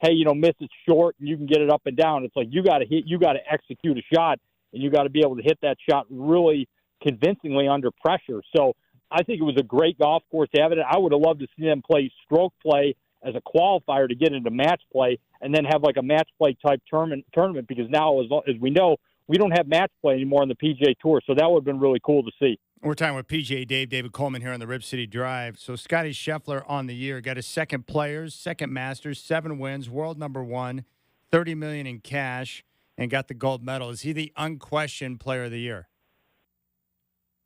hey, miss it short and you can get it up and down. It's like you got to execute a shot. And you got to be able to hit that shot really convincingly under pressure. So I think it was a great golf course to have it. I would have loved to see them play stroke play as a qualifier to get into match play, and then have a match play type tournament. Because now, as we know, we don't have match play anymore on the PGA Tour. So that would have been really cool to see. We're talking with PGA David Coleman here on the Rip City Drive. So Scotty Scheffler on the year got his second Players, second Masters, 7 wins, world number 1, $30 million in cash, and got the gold medal. Is he the unquestioned player of the year?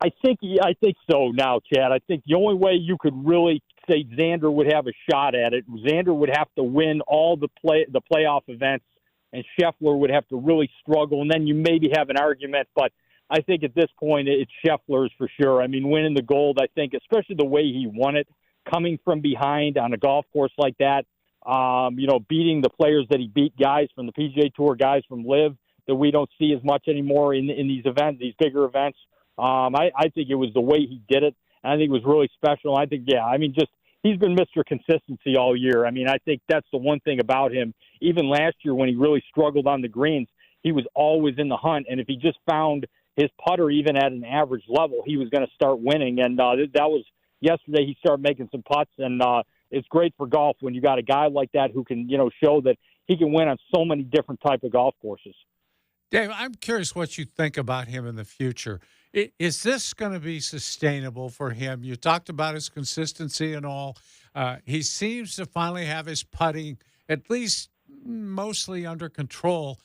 I think so now, Chad. I think the only way you could really say Xander would have a shot at it, Xander would have to win all the playoff events, and Scheffler would have to really struggle, and then you maybe have an argument. But I think at this point it's Scheffler's for sure. I mean, winning the gold, I think, especially the way he won it, coming from behind on a golf course like that, beating the players that he beat, guys from the PGA Tour, guys from LIV that we don't see as much anymore in these events, these bigger events. I think it was the way he did it, and I think it was really special. I think, he's been Mr. Consistency all year. I mean, I think that's the one thing about him. Even last year when he really struggled on the greens, he was always in the hunt, and if he just found his putter even at an average level, he was going to start winning, and that was yesterday. He started making some putts, and it's great for golf when you got a guy like that who can, show that he can win on so many different type of golf courses. Dave, I'm curious what you think about him in the future. Is this going to be sustainable for him? You talked about his consistency and all. He seems to finally have his putting at least mostly under control.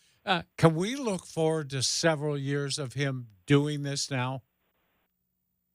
Can we look forward to several years of him doing this now?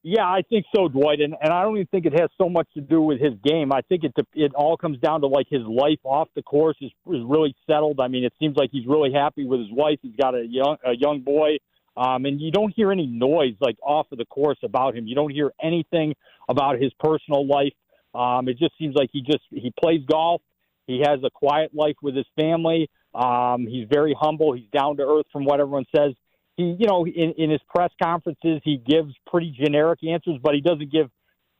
Yeah, I think so, Dwight, and I don't even think it has so much to do with his game. I think it all comes down to his life off the course is really settled. I mean, it seems like he's really happy with his wife. He's got a young boy, and you don't hear any noise off of the course about him. You don't hear anything about his personal life. It just seems like he plays golf. He has a quiet life with his family. He's very humble. He's down to earth from what everyone says. in his press conferences, he gives pretty generic answers, but he doesn't give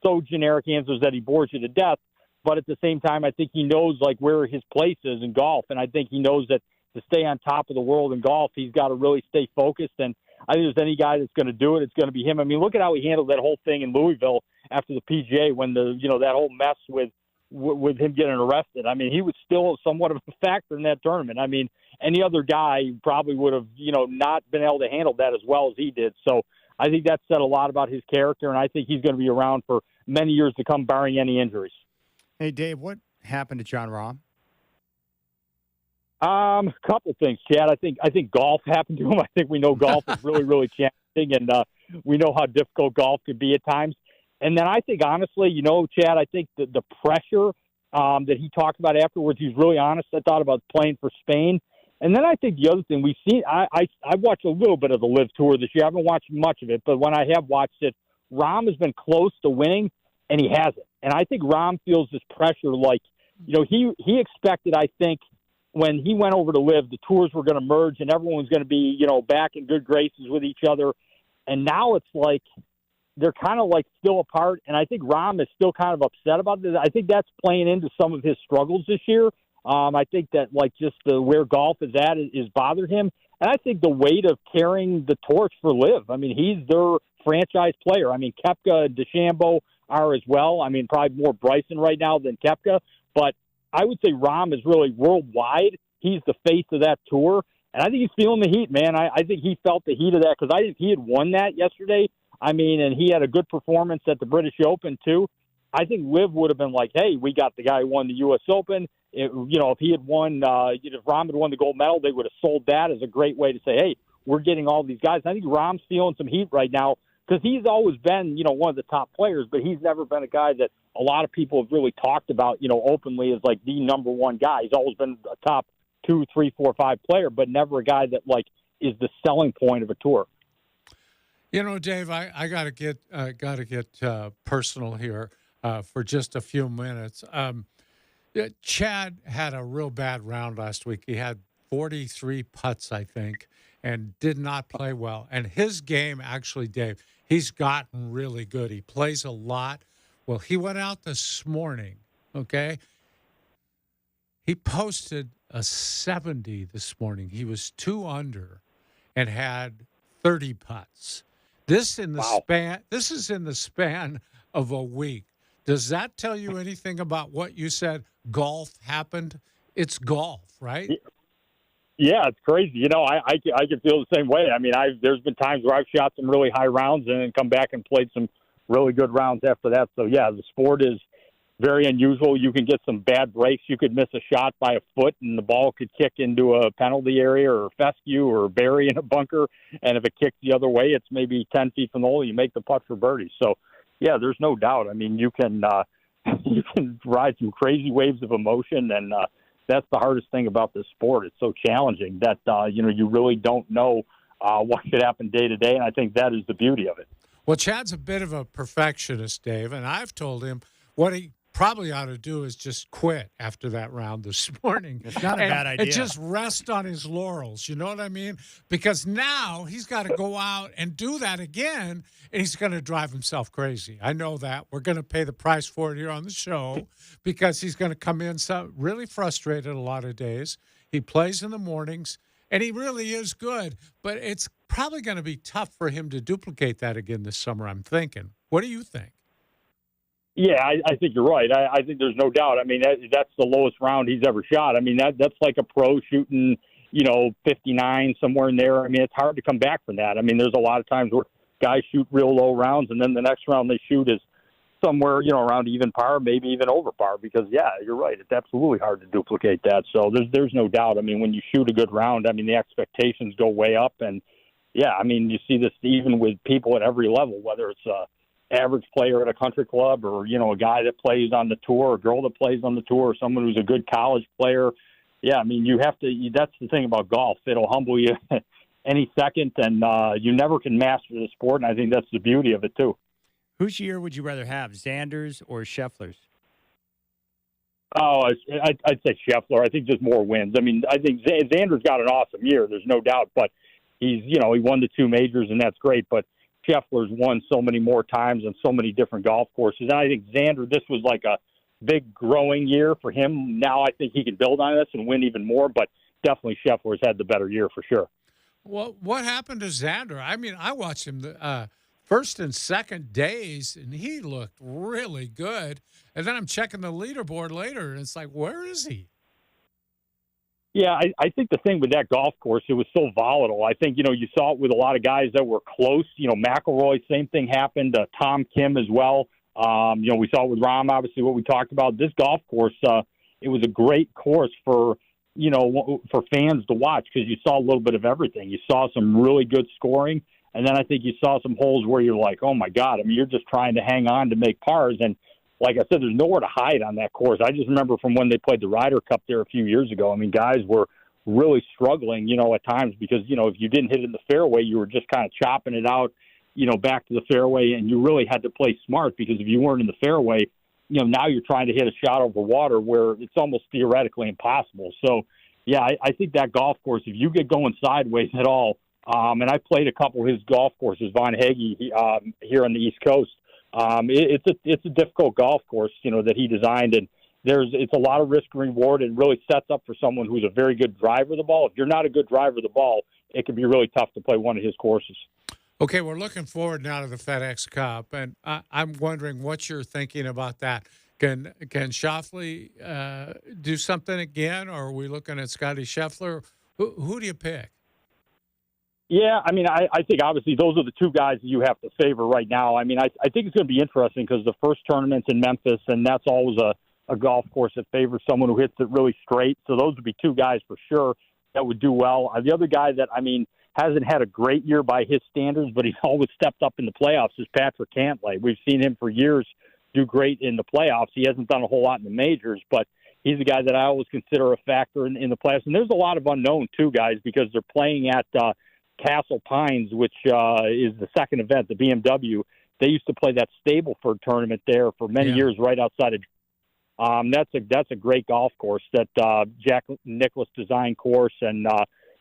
so generic answers that he bores you to death. But at the same time, I think he knows like where his place is in golf, and I think he knows that to stay on top of the world in golf, he's got to really stay focused. And I think if there's any guy that's going to do it, it's going to be him. I mean, look at how he handled that whole thing in Louisville after the PGA when that whole mess with him getting arrested. I mean, he was still somewhat of a factor in that tournament. I mean, any other guy probably would have, not been able to handle that as well as he did. So I think that said a lot about his character, and I think he's going to be around for many years to come, barring any injuries. Hey, Dave, what happened to John Rahm? Couple things, Chad. I think golf happened to him. I think we know golf is really, really challenging, and we know how difficult golf can be at times. And then I think, honestly, Chad, I think the pressure that he talked about afterwards, he's really honest. I thought about playing for Spain. And then I think the other thing we've seen, I watched a little bit of the Live Tour this year. I haven't watched much of it, but when I have watched it, Rahm has been close to winning, and he hasn't. And I think Rahm feels this pressure like, he expected, I think, when he went over to Live, the tours were going to merge and everyone was going to be, back in good graces with each other. And now it's like they're kind of like still apart. And I think Rahm is still kind of upset about this. I think that's playing into some of his struggles this year. I think that like just where golf is at is bothered him. And I think the weight of carrying the torch for Live. I mean, he's their franchise player. I mean, Koepka and DeChambeau are as well. I mean, probably more Bryson right now than Koepka. But I would say Rahm is really worldwide. He's the face of that tour. And I think he's feeling the heat, man. I think he felt the heat of that because I think he had won that yesterday. I mean, and he had a good performance at the British Open, too. I think Liv would have been like, hey, we got the guy who won the U.S. Open. If he had won, if Rahm had won the gold medal, they would have sold that as a great way to say, hey, we're getting all these guys. And I think Rahm's feeling some heat right now because he's always been, one of the top players, but he's never been a guy that a lot of people have really talked about, openly as like the number one guy. He's always been a top 2, 3, 4, 5 player, but never a guy that like is the selling point of a tour. Dave, I gotta get personal here for just a few minutes. Chad had a real bad round last week. He had 43 putts, I think, and did not play well. And his game, actually, Dave, he's gotten really good. He plays a lot. Well, he went out this morning, okay? He posted a 70 this morning. He was 2 under and had 30 putts. This is in the span of a week. Does that tell you anything about what you said? Golf happened. It's golf, right? Yeah, it's crazy. I can feel the same way. I mean, there's been times where I've shot some really high rounds and then come back and played some really good rounds after that. So yeah, the sport is very unusual. You can get some bad breaks. You could miss a shot by a foot and the ball could kick into a penalty area or fescue or bury in a bunker. And if it kicks the other way, it's maybe 10 feet from the hole. You make the putt for birdie. So yeah, there's no doubt. I mean, you can ride some crazy waves of emotion, and that's the hardest thing about this sport. It's so challenging that you really don't know what could happen day to day, and I think that is the beauty of it. Well, Chad's a bit of a perfectionist, Dave, and I've told him what he probably ought to do is just quit after that round this morning. It's not a bad idea. And just rest on his laurels. You know what I mean? Because now he's got to go out and do that again, and he's going to drive himself crazy. I know that. We're going to pay the price for it here on the show because he's going to come in really frustrated a lot of days. He plays in the mornings, and he really is good, but it's probably going to be tough for him to duplicate that again this summer, I'm thinking. What do you think? Yeah, I think you're right. I think there's no doubt. I mean, that's the lowest round he's ever shot. I mean, that's like a pro shooting, 59, somewhere in there. I mean, it's hard to come back from that. I mean, there's a lot of times where guys shoot real low rounds, and then the next round they shoot is somewhere, around even par, maybe even over par, because, yeah, you're right. It's absolutely hard to duplicate that. So there's no doubt. I mean, when you shoot a good round, I mean, the expectations go way up. And, yeah, I mean, you see this even with people at every level, whether it's average player at a country club or, a guy that plays on the tour or a girl that plays on the tour or someone who's a good college player. Yeah, I mean, that's the thing about golf. It'll humble you any second, and you never can master the sport, and I think that's the beauty of it, too. Whose year would you rather have, Xander's or Scheffler's? Oh, I'd say Scheffler. I think just more wins. I mean, I think Xander's got an awesome year. There's no doubt, but He won the 2 majors, and that's great, but Scheffler's won so many more times on so many different golf courses. And I think Xander, this was like a big growing year for him. Now I think he can build on this and win even more, but definitely Scheffler's had the better year for sure. Well, what happened to Xander? I mean, I watched him the first and second days, and he looked really good. And then I'm checking the leaderboard later, and it's like, where is he? Yeah, I think the thing with that golf course, it was so volatile. I think, you saw it with a lot of guys that were close. McIlroy, same thing happened. Tom Kim as well. We saw it with Rahm, obviously, what we talked about. This golf course, it was a great course for fans to watch because you saw a little bit of everything. You saw some really good scoring, and then I think you saw some holes where you're like, oh, my God, I mean, you're just trying to hang on to make pars. And like I said, there's nowhere to hide on that course. I just remember from when they played the Ryder Cup there a few years ago. I mean, guys were really struggling, at times because, if you didn't hit it in the fairway, you were just kind of chopping it out, back to the fairway, and you really had to play smart because if you weren't in the fairway, now you're trying to hit a shot over water where it's almost theoretically impossible. So, yeah, I think that golf course, if you get going sideways at all, and I played a couple of his golf courses, Von Hagee, here on the East Coast, it's a difficult golf course, that he designed, and it's a lot of risk and reward, and really sets up for someone who's a very good driver of the ball. If you're not a good driver of the ball, it can be really tough to play one of his courses. Okay, we're looking forward now to the FedEx Cup, and I'm wondering what you're thinking about that. Can Schauffele do something again, or are we looking at Scotty Scheffler? Who do you pick? Yeah, I mean, I think obviously those are the 2 guys that you have to favor right now. I mean, I think it's going to be interesting because the first tournament's in Memphis, and that's always a golf course that favors someone who hits it really straight. So those would be 2 guys for sure that would do well. The other guy that, I mean, hasn't had a great year by his standards, but he's always stepped up in the playoffs is Patrick Cantlay. We've seen him for years do great in the playoffs. He hasn't done a whole lot in the majors, but he's a guy that I always consider a factor in the playoffs. And there's a lot of unknown, too, guys, because they're playing at Castle Pines, which is the second event, the BMW. They used to play that Stableford tournament there for many years right outside of that's a great golf course that Jack Nicklaus designed course, and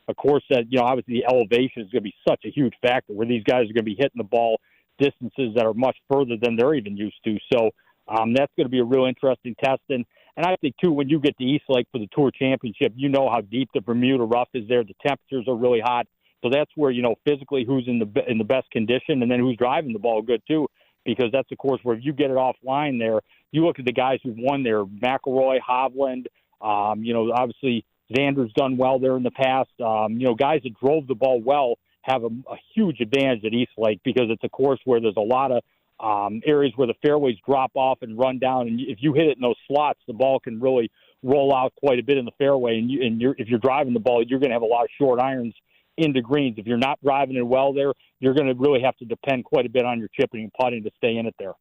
a course that, obviously the elevation is going to be such a huge factor where these guys are going to be hitting the ball distances that are much further than they're even used to. So that's going to be a real interesting test. And I think, too, when you get to East Lake for the Tour Championship, how deep the Bermuda rough is there. The temperatures are really hot. So that's where, physically who's in the best condition and then who's driving the ball good, too, because that's a course where if you get it offline there, you look at the guys who've won there, McIlroy, Hovland, obviously Xander's done well there in the past. Guys that drove the ball well have a huge advantage at East Lake because it's a course where there's a lot of areas where the fairways drop off and run down. And if you hit it in those slots, the ball can really roll out quite a bit in the fairway. And if you're driving the ball, you're going to have a lot of short irons into greens. If you're not driving it well there, you're going to really have to depend quite a bit on your chipping and putting to stay in it there.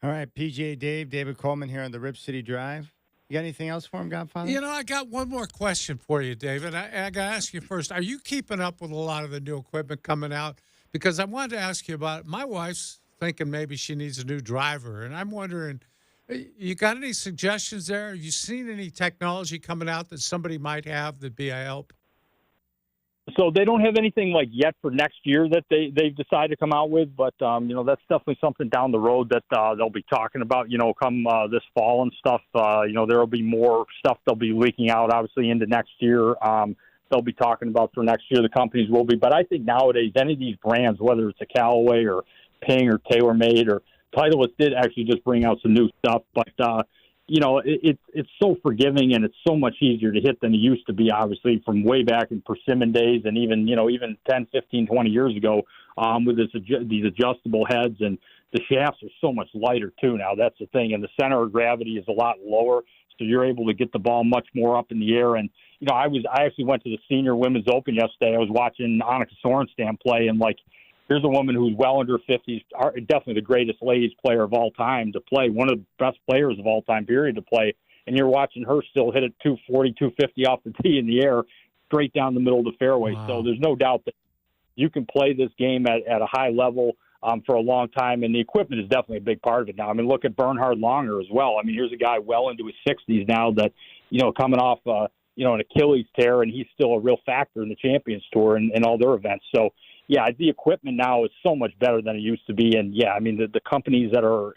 All right, PGA David Coleman here on the Rip City Drive. You got anything else for him, Godfather? I got one more question for you, David. I got to ask you first, are you keeping up with a lot of the new equipment coming out? Because I wanted to ask you about it. My wife's thinking maybe she needs a new driver, and I'm wondering, you got any suggestions there? Have you seen any technology coming out that somebody might have that'd be a help? So they don't have anything like yet for next year that they've decided to come out with, but that's definitely something down the road that they'll be talking about. Come this fall and stuff. There'll be more stuff they'll be leaking out, obviously into next year. They'll be talking about for next year. The companies will be, but I think nowadays any of these brands, whether it's a Callaway or Ping or TaylorMade or Titleist, did actually just bring out some new stuff, but. It's so forgiving and it's so much easier to hit than it used to be, obviously, from way back in persimmon days and even 10, 15, 20 years ago with these adjustable heads. And the shafts are so much lighter, too, now. That's the thing. And the center of gravity is a lot lower, so you're able to get the ball much more up in the air. And, I actually went to the Senior Women's Open yesterday. I was watching Annika Sorenstam play, and, here's a woman who's well under 50s, definitely the greatest ladies player of all time to play, one of the best players of all time, period, to play. And you're watching her still hit it 240, 250 off the tee in the air, straight down the middle of the fairway. Wow. So there's no doubt that you can play this game at a high level for a long time, and the equipment is definitely a big part of it now. I mean, look at Bernhard Langer as well. I mean, here's a guy well into his 60s now that, coming off an Achilles tear, and he's still a real factor in the Champions Tour and all their events. So, yeah, the equipment now is so much better than it used to be. And, yeah, I mean, the companies that are,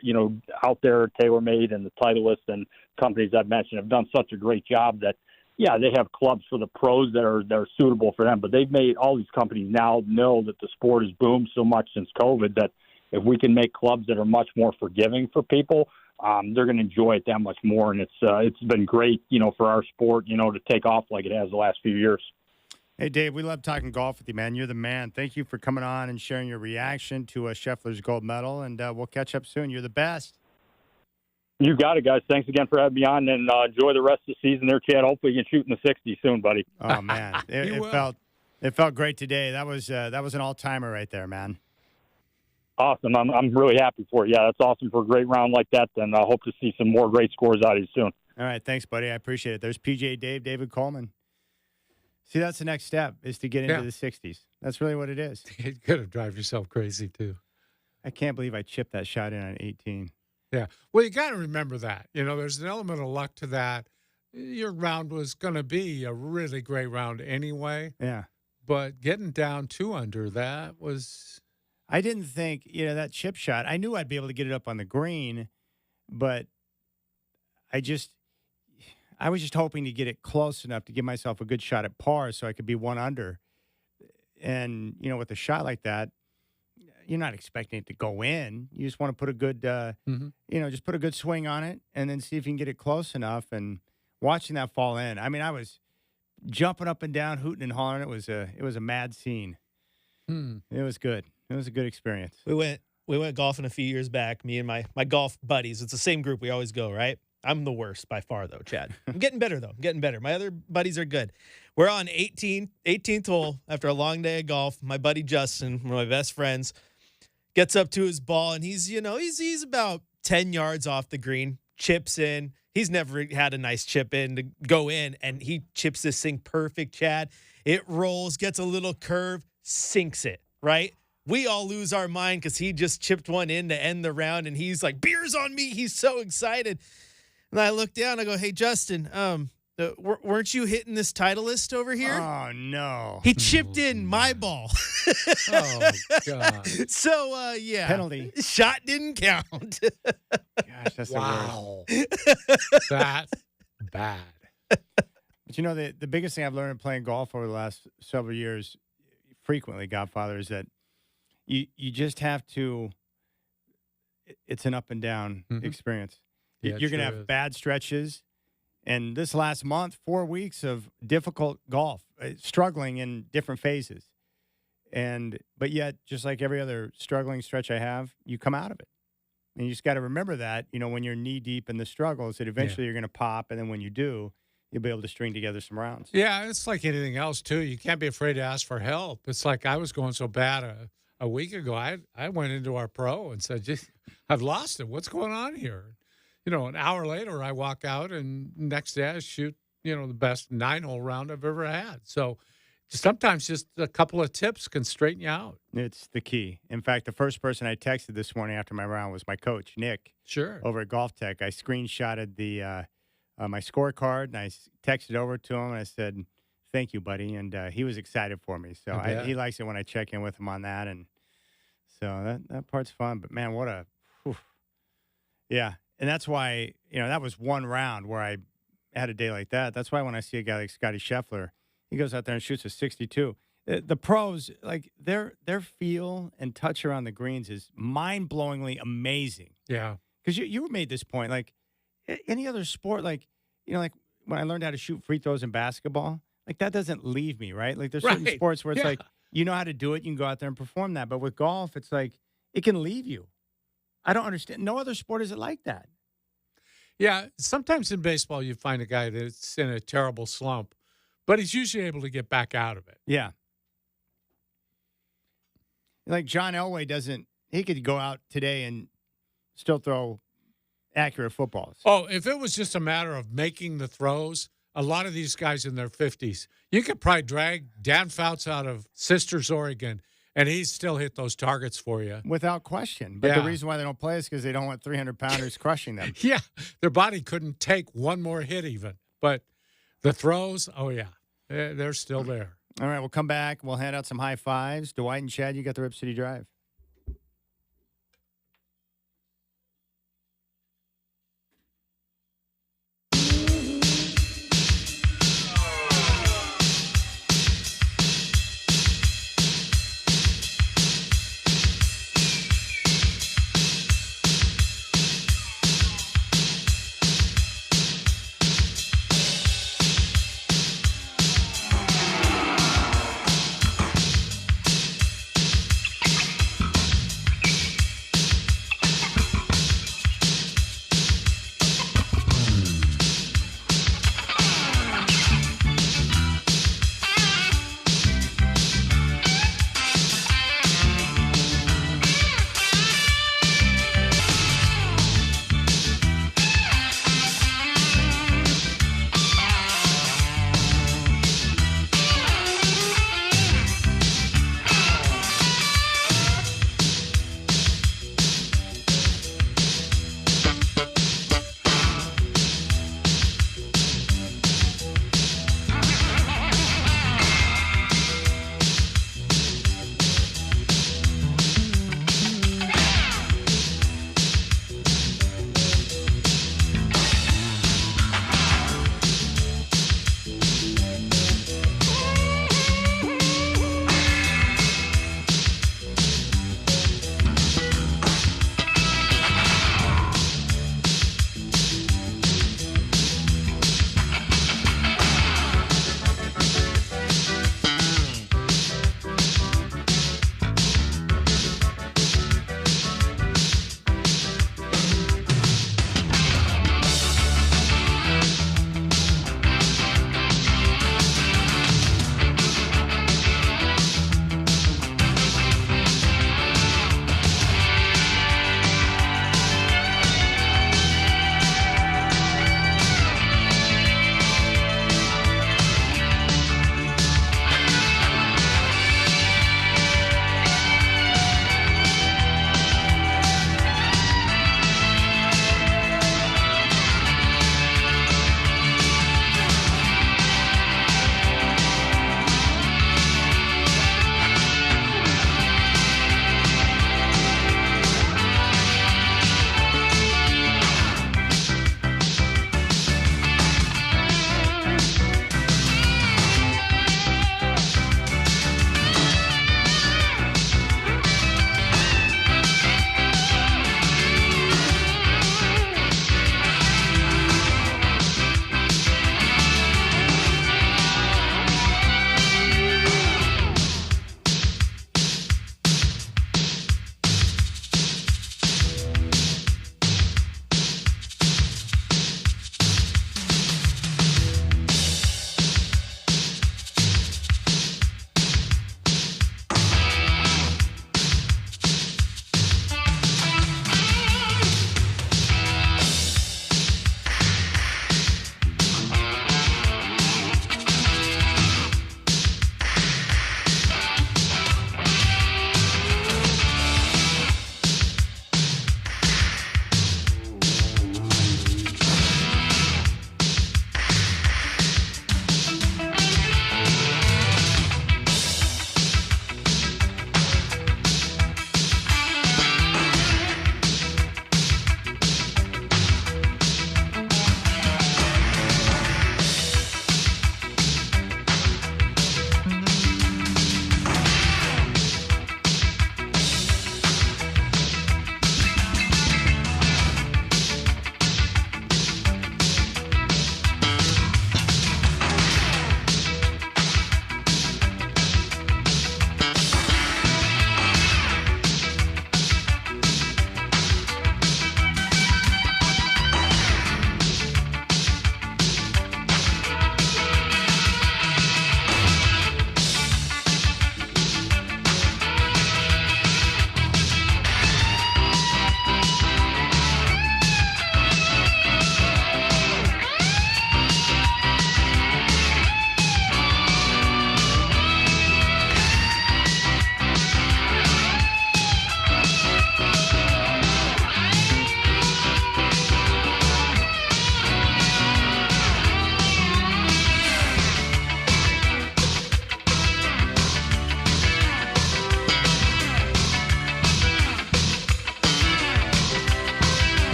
out there, TaylorMade and the Titleist and companies I've mentioned have done such a great job that, yeah, they have clubs for the pros that are suitable for them. But they've made all these companies now know that the sport has boomed so much since COVID that if we can make clubs that are much more forgiving for people, they're going to enjoy it that much more. And it's been great, for our sport, to take off like it has the last few years. Hey, Dave, we love talking golf with you, man. You're the man. Thank you for coming on and sharing your reaction to Scheffler's gold medal, and we'll catch up soon. You're the best. You got it, guys. Thanks again for having me on, and enjoy the rest of the season there, Chad. Hopefully you can shoot in the 60s soon, buddy. Oh, man. It felt great today. That was an all-timer right there, man. Awesome. I'm really happy for you. Yeah, that's awesome for a great round like that, and I hope to see some more great scores out of you soon. All right. Thanks, buddy. I appreciate it. There's PJ Dave, David Coleman. See, that's the next step, is to get into the 60s. That's really what it is. You're going to drive yourself crazy, too. I can't believe I chipped that shot in on 18. Yeah. Well, you got to remember that. There's an element of luck to that. Your round was going to be a really great round anyway. Yeah. But getting down 2 under, that was... I didn't think, that chip shot, I knew I'd be able to get it up on the green, but I was just hoping to get it close enough to give myself a good shot at par so I could be 1 under. And, with a shot like that, you're not expecting it to go in. You just want to put a good, just put a good swing on it and then see if you can get it close enough. And watching that fall in, I mean, I was jumping up and down, hooting and hollering. It was a mad scene. It was good. It was a good experience. We went golfing a few years back, me and my golf buddies. It's the same group we always go, right? I'm the worst by far, though, Chad. I'm getting better, though. I'm getting better. My other buddies are good. We're on 18th hole after a long day of golf. My buddy Justin, one of my best friends, gets up to his ball, and he's about 10 yards off the green, chips in. He's never had a nice chip in to go in, and he chips this thing perfect, Chad. It rolls, gets a little curve, sinks it, right? We all lose our mind because he just chipped one in to end the round, and he's like, beers on me. He's so excited. And I look down, I go, hey, Justin, weren't you hitting this Titleist over here? Oh, no. He chipped in my ball. Oh, God. So, yeah. Penalty. Shot didn't count. Gosh, that's Wow. That's bad. But, the biggest thing I've learned in playing golf over the last several years, frequently, Godfather, is that you just have to – it's an up and down experience. Yeah, you're going to have bad stretches. And this last month, 4 weeks of difficult golf, struggling in different phases. But yet, just like every other struggling stretch I have, you come out of it. And you just got to remember that, when you're knee deep in the struggles, that eventually you're going to pop. And then when you do, you'll be able to string together some rounds. Yeah, it's like anything else, too. You can't be afraid to ask for help. It's like I was going so bad a week ago. I went into our pro and said, I've lost it. What's going on here? An hour later, I walk out, and next day I shoot, the best 9-hole round I've ever had. So sometimes just a couple of tips can straighten you out. It's the key. In fact, the first person I texted this morning after my round was my coach, Nick. Sure. Over at Golf Tech. I screenshotted my scorecard, and I texted over to him, and I said, thank you, buddy. And he was excited for me. So he likes it when I check in with him on that. And so that part's fun. But, man, yeah. And that's why, that was one round where I had a day like that. That's why when I see a guy like Scotty Scheffler, he goes out there and shoots a 62. The pros, like, their feel and touch around the greens is mind-blowingly amazing. Yeah. Because you made this point, like, any other sport, like, like when I learned how to shoot free throws in basketball, like, that doesn't leave me, right? Like, there's certain sports where it's like, you know how to do it, you can go out there and perform that. But with golf, it's like, it can leave you. I don't understand. No other sport is it like that. Yeah, sometimes in baseball you find a guy that's in a terrible slump, but he's usually able to get back out of it. Yeah. Like John Elway he could go out today and still throw accurate footballs. Oh, if it was just a matter of making the throws, a lot of these guys in their 50s, you could probably drag Dan Fouts out of Sisters, Oregon, and he's still hit those targets for you. Without question. But the reason why they don't play is because they don't want 300-pounders crushing them. Yeah, their body couldn't take one more hit even. But The throws, oh, yeah. They're still there. All right, we'll come back. We'll hand out some high fives. Dwight and Chad, you got the Rip City Drive.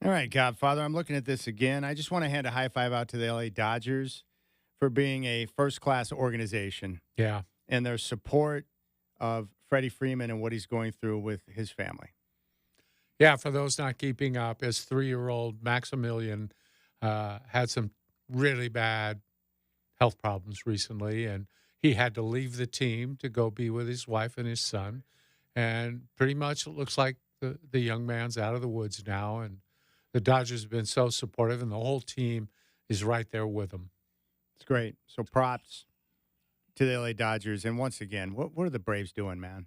All right, Godfather, I'm looking at this again. I just want to hand a high five out to the LA Dodgers for being a first-class organization. Yeah. And their support of Freddie Freeman and what he's going through with his family. Yeah, for those not keeping up, his 3-year-old Maximilian had some really bad health problems recently, and he had to leave the team to go be with his wife and his son. And pretty much it looks like the young man's out of the woods now, and the Dodgers have been so supportive, and the whole team is right there with him. It's great. So props to the LA Dodgers. And once again, what are the Braves doing, man?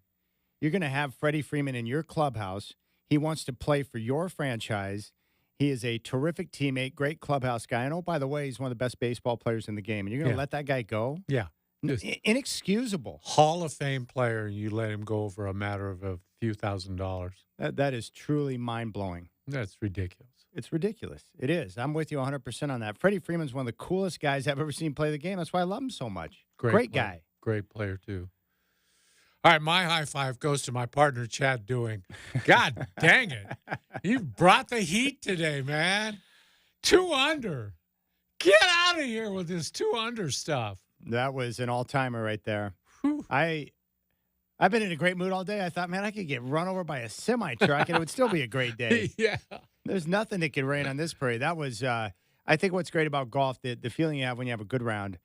You're going to have Freddie Freeman in your clubhouse. He wants to play for your franchise. He is a terrific teammate, great clubhouse guy. And, oh, by the way, he's one of the best baseball players in the game. And you're going to let that guy go? Yeah. Inexcusable. Hall of Fame player, and you let him go over a matter of a few $1,000s. That is truly mind-blowing. That's ridiculous. It's ridiculous. It is. I'm with you 100% on that. Freddie Freeman's one of the coolest guys I've ever seen play the game. That's why I love him so much. Great guy. Great player, too. All right, my high five goes to my partner, Chad Doing. God dang it. You brought the heat today, man. 2 under. Get out of here with this 2 under stuff. That was an all-timer right there. Whew. I've been in a great mood all day. I thought, man, I could get run over by a semi-truck, and it would still be a great day. Yeah. There's nothing that can rain on this parade. That was, I think what's great about golf, the feeling you have when you have a good round,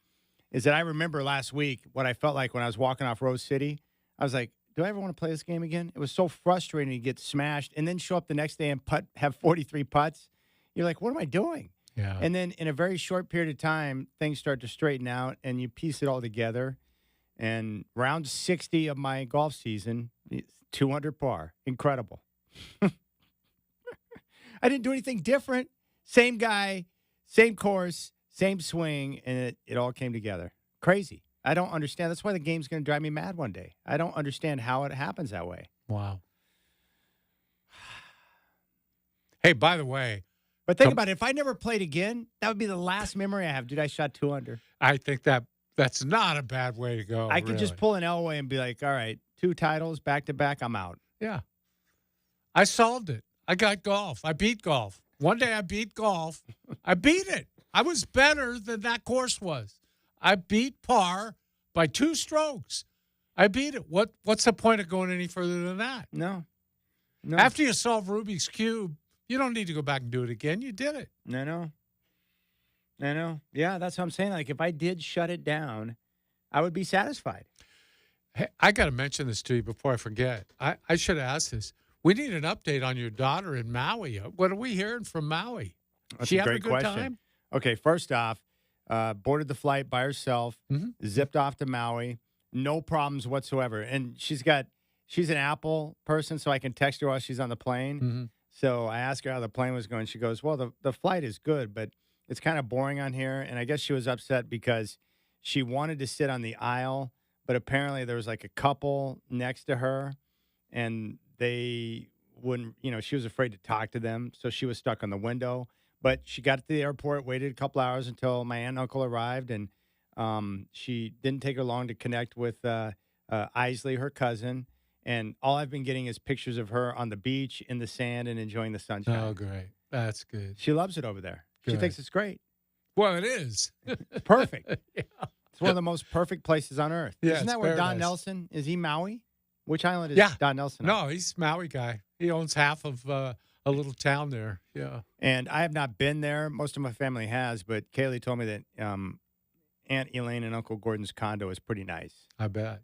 is that I remember last week what I felt like when I was walking off Rose City. I was like, do I ever want to play this game again? It was so frustrating to get smashed and then show up the next day and have 43 putts. You're like, what am I doing? Yeah. And then in a very short period of time, things start to straighten out, and you piece it all together. And round 60 of my golf season, 200 par. Incredible. I didn't do anything different. Same guy, same course, same swing, and it all came together. Crazy. I don't understand. That's why the game's going to drive me mad one day. I don't understand how it happens that way. Wow. Hey, by the way. But think about it. If I never played again, that would be the last memory I have. Dude, I shot 2 under. I think that's not a bad way to go. I could just pull an Elway and be like, all right, 2 titles back-to-back, I'm out. Yeah. I solved it. I got golf. I beat golf. One day I beat golf. I beat it. I was better than that course was. I beat par by 2 strokes. I beat it. What's the point of going any further than that? No. After you solve Rubik's Cube, you don't need to go back and do it again. You did it. I know. Yeah, that's what I'm saying. Like, if I did shut it down, I would be satisfied. Hey, I got to mention this to you before I forget. I should have asked this. We need an update on your daughter in Maui. What are we hearing from Maui? That's she a having great a good question. time? Okay, first off, boarded the flight by herself, zipped off to Maui, no problems whatsoever. And she's an Apple person, so I can text her while she's on the plane. Mm-hmm. So I asked her how the plane was going. She goes, well, the flight is good, but it's kind of boring on here. And I guess she was upset because she wanted to sit on the aisle, but apparently there was like a couple next to her, and they wouldn't, she was afraid to talk to them. So she was stuck on the window. But she got to the airport, waited a couple hours until my aunt and uncle arrived, and she didn't take her long to connect with Isley, her cousin. And all I've been getting is pictures of her on the beach, in the sand, and enjoying the sunshine. Oh, great. That's good. She loves it over there. Good. She thinks it's great. Well, it is. It's perfect. Yeah. It's one of the most perfect places on earth. Yeah, Isn't that it's where Don paradise. Nelson, is he Maui? Which island is Yeah. Don Nelson on? No, he's a Maui guy. He owns half of a little town there. Yeah. And I have not been there. Most of my family has, but Kaylee told me that Aunt Elaine and Uncle Gordon's condo is pretty nice. I bet.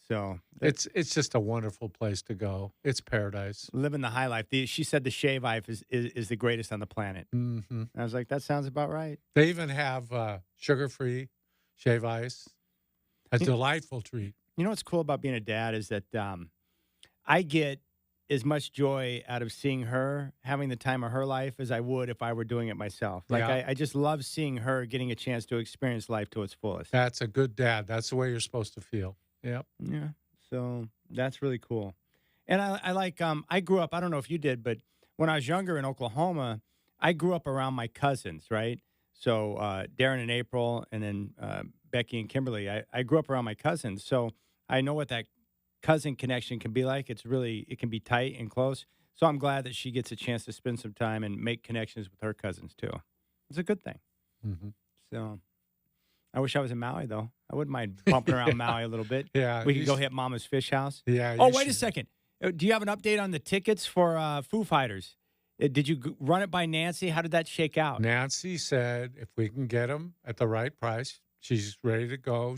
So It's just a wonderful place to go. It's paradise. living the high life. She said the shave life is the greatest on the planet. Mm-hmm. I was like, that sounds about right. They even have sugar-free shave ice. A delightful treat. You know what's cool about being a dad is that I get as much joy out of seeing her having the time of her life as I would if I were doing it myself. Like, Yeah. I just love seeing her getting a chance to experience life to its fullest. That's a good dad. That's the way you're supposed to feel. Yep. Yeah. So that's really cool. And I like, I grew up, I don't know if you did, but when I was younger in Oklahoma, I grew up around my cousins, right? So Darren and April, and then Becky and Kimberly. I grew up around my cousins. So I know what that cousin connection can be like. It can be tight and close. So I'm glad that she gets a chance to spend some time and make connections with her cousins too. It's a good thing. Mm-hmm. So I wish I was in Maui though. I wouldn't mind bumping around Maui a little bit. Yeah, we could go hit Mama's Fish House. Yeah. Oh, wait a second. Do you have an update on the tickets for Foo Fighters? Did you run it by Nancy? How did that shake out? Nancy said if we can get them at the right price, she's ready to go.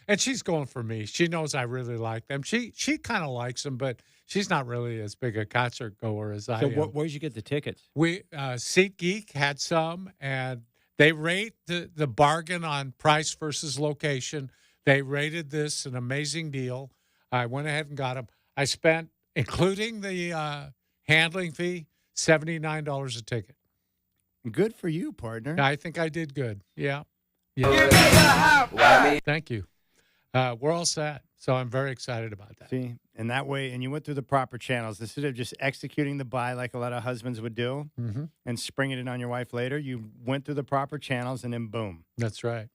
And she's going for me. She knows I really like them. She kind of likes them, but she's not really as big a concert goer as I am. So where'd you get the tickets? We SeatGeek had some, and they rate the bargain on price versus location. They rated this an amazing deal. I went ahead and got them. I spent, including the handling fee, $79 a ticket. Good for you, partner. I think I did good. Yeah. Thank you. We're all set. So I'm very excited about that. See, and that way, and you went through the proper channels. Instead of just executing the buy like a lot of husbands would do and springing it on your wife later, you went through the proper channels and then boom. That's right.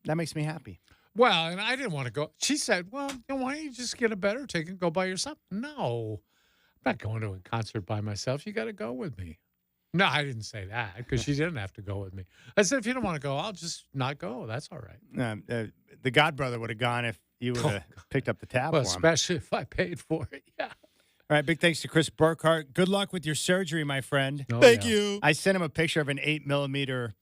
That makes me happy. Well, and I didn't want to go. She said, well, why don't you just get a better ticket and go by yourself? No, I'm not going to a concert by myself. You got to go with me. No, I didn't say that because she didn't have to go with me. I said, if you don't want to go, I'll just not go. That's all right. The godbrother would have gone if you would have picked up the tab well, for him. Especially if I paid for it. Yeah. All right. Big thanks to Chris Burkhart. Good luck with your surgery, my friend. Oh, Thank you. I sent him a picture of an 8mm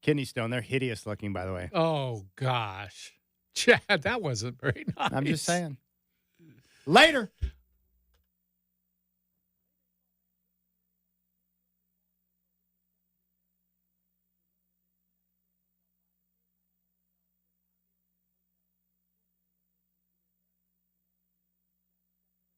kidney stone. They're hideous looking, by the way. Oh, gosh. Chad, that wasn't very nice. I'm just saying. Later.